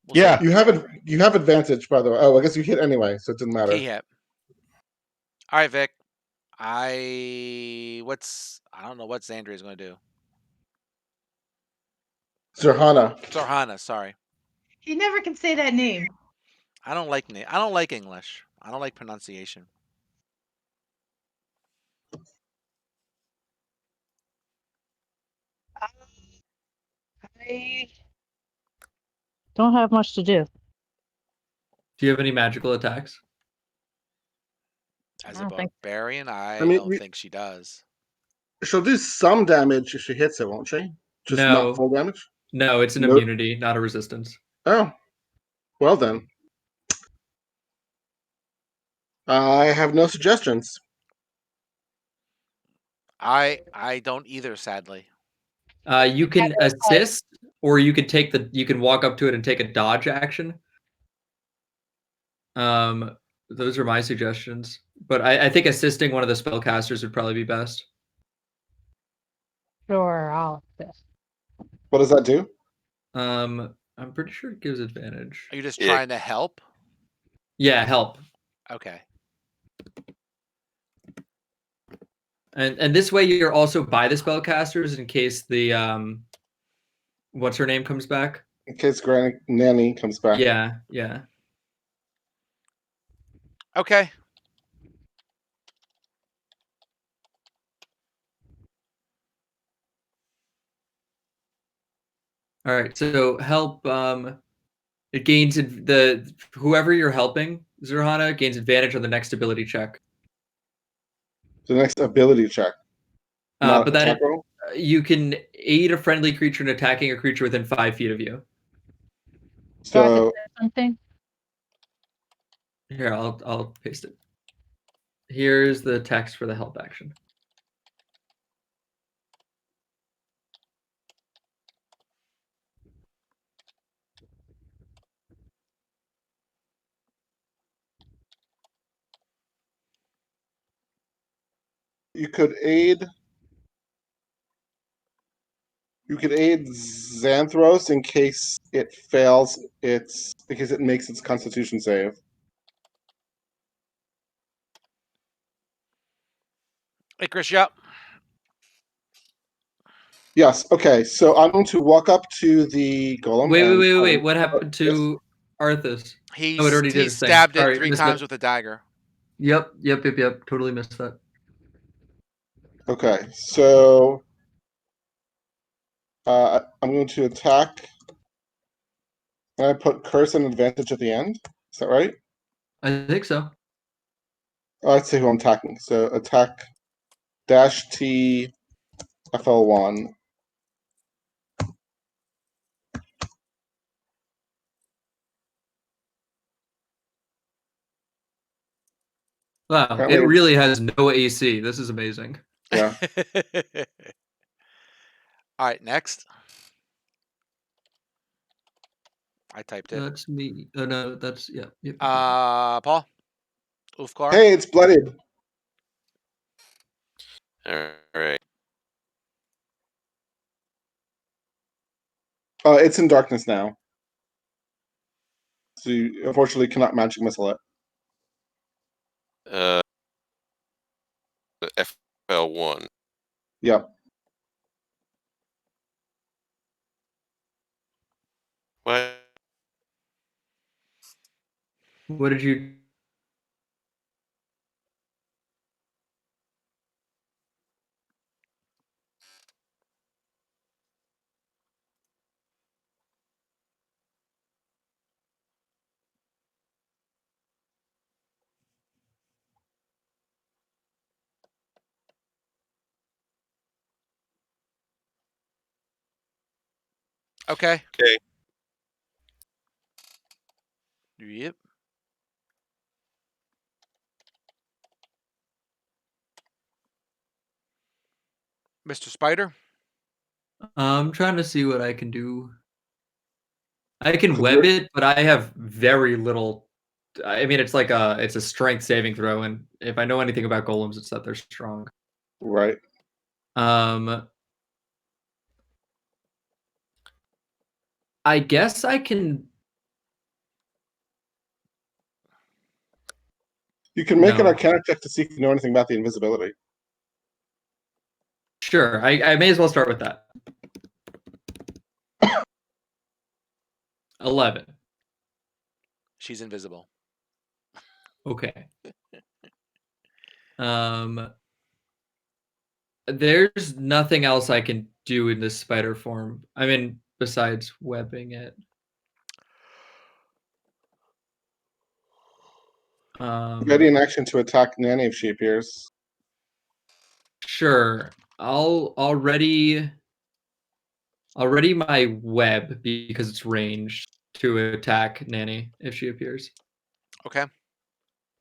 We'll Yeah. see. You have advantage, by the way. Oh, I guess you hit anyway, so it didn't matter. He hit. All right, Vic. I don't know what Xandria's going to do. Zerhana. Zorhana, sorry. You never can say that name. I don't like English. I don't like pronunciation. I don't have much to do. Do you have any magical attacks? As I a don't think. barbarian, I mean, don't think she does. She'll do some damage if she hits it, won't she? Just not No. full damage? No, it's an Nope. immunity, not a resistance. Oh. Well then. I have no suggestions. I don't either, sadly. You can assist, or you can you can walk up to it and take a dodge action. Those are my suggestions. But I think assisting one of the spellcasters would probably be best. Sure, I'll assist. What does that do? I'm pretty sure it gives advantage. Are you just Yeah. trying to help? Yeah, help. Okay. And this way you're also by the spellcasters in case the what's her name comes back. In case Granny Nanny comes back. Yeah, yeah. Okay. All right. So help it gains the whoever you're helping, Zurhana, gains advantage on the next ability check. The next ability check. Not But that attack roll? you can aid a friendly creature in attacking a creature within 5 feet of you. Do I have to So say something? Here, I'll paste it. Here's the text for the help action. you could aid. You could aid Xanthros in case it fails because it makes its Constitution save. Hey, Chris, you up? Yes. Okay. So I'm going to walk up to the golem. Wait. What happened to Arthas? He Oh, it already did he its thing. stabbed it Sorry, 3 missed times it. with a dagger. Yep. Totally missed that. Okay. So I'm going to attack. And I put curse and advantage at the end. Is that right? I think so. Oh, let's see who I'm attacking. So attack -T FL1. Wow, it Apparently, really has no AC. This is amazing. yeah. All right, next. I typed it. That's me. Oh no, that's yeah. Yep. Paul. Ulfgar. Hey, it's blooded. All right. It's in darkness now. So you unfortunately cannot magic missile it. FL1. Yep. What? What did you? Okay. Okay. Yep. Mr. Spider. I'm trying to see what I can do. I can So web you're- it, but I have very little. I mean, it's like it's a strength saving throw, and if I know anything about golems, it's that they're strong. Right. I guess I can. You can make an No. Arcana check to see if you know anything about the invisibility. Sure, I may as well start with that. 11. She's invisible. Okay. There's nothing else I can do in this spider form. I mean, besides webbing it. Ready in action to attack Nanny if she appears. Sure. I'll already my web because it's ranged to attack Nanny if she appears. Okay.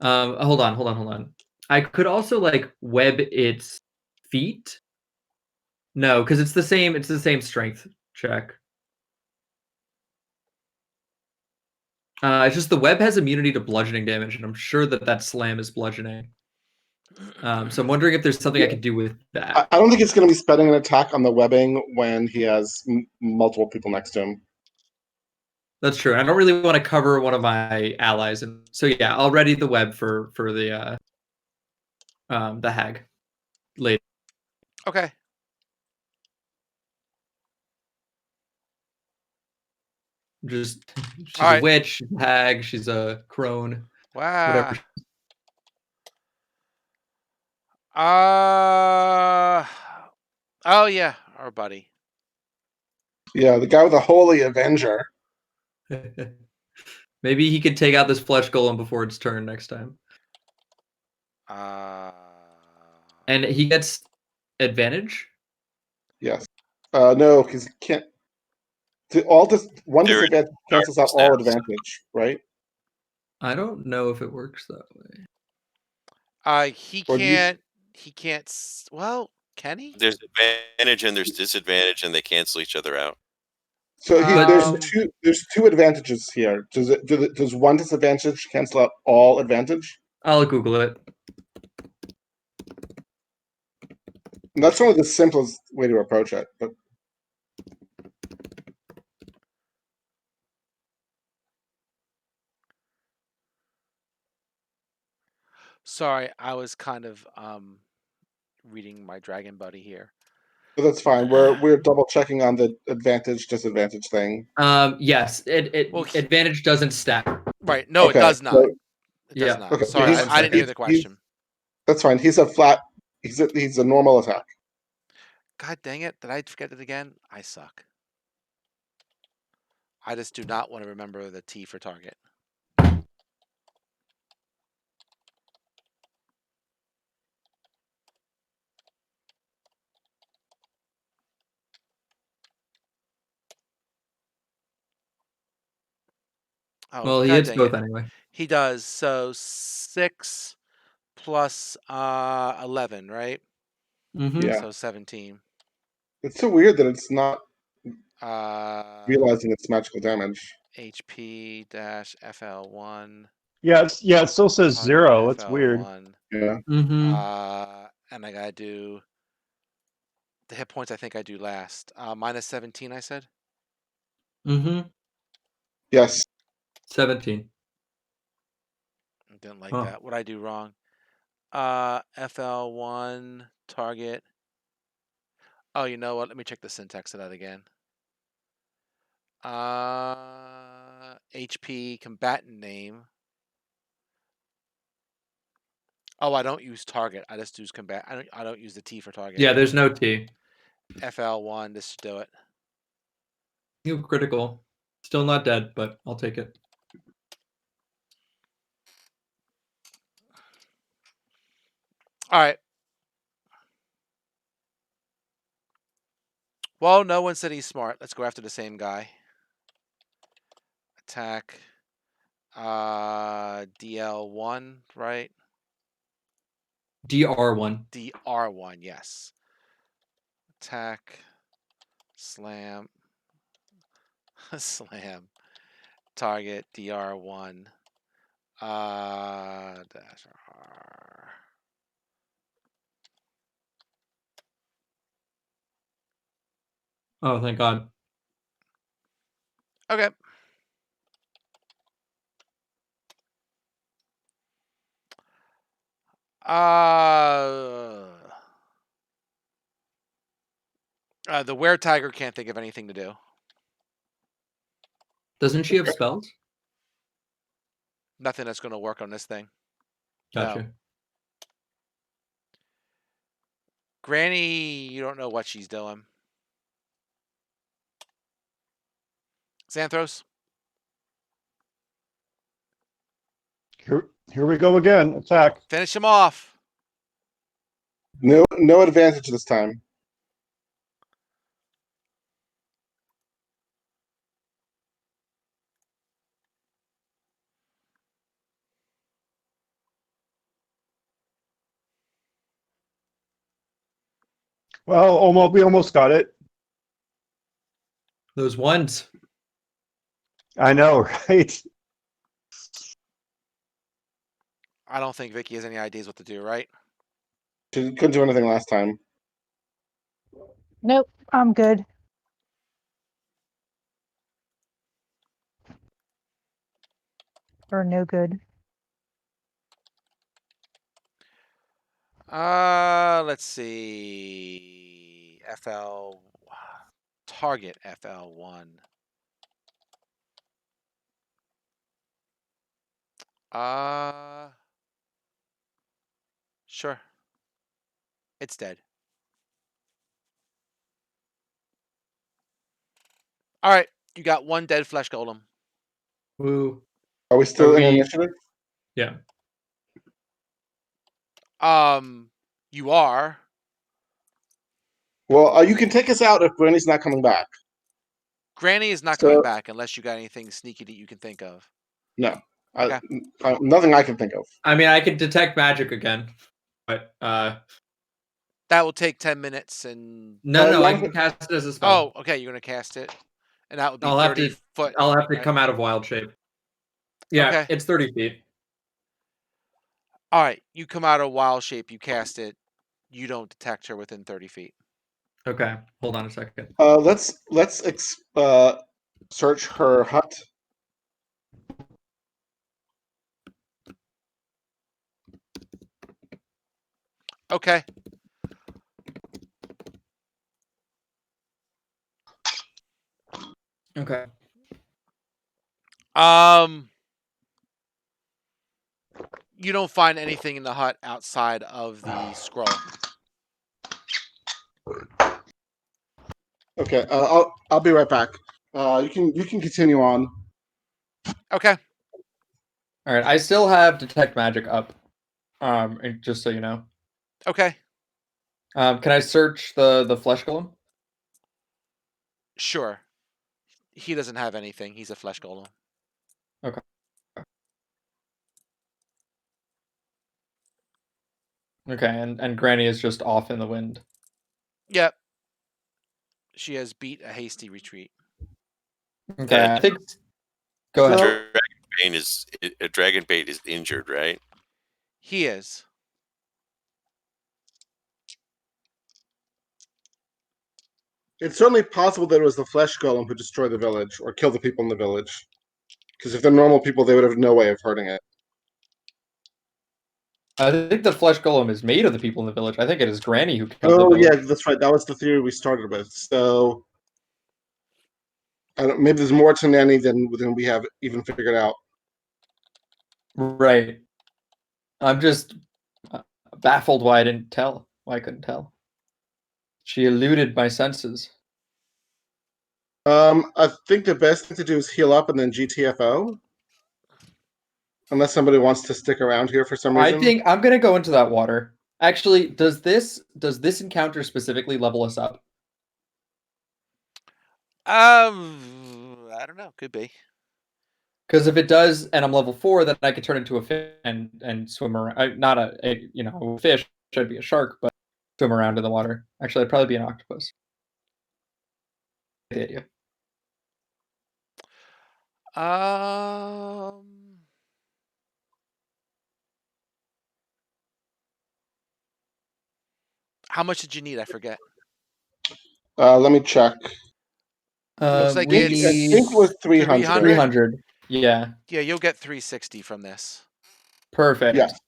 Hold on. I could also like web its feet. No, because it's the same strength check. It's just the web has immunity to bludgeoning damage, and I'm sure that slam is bludgeoning. So I'm wondering if there's something I could do with that. I don't think it's going to be spending an attack on the webbing when he has multiple people next to him. That's true. I don't really want to cover one of my allies, and so yeah, I'll ready the web for the hag later. Okay. She's All a right. witch, hag. She's a crone. Wow. Whatever. Oh yeah, our buddy. Yeah, the guy with the Holy Avenger. Maybe he could take out this flesh golem before its turn next time. And he gets advantage? Yes. No, because he can't. One There is disadvantage cancels out darkness all now, advantage, right? I don't know if it works that way. He Or do you- can't. He can't. Well, can he? There's advantage and there's disadvantage, and they cancel each other out. So there's Um, two advantages here. Does one disadvantage cancel out all advantage? I'll Google it. That's only the simplest way to approach it. But Sorry, I was kind of reading my dragon buddy here. that's fine. We're double checking on the advantage disadvantage thing. Yes, it Well, advantage doesn't stack. Right. No, it Okay, does not. so- It does Yeah. not. Okay, Sorry, he's- I didn't hear the he's- question. That's fine. He's a flat. He's a normal attack. God dang it. Did I forget it again? I suck. I just do not want to remember the T for target. Oh, Well, he God hits dang both it. anyway. He does. So 6 plus 11, right? Mm-hmm. Yeah. So 17. It's so weird that it's not Realizing realizing it's magical damage. HP dash FL1. Yeah, it still says target 0. It's weird. FL1. Yeah. Mm-hmm. And I gotta do the hit points. I think I do last. Minus 17. I said. Mm-hmm. Yes. 17. I didn't like Huh. that. What I do wrong? FL1 target. Oh, you know what? Let me check the syntax of that again. HP combatant name. Oh, I don't use target. I just use combat. I don't use the T for target. Yeah, there's no T. FL1. This should do it. You critical. Still not dead, but I'll take it. All right. Well, no one said he's smart. Let's go after the same guy. Attack. DL1, right? DR1. DR1, yes. Attack. Slam. Slam. Target. DR1. Dash R. Oh, thank God. Okay. The were tiger can't think of anything to do. Doesn't she have spells? Nothing that's going to work on this thing. Gotcha. No. Granny, you don't know what she's doing. Xanthros? Here we go again. Attack. Finish him off. No advantage this time. Well, we almost got it. Those ones. I know, right? I don't think Vicky has any ideas what to do, right? She couldn't do anything last time. Nope, I'm good. Or no good. Let's see. Target FL1. Sure. It's dead. All right, you got one dead flesh golem. Woo. Are we still Are in we- initiative? Yeah. You are. Well, you can take us out if Granny's not coming back. Granny is not So- coming back unless you got anything sneaky that you can think of. No. Okay. Nothing I can think of. I mean, I could detect magic again, but That will take 10 minutes and. no, I long can as- cast it as a spell. Oh, okay. You're gonna cast it, and that would be I'll have 30 to- foot. I'll have to right? come out of wild shape. Yeah, Okay. it's 30 feet. All right, you come out of wild shape. You cast it. You don't detect her within 30 feet. Okay, hold on a second. Let's search her hut. Okay. Okay. You don't find anything in the hut outside of the scroll. Okay, I'll be right back. You can continue on. Okay. All right, I still have detect magic up. Just so you know. Okay. Can I search the flesh golem? Sure. He doesn't have anything. He's a flesh golem. Okay. Okay, and Granny is just off in the wind. Yep. She has beat a hasty retreat. Okay, And I think. Go ahead. So Dragonbait is injured, right? He is. it's certainly possible that it was the flesh golem who destroyed the village or killed the people in the village. Because if they're normal people, they would have no way of hurting it. I think the flesh golem is made of the people in the village. I think it is Granny who killed the Oh village. yeah, that's right. That was the theory we started with. So maybe there's more to Nanny than we have even figured out. Right. I'm just baffled why I didn't tell. Why I couldn't tell. She eluded my senses. I think the best thing to do is heal up and then GTFO. Unless somebody wants to stick around here for some I reason. think I'm gonna go into that water. Actually, does this encounter specifically level us up? I don't know. Could be. Because if it does, and I'm level 4, then I could turn into a fish and swim around. Not a fish. Should be a shark, but swim around in the water. Actually, I'd probably be an octopus. The idea. Um. How much did you need? I forget. Let me check. Looks like We I it's need think it was 300. 300. Yeah, Yeah, you'll get 360 from this. perfect. Yes.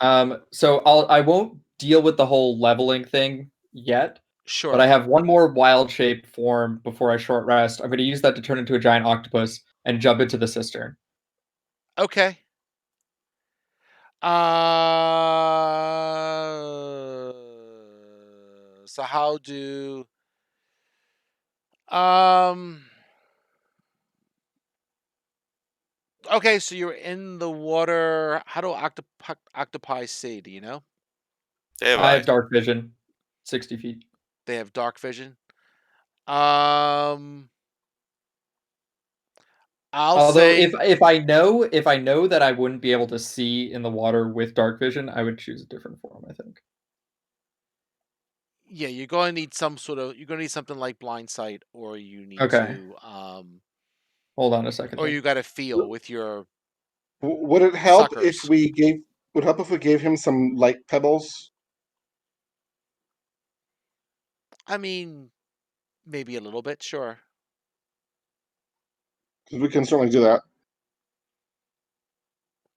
So I won't deal with the whole leveling thing yet, but Sure. I have one more wild shape form before I short rest. I'm going to use that to turn into a giant octopus and jump into the cistern. Okay. So how do um okay, so you're in the water. How do octopi see? Do you know? They have I have eyes. dark vision, 60 feet. They have dark vision. Um I'll Although if say if I know that I wouldn't be able to see in the water with dark vision, I would choose a different form, I think. yeah, you're going to need you're going to need something like blind sight, or you need Okay. to Hold on a second or though. you got to feel with your Would it help if suckers. we gave? Would help if we gave him some light pebbles? I mean, maybe a little bit, sure. Because we can certainly do that.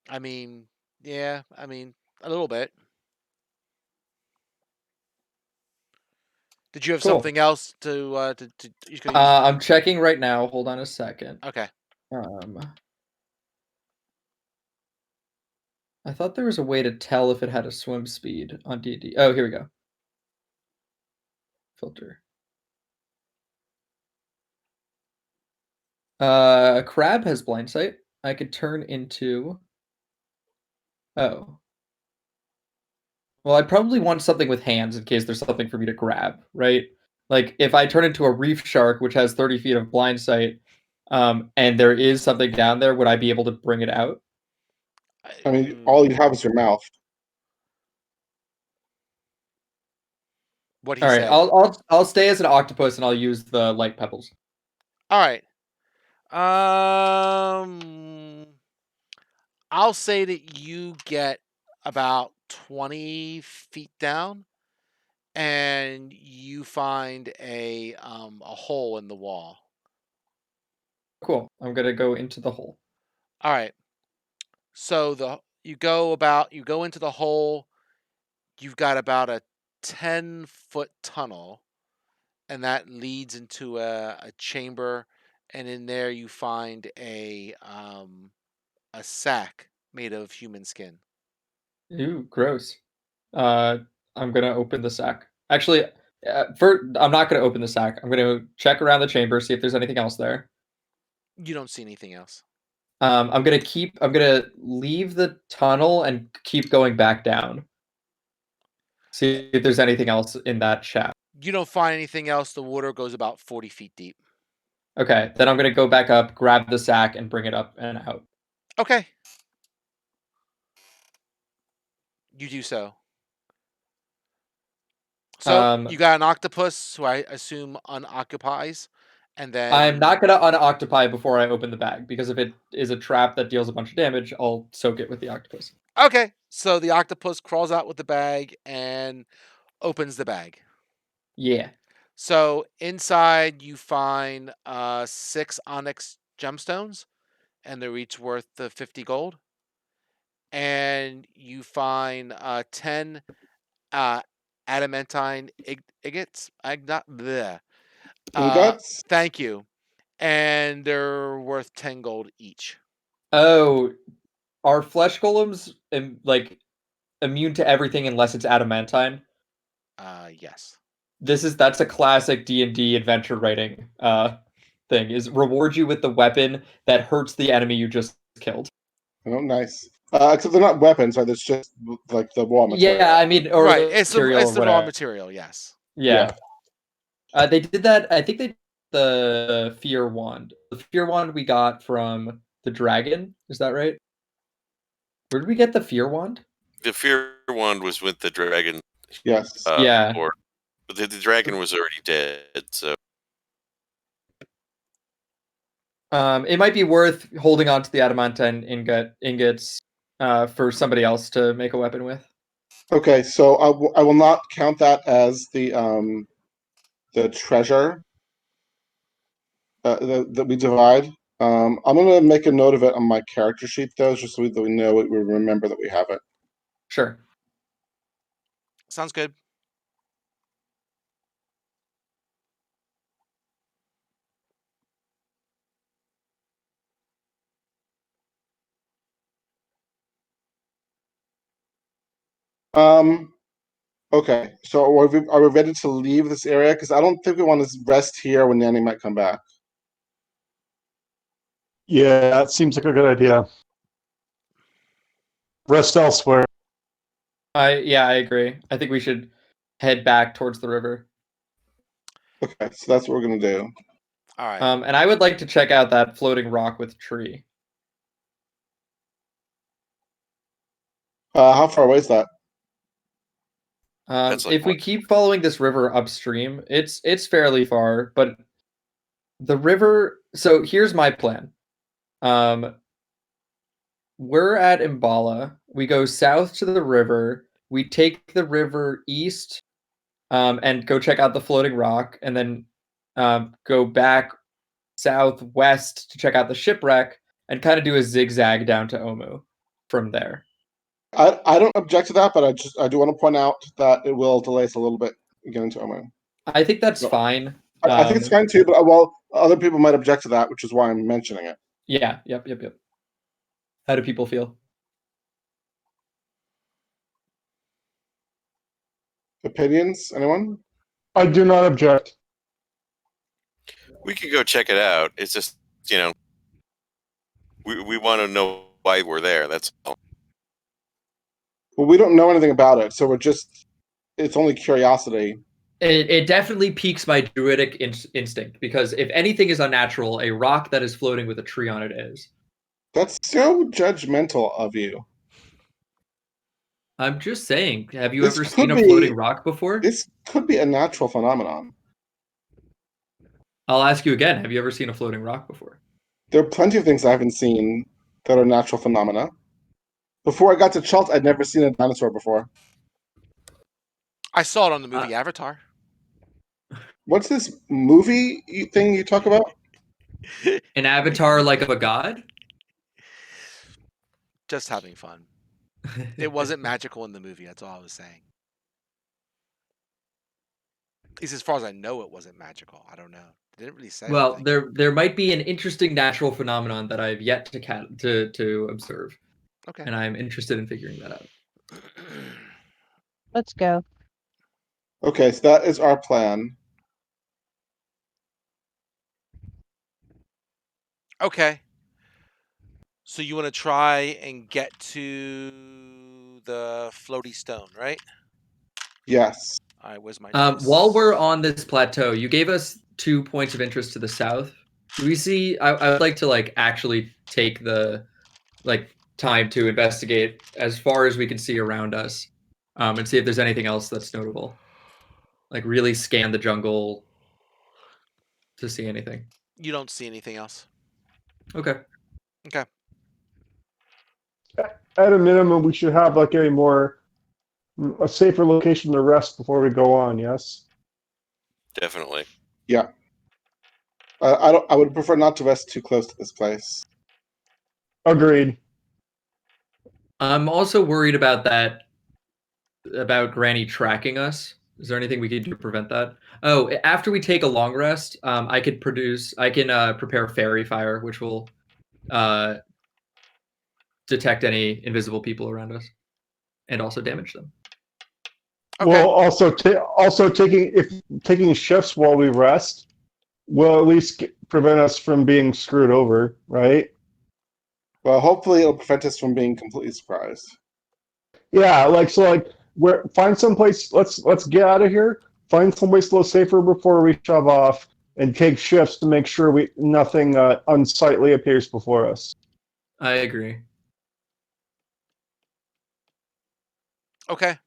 I mean, yeah, I mean, a little bit. Did you have Cool. something else to you could use? I'm checking right now. Hold on a second. Okay. I thought there was a way to tell if it had a swim speed on D&D. Oh, here we go. Filter. A crab has blind sight. I could turn into. Oh. Well, I probably want something with hands in case there's something for me to grab, right? Like if I turn into a reef shark, which has 30 feet of blind sight, and there is something down there, would I be able to bring it out? I mean, all you have is your mouth. What he All right, say? I'll stay as an octopus and I'll use the light pebbles. All right. Um, I'll say that you get about 20 feet down, and you find a hole in the wall. Cool. I'm gonna go into the hole. All right. So you go into the hole. You've got about a 10-foot tunnel, and that leads into a chamber, and in there you find a sack made of human skin. Ooh, gross. I'm gonna open the sack. Actually, I'm not gonna open the sack. I'm gonna check around the chamber, see if there's anything else there. You don't see anything else. I'm gonna leave the tunnel and keep going back down. See if there's anything else in that shaft. You don't find anything else. The water goes about 40 feet deep. Okay, then I'm gonna go back up, grab the sack, and bring it up and out. Okay. You do so. So you Um, got an octopus who I assume unoccupies, and I'm then not gonna unoccupy before I open the bag, because if it is a trap that deals a bunch of damage, I'll soak it with the octopus. okay. So the octopus crawls out with the bag and opens the bag. Yeah. So inside you find 6 onyx gemstones, and they're each worth the 50 gold. And you find 10 uh, adamantine agates. Uh, Ingots? thank you. And they're worth 10 gold each. Oh, are flesh golems like immune to everything unless it's adamantine? Yes. That's a classic D&D adventure writing thing, is reward you with the weapon that hurts the enemy you just killed. Oh, nice. Except they're not weapons, right? It's just like the raw Yeah, material. I mean, or Right. the It's material or the raw whatever. material. Yes. Yeah. They did that. I think they did the fear wand. The fear wand we got from the dragon. Is that right? Where did we get the fear wand? The fear wand was with the dragon Yes. Yeah. before, but the dragon was already dead. So It might be worth holding on to the adamantine ingots for somebody else to make a weapon with. Okay, so I will not count that as the treasure that we divide. I'm gonna make a note of it on my character sheet though, just so that we know it, we remember that we have it. Sure. Sounds good. Um, okay, so are we ready to leave this area? Because I don't think we want to rest here when Nanny might come back. Yeah, that seems like a good idea. Rest elsewhere. I agree. I think we should head back towards the river. Okay, so that's what we're gonna do. All right. And I would like to check out that floating rock with tree. How far away is that? That's like If we keep following this river upstream, it's fairly far, but the river. So here's my plan. We're at Imbala. We go south to the river. We take the river east, and go check out the floating rock, and then go back southwest to check out the shipwreck, and kind of do a zigzag down to Omu from there. I don't object to that, but I do want to point out that it will delay us a little bit getting to Oman. I think that's No. fine. I think it's fine too, but well, other people might object to that, which is why I'm mentioning it. Yeah. Yep. How do people feel? Opinions? Anyone? I do not object. we could go check it out. It's just we want to know why we're there. That's all. Well, we don't know anything about it, so it's only curiosity. It definitely piques my druidic instinct, because if anything is unnatural, a rock that is floating with a tree on it is. That's so judgmental of you. I'm just saying. Have you This ever could seen a be- floating rock before? This could be a natural phenomenon. I'll ask you again. Have you ever seen a floating rock before? There are plenty of things I haven't seen that are natural phenomena. Before I got to Chult, I'd never seen a dinosaur before. I saw it on the movie Avatar. What's this movie thing you talk about? An avatar like of a god? Just having fun. It wasn't magical in the movie. That's all I was saying. At least as far as I know, it wasn't magical. I don't know. They didn't really say Well, anything. there might be an interesting natural phenomenon that I've yet to observe, Okay. and I'm interested in figuring that out. Let's go. Okay, so that is our plan. Okay. So you want to try and get to the floaty stone, right? Yes. All right, where's my dice? While we're on this plateau, you gave us 2 points of interest to the south. Do we see? I would like to like actually take the like time to investigate as far as we can see around us, and see if there's anything else that's notable. Like really scan the jungle to see anything. You don't see anything else. Okay. Okay. At a minimum, we should have like a safer location to rest before we go on. Yes. Definitely. Yeah. I would prefer not to rest too close to this place. Agreed. I'm also worried about that, about Granny tracking us. Is there anything we could do to prevent that? Oh, after we take a long rest, I can prepare fairy fire, which will detect any invisible people around us and also damage them. Okay. Well, also taking shifts while we rest will at least prevent us from being screwed over, right? Well, hopefully it'll prevent us from being completely surprised. Yeah, where find someplace. Let's get out of here. Find someplace a little safer before we shove off, and take shifts to make sure nothing unsightly appears before us. I agree. Okay.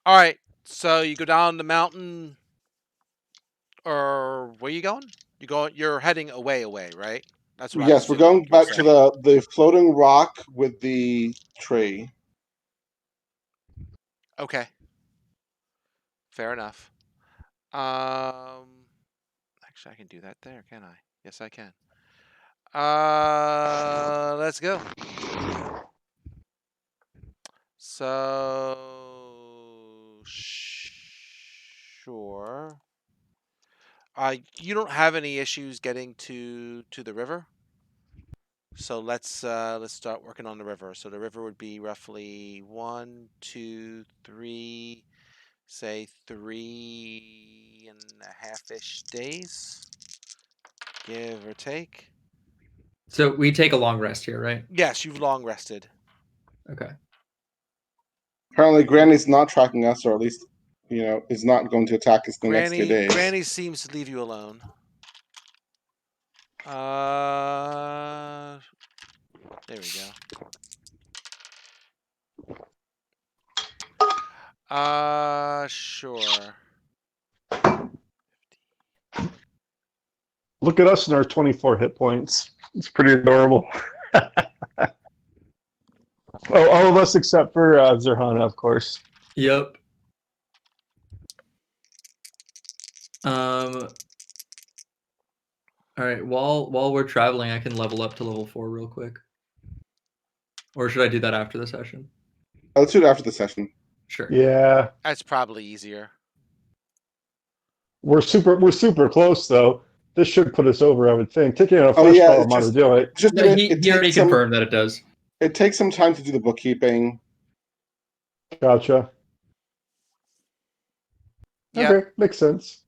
All right. So you go down the mountain, or where you going? You're heading away, right? That's what I'm Yes, we're assuming going you're back to saying. the floating rock with the tree. Okay. Fair enough. Actually, I can do that there, can I? Yes, I can. Let's go. So, sure. You don't have any issues getting to the river, so let's start working on the river. So the river would be roughly 1, 2, 3, say 3.5-ish days, give or take. So we take a long rest here, right? Yes, you've long rested. Okay. Apparently, Granny's not tracking us, or at least, is not going to attack us in the next few days. Granny seems to leave you alone. There we go. Sure. Look at us and our 24 hit points. It's pretty adorable. Oh, all of us except for Zerhana, of course. Yep. All right. While we're traveling, I can level up to level 4 real quick. Or should I do that after the session? Let's do it after the session. Sure. Yeah, That's probably easier. we're super close though. This should put us over, I would think. Taking a Oh flesh yeah, column ought to do it. just No, that he already confirmed that it does. it takes some time to do the bookkeeping. Gotcha. Yep. Okay, makes sense.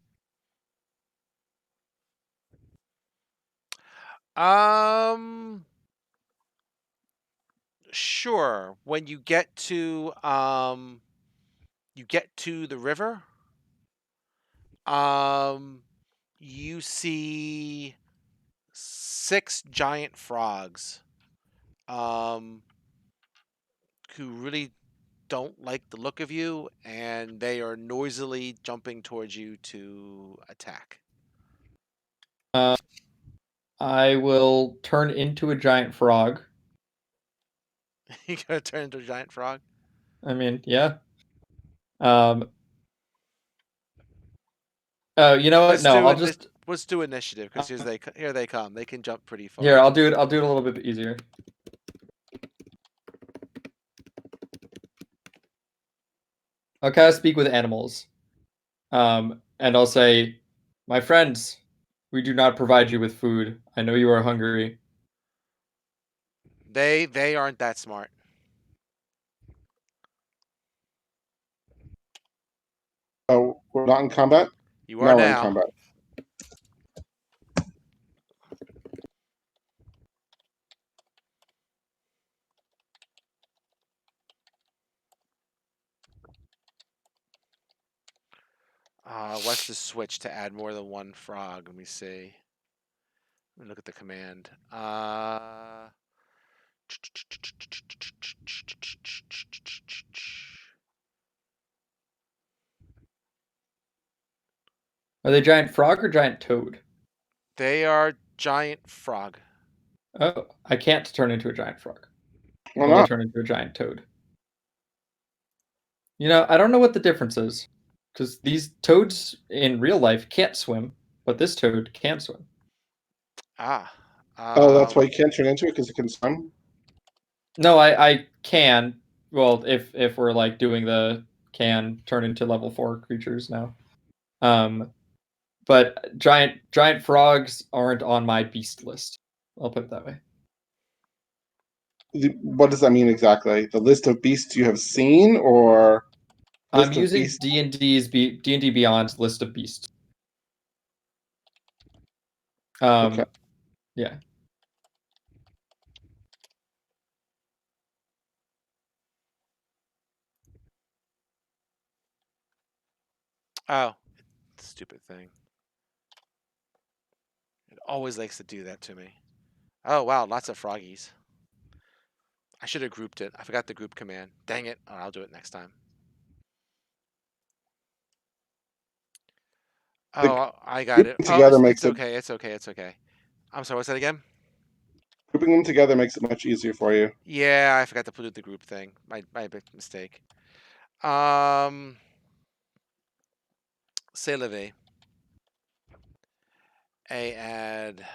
Sure. When you get to the river, you see 6 giant frogs. Who really don't like the look of you, and they are noisily jumping towards you to attack. I will turn into a giant frog. You gonna turn into a giant frog? I mean, yeah. Oh, you know what? Let's No, do I'll it. just Let's do initiative because here they come. They can jump pretty far. here. I'll do it. I'll do it a little bit easier. Okay, I'll speak with animals. And I'll say, my friends, we do not provide you with food. I know you are hungry. They aren't that smart. Oh, we're not in combat? You are Now we're in now. combat. What's the switch to add more than one frog? Let me see. Let me look at the command. Are they giant frog or giant toad? They are giant frog. Oh, I can't turn into a giant frog. Why Only not? turn into a giant toad. You know, I don't know what the difference is. Because these toads in real life can't swim, but this toad can swim. Ah. Oh, that's why you can't turn into it because it can swim. No, I can. Well, if we're like doing the can turn into level 4 creatures now. But giant frogs aren't on my beast list. I'll put it that way. What does that mean exactly? The list of beasts you have seen, or I'm list of using beasts? D&D Beyond's list of beasts. Okay. Yeah. Oh, stupid thing. It always likes to do that to me. Oh wow, lots of froggies. I should have grouped it. I forgot the group command. Dang it. Oh, I'll do it next time. The Oh, I got it. grouping Oh, together it's makes it okay. It's okay. It's okay. I'm sorry. What's that again? grouping them together makes it much easier for you. Yeah, I forgot to put the group thing. My big mistake. Um, C'est la vie. A add.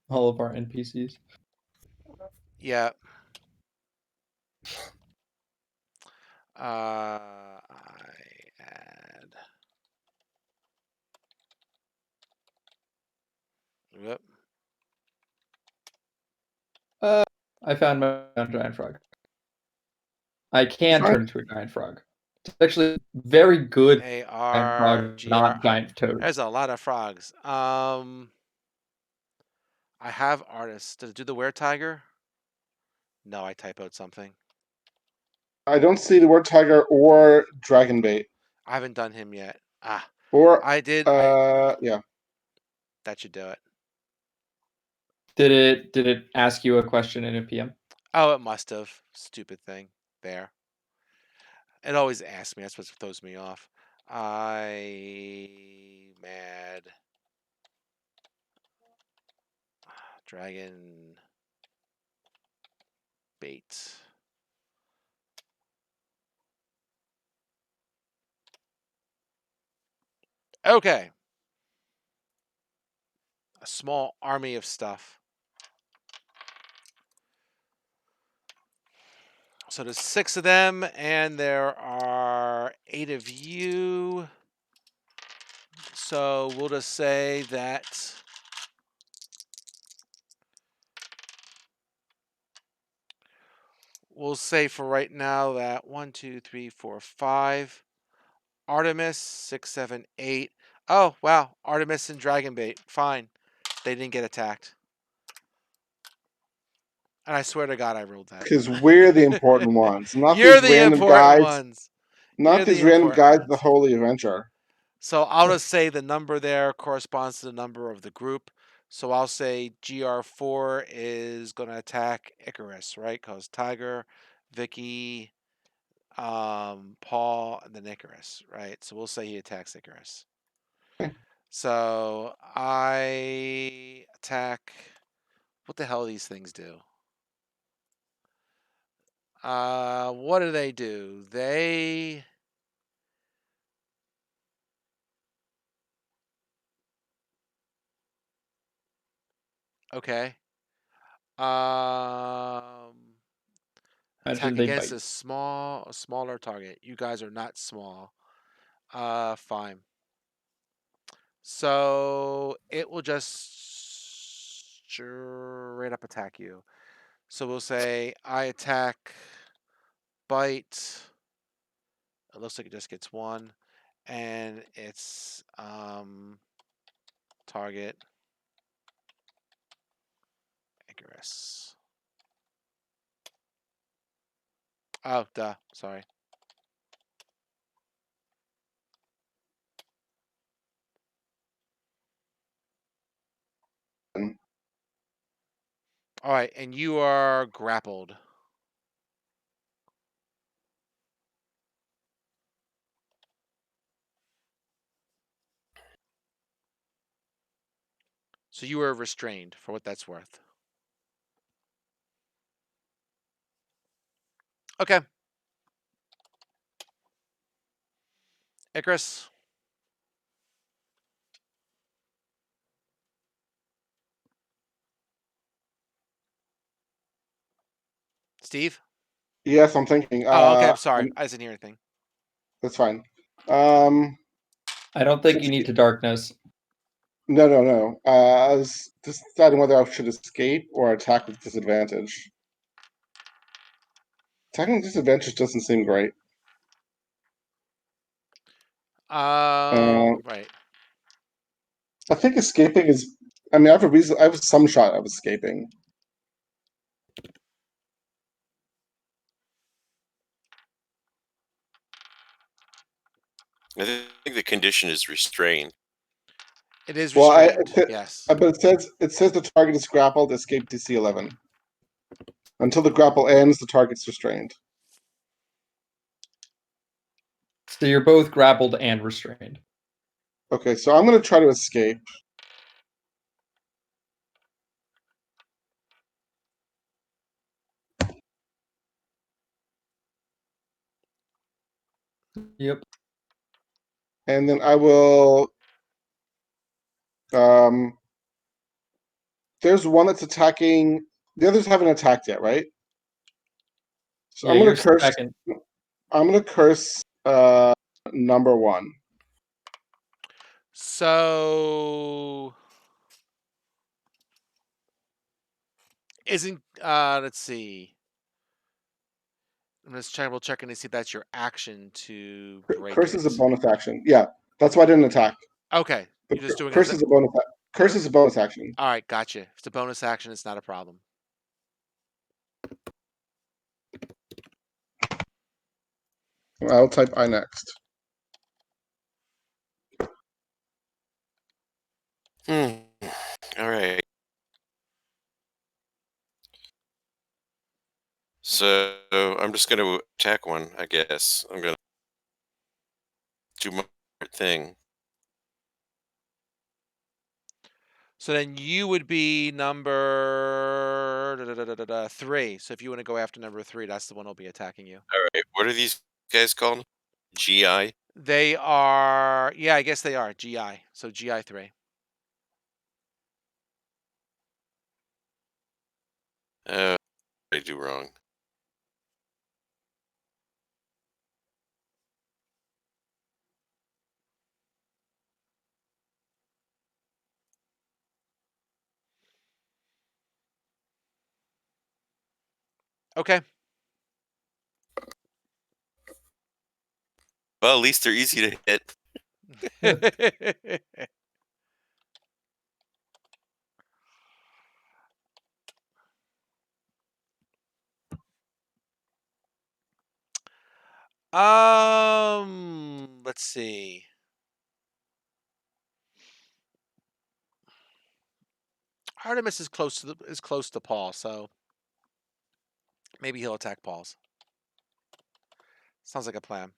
All of our NPCs. Yeah. I add. Yep. I found my giant frog. I can Fine. turn into a giant frog. It's actually very good A giant R frog, G R. not giant toad. There's a lot of frogs. I have artists. Does it do the were tiger? No, I type out something. I don't see the word tiger or dragon bait. I haven't done him yet. Ah, Or I did. I yeah. that should do it. Did it ask you a question in a PM? Oh, it must have. Stupid thing. There. It always asks me. That's what throws me off. I mad dragon bait. Okay. A small army of stuff. So there's 6 of them, and there are 8 of you. So we'll just say that we'll say for right now that 1, 2, 3, 4, 5. Artemis 6, 7, 8. Oh wow, Artemis and Dragonbait. Fine, they didn't get attacked. And I swear to God, I rolled Because we're the important that. ones, not You're these the random important guys. ones. Not You're the these random important guys in the ones. Holy Adventure. So I'll just say the number there corresponds to the number of the group. So I'll say GR4 is going to attack Icarus, right? Because Tiger, Vicky, Paul, and then Icarus, right? So we'll say he attacks Icarus. Okay. So I attack. What the hell do these things do? What do they do? They okay. Imagine Attack they against bite. a smaller target. You guys are not small. Fine. So it will just straight up attack you. So we'll say I attack, bite. It looks like it just gets one, and it's target Icarus. Oh, duh. Sorry. All right, and you are grappled. So you are restrained for what that's worth. Okay. Icarus. Steve? Yes, I'm thinking. Oh, okay. I'm sorry. I didn't hear anything. That's fine. Um, I don't think you need to darkness. no. I was just deciding whether I should escape or attack with disadvantage. Attacking with disadvantage doesn't seem great. Right. I think escaping is. I mean, I have a reason. I have some shot of escaping. I think the condition is restrained. It is Well, restrained. Yes. but it says the target is grappled. Escape DC 11. Until the grapple ends, the target's restrained. So you're both grappled and restrained. Okay, so I'm going to try to escape. Yep. And then I will. There's one that's attacking. The others haven't attacked yet, right? So Yeah, I'm you're gonna curse. second. I'm gonna curse number one. So isn't let's see. I'm just checking to see if that's your action to break Curse is a it. bonus action. Yeah, that's why I didn't attack. Okay. But You're just doing it as curse a is a bonus. Curse is a bonus action. all right, gotcha. If it's a bonus action, it's not a problem. I'll type I next. All right. So I'm just going to attack one, I guess. I'm going to do my thing. So then you would be number 3. So if you want to go after number 3, that's the one who'll be attacking you. All right. What are these guys called? GI? They are, yeah, I guess they are GI. So GI 3. What did I do wrong? Okay. Well, at least they're easy to hit. Let's see. Artemis is close to Paul, so maybe he'll attack Paul's. Sounds like a plan.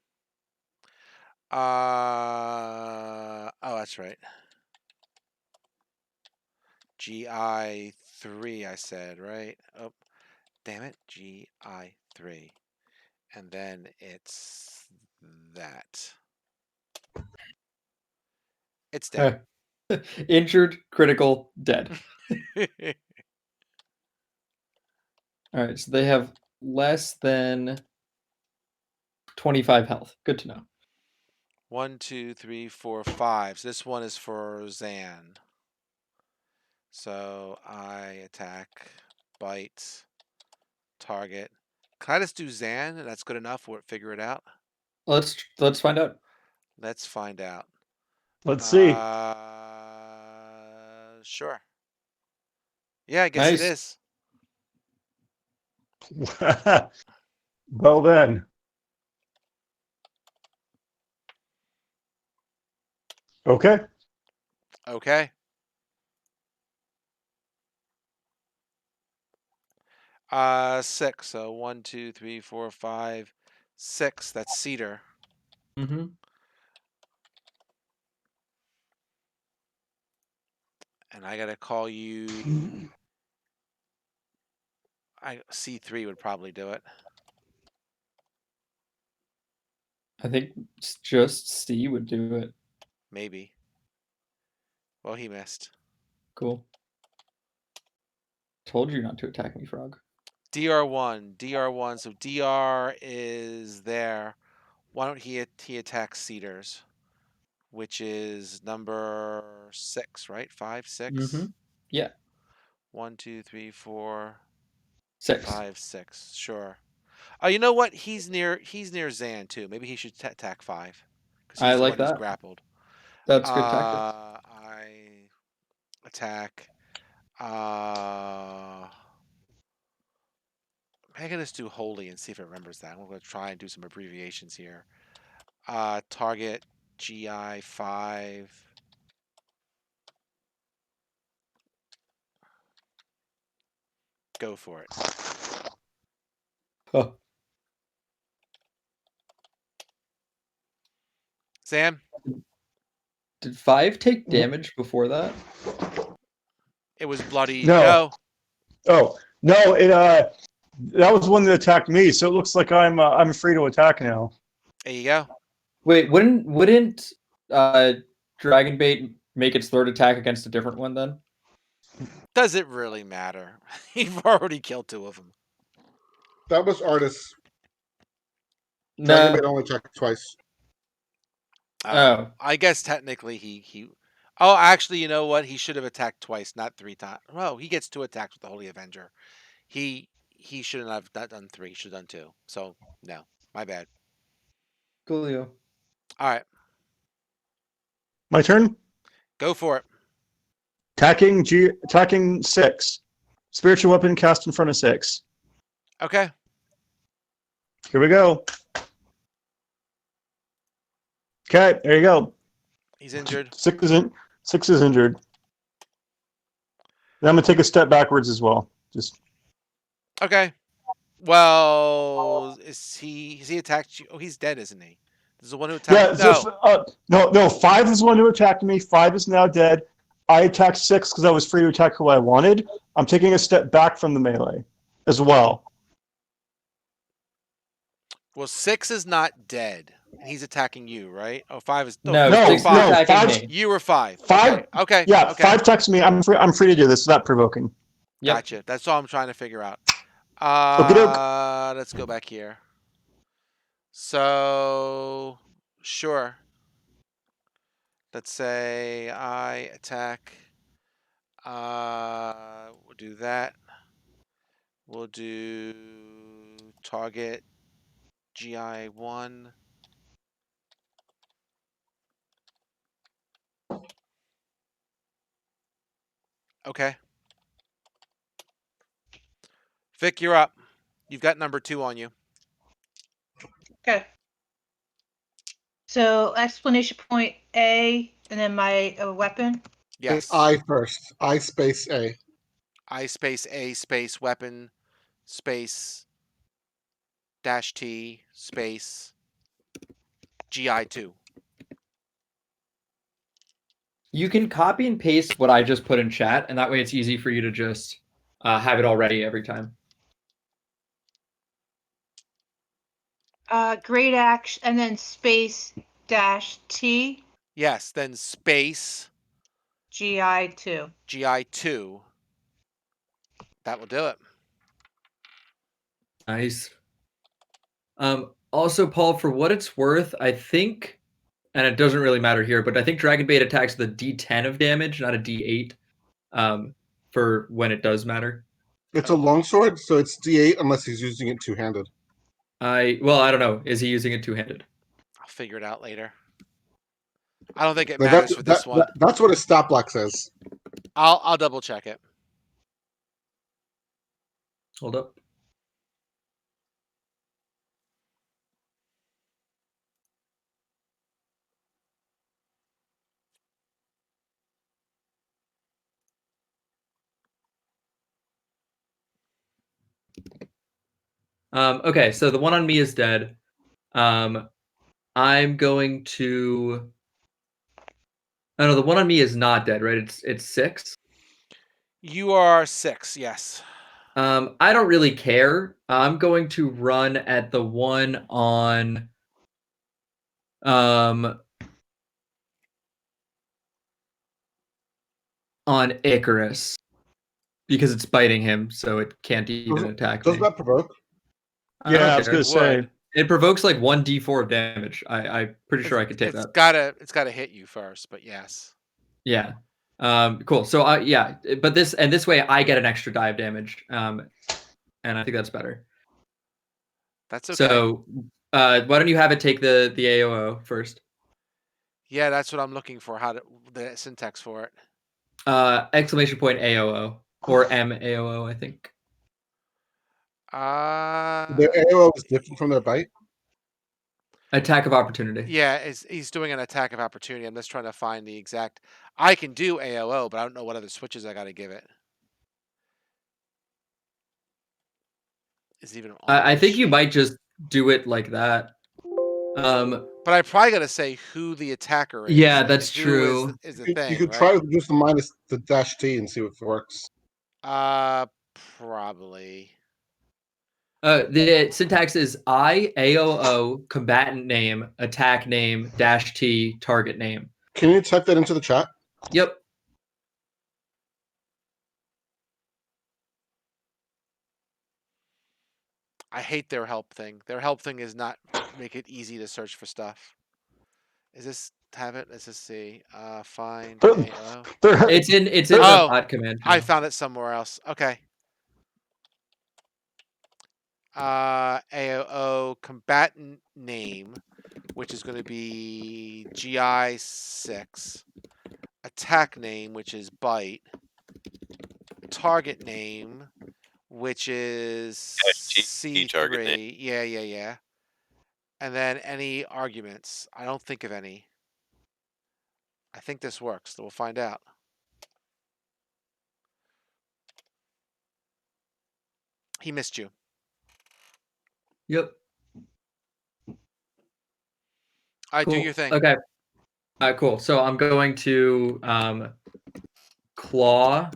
Oh, that's right. GI 3, I said, right? Oh, Damn it, GI3. And then it's that. It's dead. Injured, critical, dead. All right, so they have less than 25 health. Good to know. 1, 2, 3, 4, 5. So this one is for Zan. So I attack, bite, target. Can I just do Zan and that's good enough? We'll figure it out. Let's find out. Let's find out. Let's see. Sure. Yeah, I guess it Nice. is. Well then. Okay. Okay. 6. So 1, 2, 3, 4, 5, 6. That's Cedar. Mm-hmm. And I gotta call you. C3 would probably do it. I think just C would do it. Maybe. Well, he missed. Cool. Told you not to attack me, Frog. DR1. DR1. So DR is there. Why don't he attack Cedars? Which is number 6, right? 5, 6? Mm-hmm. Yeah. 1, 2, 3, 4, 6. 5, 6. Sure. Oh, you know what? He's near Zan too. Maybe he should attack 5. Because I he's the like one who's that. grappled. That's good tactics. I attack. I can just do holy and see if it remembers that. I'm gonna try and do some abbreviations here. Target GI5. Go for it. Oh. Sam, Did 5 take damage before that? it was bloody. No. No. Oh no! That was one that attacked me. So it looks like I'm free to attack now. There you go. Wait, wouldn't Dragon Bait make its third attack against a different one then? Does it really matter? You've already killed 2 of them. That was Artis. No. Dragon Bait only attacked twice. Oh. I guess technically he. Oh, actually, you know what? He should have attacked twice, not 3 times. Oh, he gets 2 attacks with the Holy Avenger. He shouldn't have not done 3. He should have done 2. So no, my bad. Coolio. All right, My turn. go for it. Attacking 6. Spiritual weapon cast in front of 6. Okay. Here we go. Okay, there you go. He's injured. 6 is injured. And I'm gonna take a step backwards as well. Just Okay. Well, is he attacked you? Oh, he's dead, isn't he? This is the one who attacked. no. 5 is the one who attacked me. 5 is now dead. I attacked 6 because I was free to attack who I wanted. I'm taking a step back from the melee as well. Well, 6 is not dead. And he's attacking you, right? Oh, 5 is No, No, 6 is no, attacking 5 me. You were 5. 5. Okay. Yeah, Okay. 5 attacks me. I'm free to do this. It's not provoking. Yep. Gotcha. That's all I'm trying to figure out. Okey-doke. Let's go back here. So, sure. Let's say I attack. We'll do that. We'll do target GI1. Okay. Vic, you're up. You've got number 2 on you. Okay. So explanation point A, and then my weapon. Yes. It's I first. I space A. I space A space weapon space -T space GI2. You can copy and paste what I just put in chat, and that way it's easy for you to just have it all ready every time. Great action, and then space dash T Yes, then space GI2. GI2. That will do it. Nice. Also, Paul, for what it's worth, I think, and it doesn't really matter here, but I think Dragon Bait attacks the D10 of damage, not a D8, for when it does matter. It's a longsword, so it's D8 unless he's using it two-handed. I don't know. Is he using it two-handed? I'll figure it out later. I don't think it Like matters for this one. that's what his stat block says. I'll double check it. Hold up. Okay, so the one on me is dead. I'm going to. Oh no, the one on me is not dead, right? It's 6. You are 6, yes. I don't really care. I'm going to run at the one on Icarus because it's biting him, so it can't even attack Does me. that provoke? I don't Yeah, I was care. gonna say. would. It provokes like 1d4 of damage. I'm pretty sure I could take It's that. gotta hit you first, but yes. Yeah. Cool. So yeah, but this way I get an extra die of damage. And I think that's better. That's okay. So why don't you have it take the AOO first? Yeah, that's what I'm looking for. The syntax for it. Exclamation point AOO or MAOO, I think. Their AOO is different from their bite. Attack of opportunity. Yeah, he's doing an attack of opportunity. I'm just trying to find the exact. I can do AOO, but I don't know what other switches I got to give it. Is even on I the think you sheet. might just do it like that. But I probably got to say who the attacker is. Yeah, and that's who true. is the You thing, could right? try with just the minus the dash T and see if it works. Probably. The syntax is AOO, combatant name, attack name, -T, target name. Can you type that into the chat? Yep. I hate their help thing. Their help thing is not make it easy to search for stuff. Is this have it? Let's just see. Find AO. It's in Oh, the bot command I channel. found it somewhere else. Okay. AOO combatant name, which is going to be GI6. Attack name, which is bite. Target name, which is C target name. C3. Yeah. And then any arguments. I don't think of any. I think this works. So we'll find out. He missed you. Yep. I Cool. do your thing. Okay. Cool. So I'm going to claw,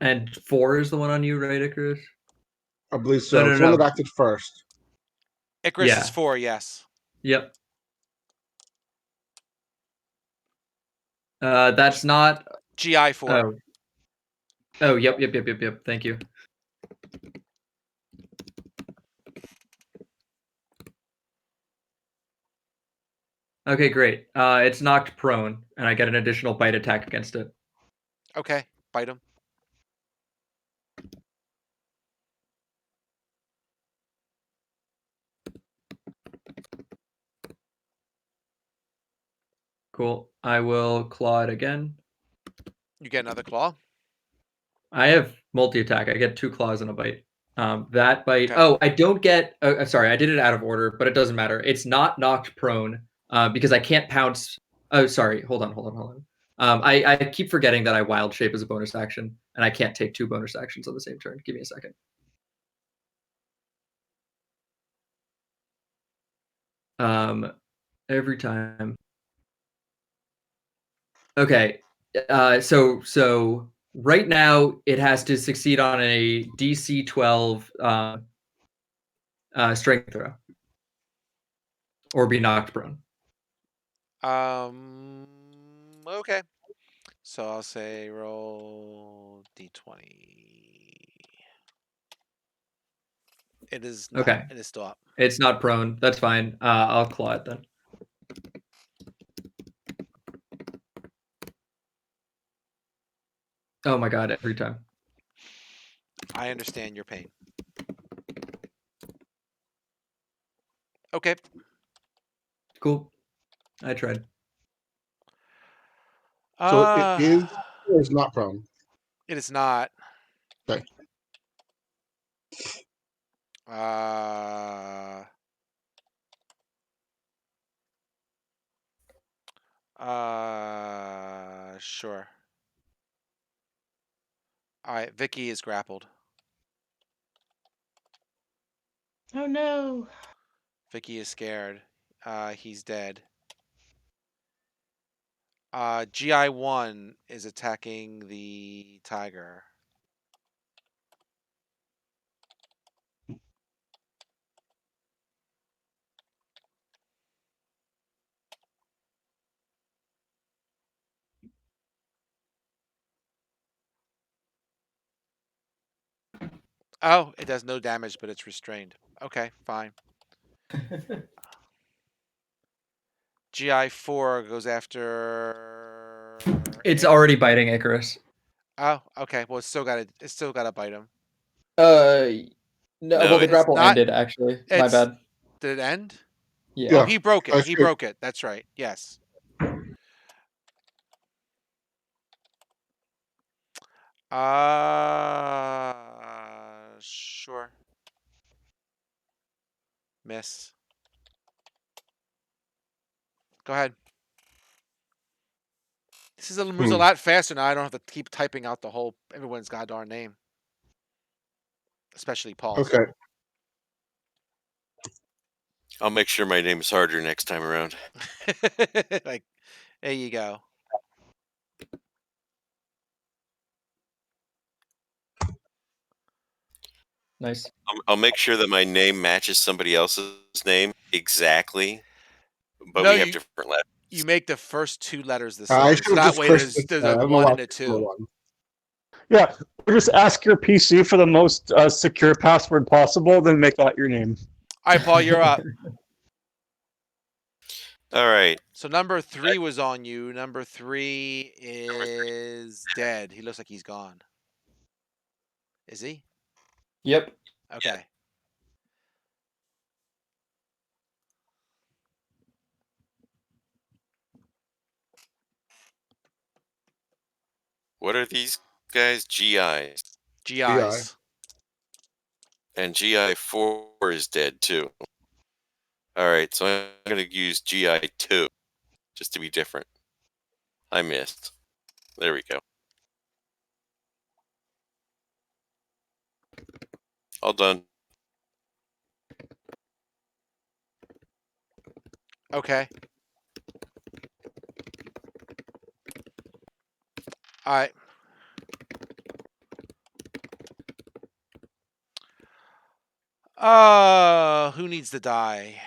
and 4 is the one on you, right, Icarus? I believe so. No. It's the one that acted first. Icarus Yeah. is 4, yes. Yep. That's not GI4. Oh, yep. Thank you. Okay, great. It's knocked prone, and I get an additional bite attack against it. Okay, bite him. Cool. I will claw it again. You get another claw. I have multi-attack. I get 2 claws and a bite. That bite. Okay. Oh, I don't get. Sorry, I did it out of order, but it doesn't matter. It's not knocked prone because I can't pounce. Oh, sorry. Hold on. I keep forgetting that I wild shape as a bonus action, and I can't take 2 bonus actions on the same turn. Give me a second. Every time. Okay. So right now it has to succeed on a DC 12 Strength throw. Or be knocked prone. Okay. So I'll say roll d20. It is not. Okay. It is still up. It's not prone. That's fine. I'll claw it then. Oh my god, every time. I understand your pain. Okay. Cool. I tried. So it is or is not prone. It is not. Okay. Sure. All right. Vicky is grappled. Oh no. Vicky is scared. He's dead. GI1 is attacking the tiger. Oh, it does no damage, but it's restrained. Okay, fine. GI4 goes after. It's already biting Icarus. Oh, okay. Well, it's still got to bite him. No, No, well, the it's grapple not- ended, actually. My It's bad. did it end? Yeah. Oh, Yeah. he broke it. I He see. broke it. That's right. Yes. Sure. Miss. Go ahead. This moves a lot faster now. I don't have to keep typing out everyone's goddamn name, especially Paul's. Okay. I'll make sure my name's harder next time around. Like, there you go. Nice. I'll make sure that my name matches somebody else's name exactly, but No, we have different letters. you make the first two letters the I same. should So have that just way cursed there's this. a I don't know one why and a I put two. one. Yeah, or just ask your PC for the most secure password possible, then make that your name. All right, Paul, you're up. All right. So number 3 was on you. Number 3 is dead. He looks like he's gone. Is he? Yep. Okay. What are these guys? GIs. GIs. And GI4 is dead too. All right, so I'm going to use GI2 just to be different. I missed. There we go. All done. Okay. All right. Who needs to die?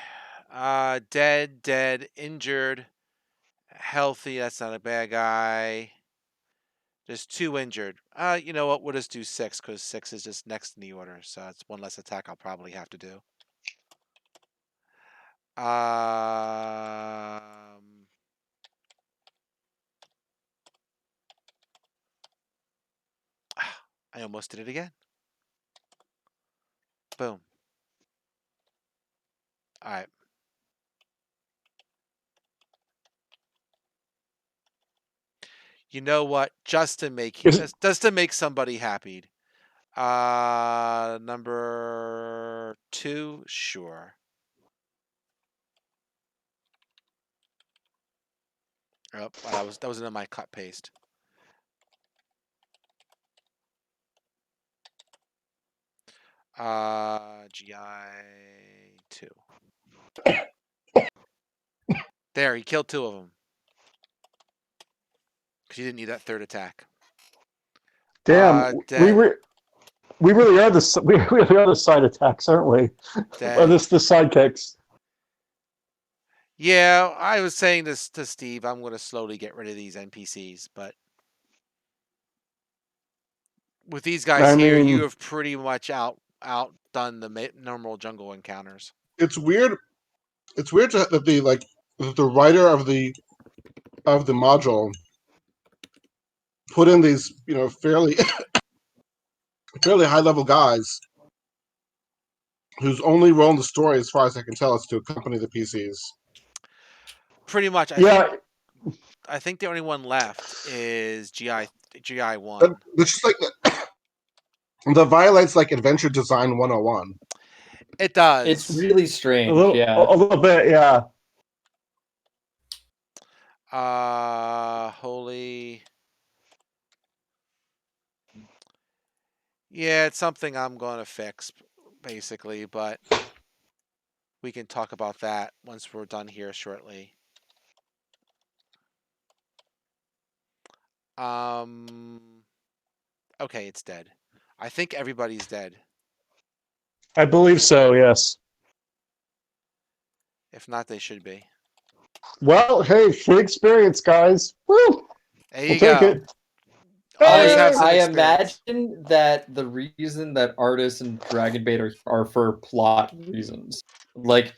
Dead, injured, healthy. That's not a bad guy. There's 2 injured. You know what? We'll just do 6 because 6 is just next in the order. So it's one less attack I'll probably have to do. I almost did it again. Boom. All right. You know what? Just to make somebody happy. Number 2, sure. Oh, that wasn't in my cut paste. GI2. There, he killed 2 of them. Because you didn't need that 3rd attack. Damn, we Dead. were We really are the side attacks, aren't we? Or Dead. the sidekicks. Yeah, I was saying this to Steve. I'm going to slowly get rid of these NPCs, but with these guys I here, you mean, have pretty much outdone the normal jungle encounters. It's weird. It's weird that the writer of the module put in these fairly fairly high level guys whose only role in the story, as far as I can tell, is to accompany the PCs. Pretty much. yeah, I think the only one left is GI But 1. it's just like that violates like Adventure Design 101. It does. It's really a strange. little, Yeah. a little bit, yeah. Holy. Yeah, it's something I'm going to fix, basically, but we can talk about that once we're done here shortly. Okay, it's dead. I think everybody's dead. I believe so. Yes. If not, they should be. Well, hey, free experience, guys. Woo! There We'll you take go. it. Always Hey! have some I experience. imagine that the reason that artists and Dragon Bait are for plot reasons. Like,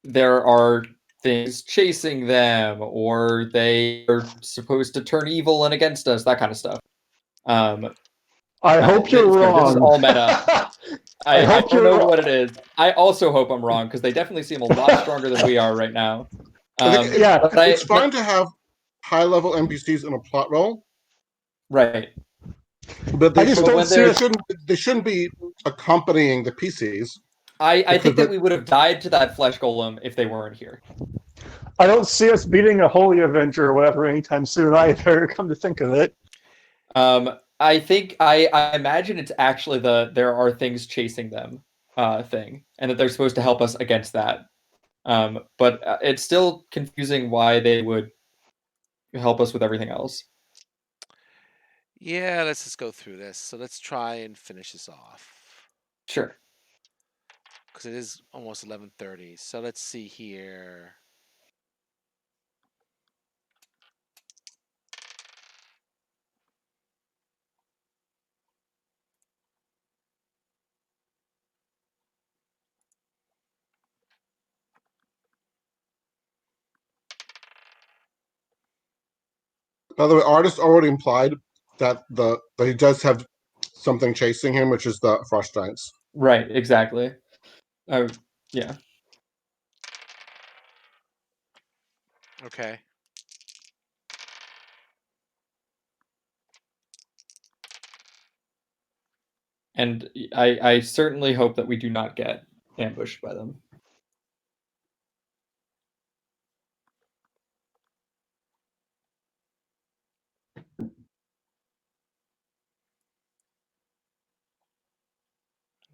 there are things chasing them, or they are supposed to turn evil and against us, that kind of stuff. I hope you're Sorry, this is wrong. all meta. I hope don't you're know wrong. what it is. I also hope I'm wrong, because they definitely seem a lot stronger than we are right now. Yeah. It's fine to have high level NPCs in a plot role, Right. but I just don't see us. they shouldn't be accompanying the PCs. I think that we would have died to that flesh golem if they weren't here. I don't see us beating a Holy Avenger or whatever anytime soon either, come to think of it. I think I imagine it's actually the there are things chasing them thing, and that they're supposed to help us against that. But it's still confusing why they would help us with everything else. Yeah, let's just go through this. So let's try and finish this off. Sure. Because it is almost 11:30. So let's see here. By the way, artist already implied that he does have something chasing him, which is the frost giants. Right. Exactly. Yeah. Okay. And I certainly hope that we do not get ambushed by them.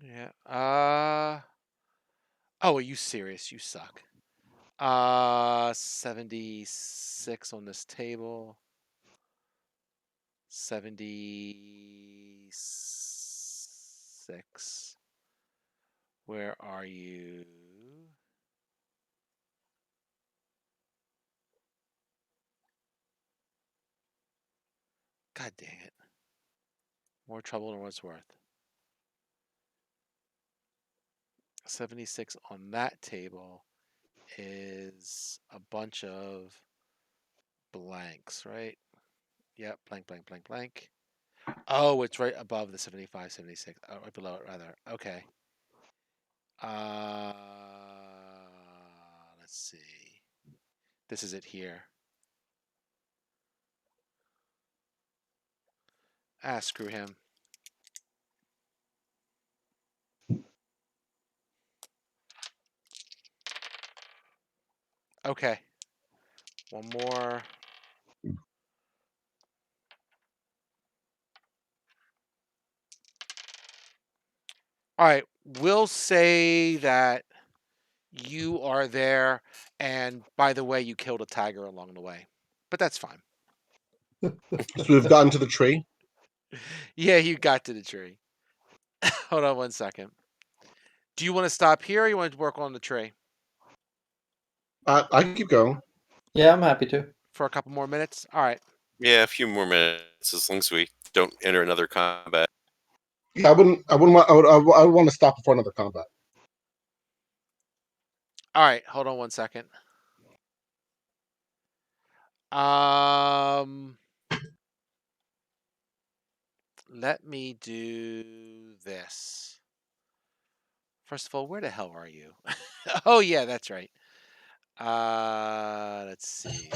Yeah. Oh, are you serious? You suck. 76 on this table. 76. Where are you? God dang it. More trouble than what's worth. 76 on that table is a bunch of blanks, right? Yep, blank, blank, blank, blank. Oh, it's right above the 75, 76. Oh, right below it, rather. Okay. Let's see. This is it here. Ah, screw him. Okay. One more. All right. We'll say that you are there, and by the way, you killed a tiger along the way. But that's fine. So we've gotten to the tree. Yeah, you got to the tree. Hold on one second. Do you want to stop here or you want to work on the tree I can keep going. Yeah, I'm happy to. for a couple more minutes? All right. Yeah, a few more minutes as long as we don't enter another combat. Yeah, I wouldn't. I wouldn't want. I would want to stop before another combat. All right. Hold on one second. Um, let me do this. First of all, where the hell are you? Oh yeah, that's right. Let's see.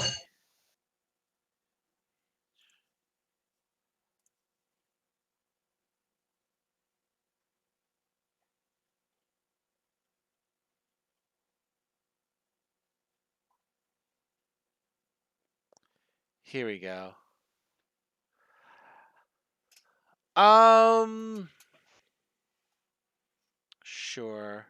Here we go. Um, sure.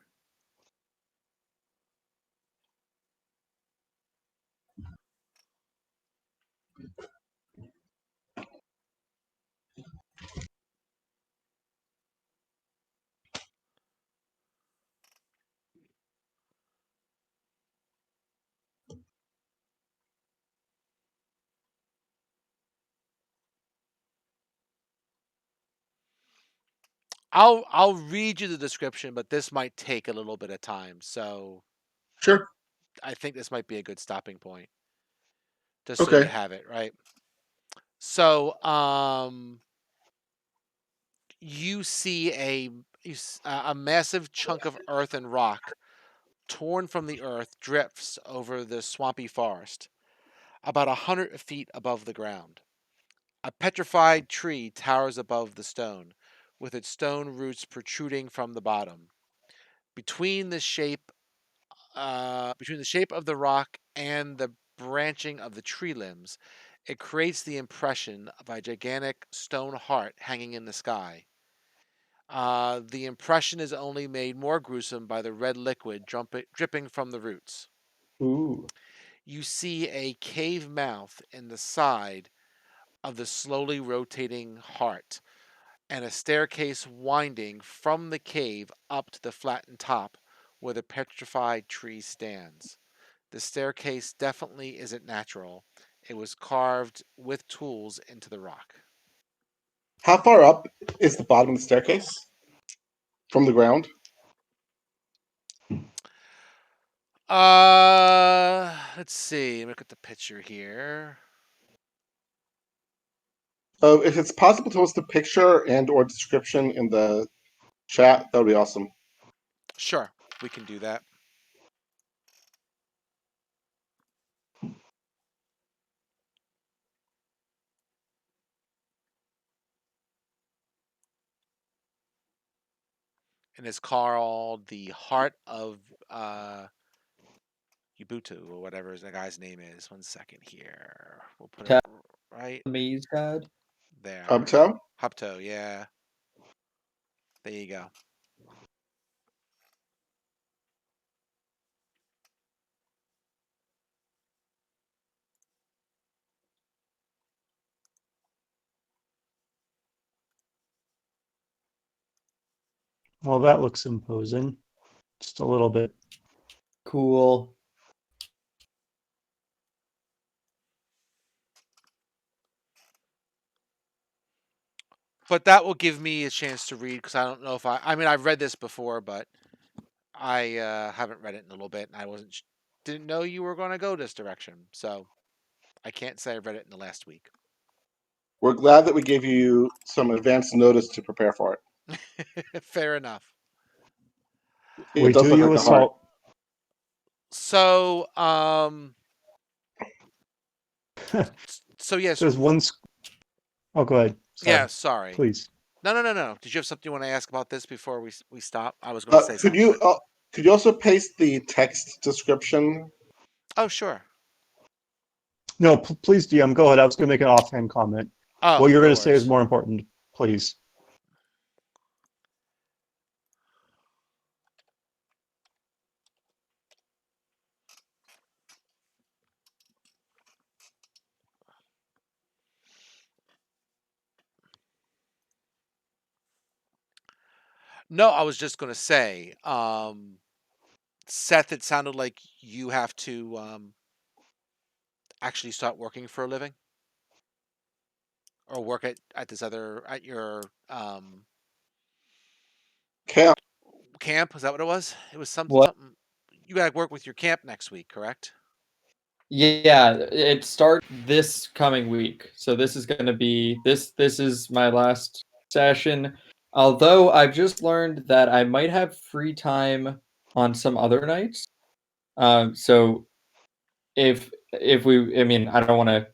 I'll read you the description, but this might take a little bit of time. So Sure. I think this might be a good stopping point, just so you Okay. have it, right? So, you see a massive chunk of earth and rock torn from the earth drifts over the swampy forest, about 100 feet above the ground. A petrified tree towers above the stone, with its stone roots protruding from the bottom. Between the shape, between the shape of the rock and the branching of the tree limbs, it creates the impression of a gigantic stone heart hanging in the sky. The impression is only made more gruesome by the red liquid dripping from the roots. Ooh. You see a cave mouth in the side of the slowly rotating heart, and a staircase winding from the cave up to the flattened top where the petrified tree stands. The staircase definitely isn't natural. It was carved with tools into the rock. How far up is the bottom of the staircase from the ground? Let's see. Look at the picture here. If it's possible to post a picture and/or description in the chat, that would be awesome. Sure, we can do that. And it's called the Heart of Ubuntu or whatever the guy's name is. 1 second here. We'll put it right Maze God. there. Uptown? Hupto, yeah. There you go. Well, that looks imposing. Just a little bit. Cool. But that will give me a chance to read because I don't know if I mean, I've read this before, but I haven't read it in a little bit, and I didn't know you were going to go this direction. So I can't say I read it in the last week. We're glad that we gave you some advance notice to prepare for it. Fair enough. It We does do look you like a heart. assault. So, so yes, There's one. Oh, go ahead. yeah. Sorry. Sorry. Please. No. Did you have something you want to ask about this before we stop? I was going to say Could something. you could you also paste the text description? Oh, sure. No, please, DM. Go ahead. I was going to make an offhand comment. Oh, What you're no going to say is worries. more important. Please. No, I was just gonna say, Seth, it sounded like you have to actually start working for a living, or work at this other at your Camp. camp. Is that what it was? It was What? something. You gotta work with your camp next week, correct? Yeah, it starts this coming week. So this is going to be this is my last session. Although I've just learned that I might have free time on some other nights. So if we, I mean, I don't want to